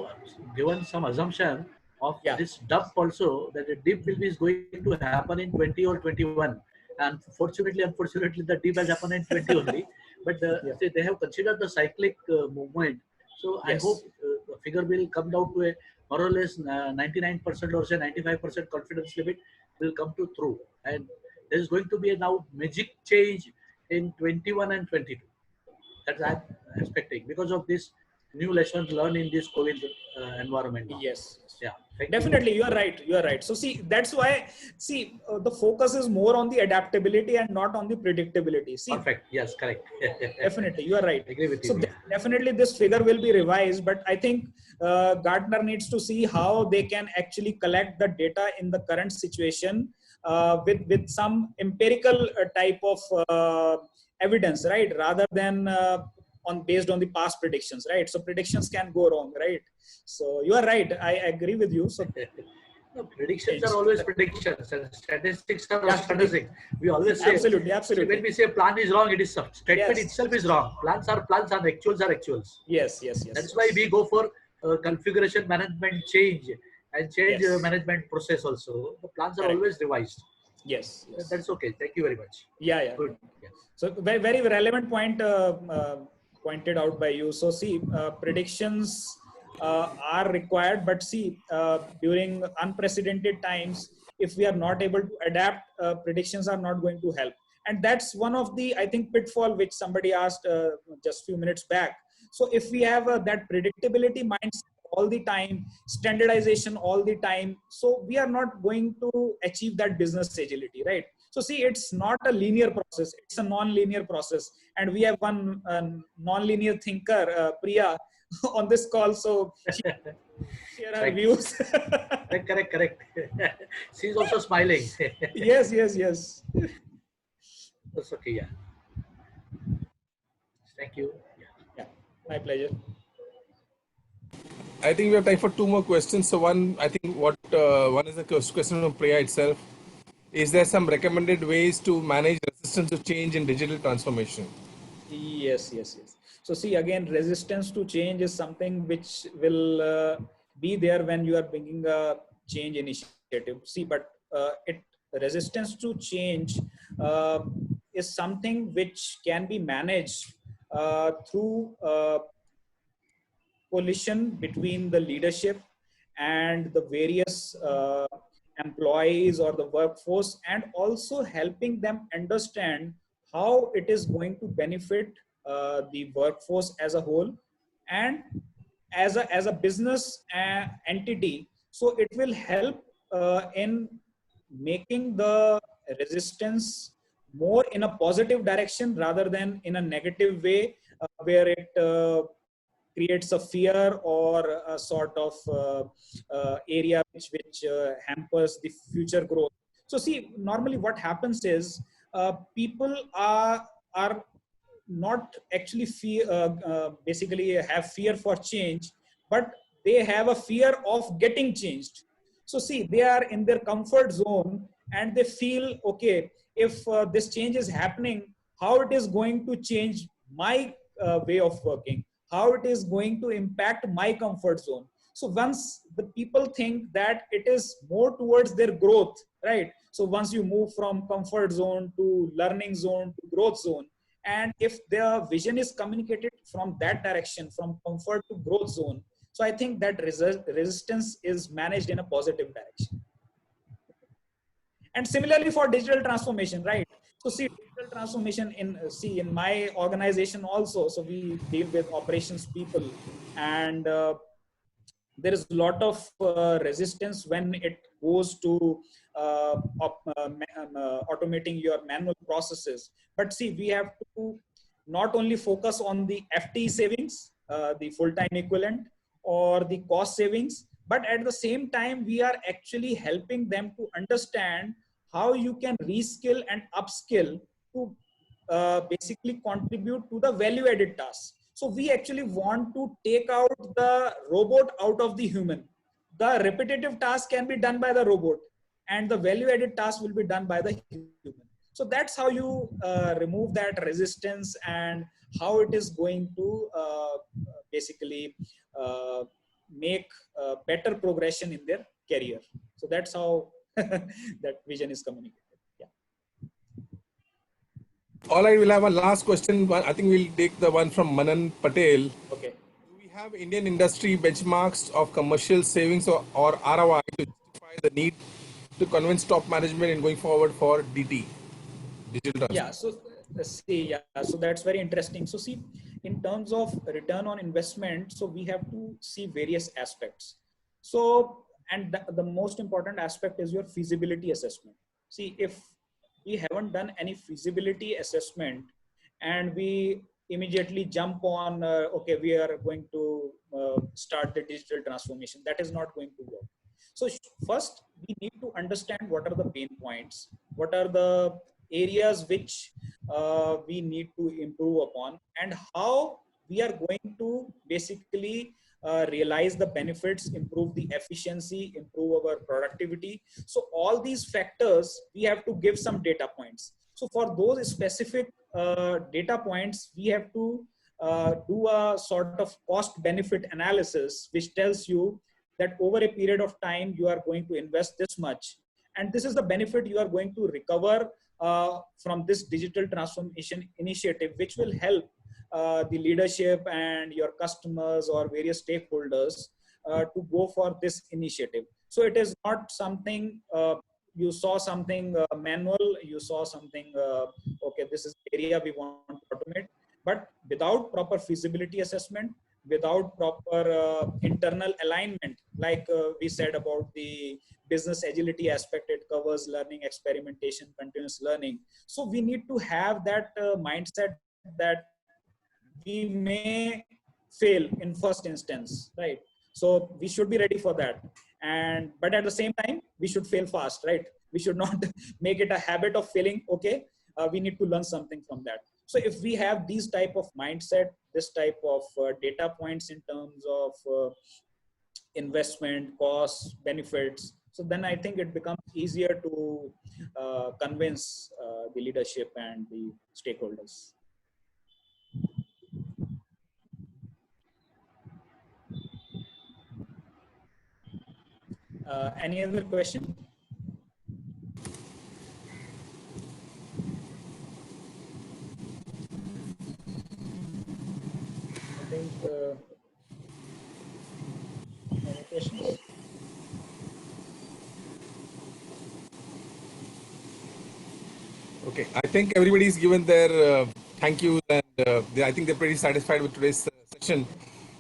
given some assumption of this dump also, that the dip will be going to happen in 20 or 21. And unfortunately, the dip has happened in 20 only. But say they have considered the cyclic movement. So I hope the figure will come down to a more or less 99% or say 95% confidence limit will come to through. And there is going to be a now magic change in 21 and 22. That's I'm expecting because of this new lessons learned in this COVID environment now. Yes. Yeah. Definitely, you are right. You are right. So see, that's why the focus is more on the adaptability and not on the predictability. See, perfect. Yes, correct. Definitely, you are right. I agree with you. So definitely, this figure will be revised. But I think Gartner needs to see how they can actually collect the data in the current situation with some empirical type of evidence, right? Rather than based on the past predictions, right? So predictions can go wrong, right? So you are right. I agree with you. So no, predictions are always predictions, and statistics are statistics. We always say absolutely. When we say plan is wrong, it is statement itself is wrong. Plans are plans, and actuals are actuals. Yes. That's why we go for configuration management change and change management process also. The plans are always revised. Yes. That's okay. Thank you very much. Yeah. Good. Yes. So very, very relevant point pointed out by you. So see, predictions are required, but see, during unprecedented times, if we are not able to adapt, predictions are not going to help. And that's one of the, I think, pitfall which somebody asked just a few minutes back. So if we have that predictability mindset all the time, standardization all the time, so we are not going to achieve that business agility, right? So see, it's not a linear process, it's a non-linear process. And we have one non-linear thinker, Priya, on this call. So she share her Right. views. Correct. She's also smiling. Yes. That's okay. Yeah. Thank you. Yeah, my pleasure. I think we have time for two more questions. So one, I think one is a question from Priya itself. Is there some recommended ways to manage resistance to change in digital transformation? Yes. So see, again, resistance to change is something which will be there when you are bringing a change initiative. See, but it resistance to change uh, is something which can be managed through coalition between the leadership and the various employees or the workforce, and also helping them understand how it is going to benefit the workforce as a whole and as a business entity. So it will help in making the resistance more in a positive direction rather than in a negative way, where it creates a fear or a sort of area which hampers the future growth. So see, normally what happens is people are not actually basically have fear for change, but they have a fear of getting changed. So see, they are in their comfort zone and they feel, okay, if this change is happening, how it is going to change my way of working, how it is going to impact my comfort zone. So once the people think that it is more towards their growth, right? So once you move from comfort zone to learning zone to growth zone, and if the vision is communicated from that direction, from comfort to growth zone, so I think that resistance is managed in a positive direction. And similarly for digital transformation, right? So see, digital transformation in my organization also, so we deal with operations people, and there is a lot of resistance when it goes to automating your manual processes. But see, we have to not only focus on the FTE savings, the full-time equivalent, or the cost savings, but at the same time, we are actually helping them to understand how you can reskill and upskill to basically contribute to the value-added tasks. So we actually want to take out the robot out of the human. The repetitive task can be done by the robot, and the value-added task will be done by the human. So that's how you remove that resistance, and how it is going to basically make better progression in their career. So that's how that vision is communicated. All right, we'll have a last question. I think we'll take the one from Manan Patel. Okay. Do we have Indian industry benchmarks of commercial savings or ROI to justify the need to convince top management in going forward for DT, digital Yeah, transformation? so so that's very interesting. So see, in terms of return on investment, so we have to see various aspects. So, and the most important aspect is your feasibility assessment. See, if we haven't done any feasibility assessment and we immediately jump on, okay, we are going to start the digital transformation, that is not going to work. So first, we need to understand what are the pain points, what are the areas which we need to improve upon, and how we are going to basically realize the benefits, improve the efficiency, improve our productivity. So all these factors, we have to give some data points. So for those specific data points, we have to do a sort of cost benefit analysis, which tells you that over a period of time, you are going to invest this much. And this is the benefit you are going to recover from this digital transformation initiative, which will help the leadership and your customers or various stakeholders to go for this initiative. So it is not something you saw something manual, you saw something, okay, this is the area we want to automate. But without proper feasibility assessment, without proper internal alignment, like we said about the business agility aspect, it covers learning, experimentation, continuous learning. So we need to have that mindset that we may fail in first instance, right? So we should be ready for that. And but at the same time, we should fail fast, right? We should not make it a habit of failing. Okay, we need to learn something from that. So if we have these type of mindset, this type of data points in terms of investment, costs, benefits, so then I think it becomes easier to convince the leadership and the stakeholders. Any other question? I think no more questions. Okay, I think everybody's given their thank yous, and I think they're pretty satisfied with today's session.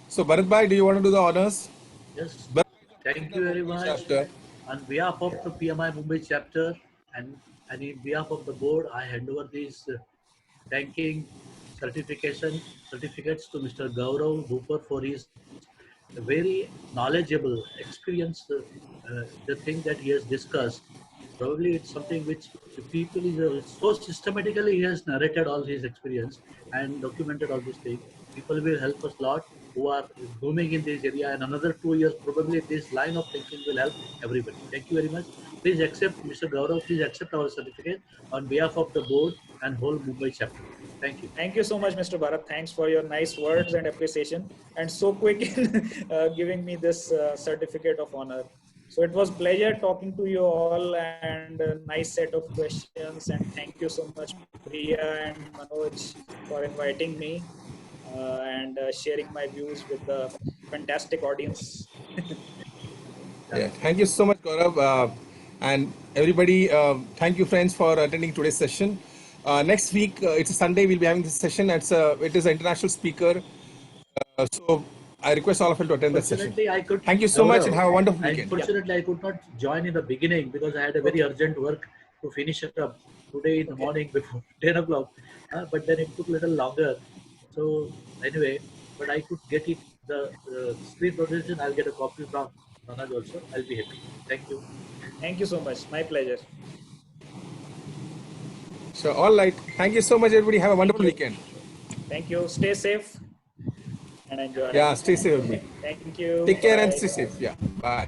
So, Bharat Bhai, do you want to do the honors? Yes, Bharat thank you very much. chapter. On behalf of the PMI Mumbai chapter and in behalf of the board, I hand over these thanking certificates to Mr. Gaurav Bhupar for his very knowledgeable experience, the thing that he has discussed. Probably it's something which the people is so systematically he has narrated all his experience and documented all these things. People will help us a lot who are booming in this area, and another 2 years probably this line of thinking will help everybody. Thank you very much. Please accept, Mr. Gaurav, please accept our certificate on behalf of the board and whole Mumbai chapter. Thank you. Thank you so much, Mr. Bharat. Thanks for your nice words and appreciation, and so quick in giving me this certificate of honor. So it was pleasure talking to you all, and a nice set of questions. And thank you so much, Priya and Manoj, for inviting me and sharing my views with the fantastic audience. Yeah, thank you so much, Gaurav. And everybody, thank you, friends, for attending today's session. Next week, it's a Sunday, we'll be having this session. It is an international speaker. So I request all of you to attend that session. Thank you so much and have a wonderful weekend. Unfortunately, I could not join in the beginning because I had a very urgent work to finish it up today in the morning before 10 o'clock. But then it took a little longer. So anyway, but I could get it, the screen presentation, I'll get a copy from Manoj also. I'll be happy. Thank you. Thank you so much. My pleasure. So, all right. Thank you so much, everybody. Have a wonderful weekend. Thank you. Stay safe and enjoy. Yeah, stay safe, everybody. Thank you. Take care and Bye. stay safe. Yeah, bye.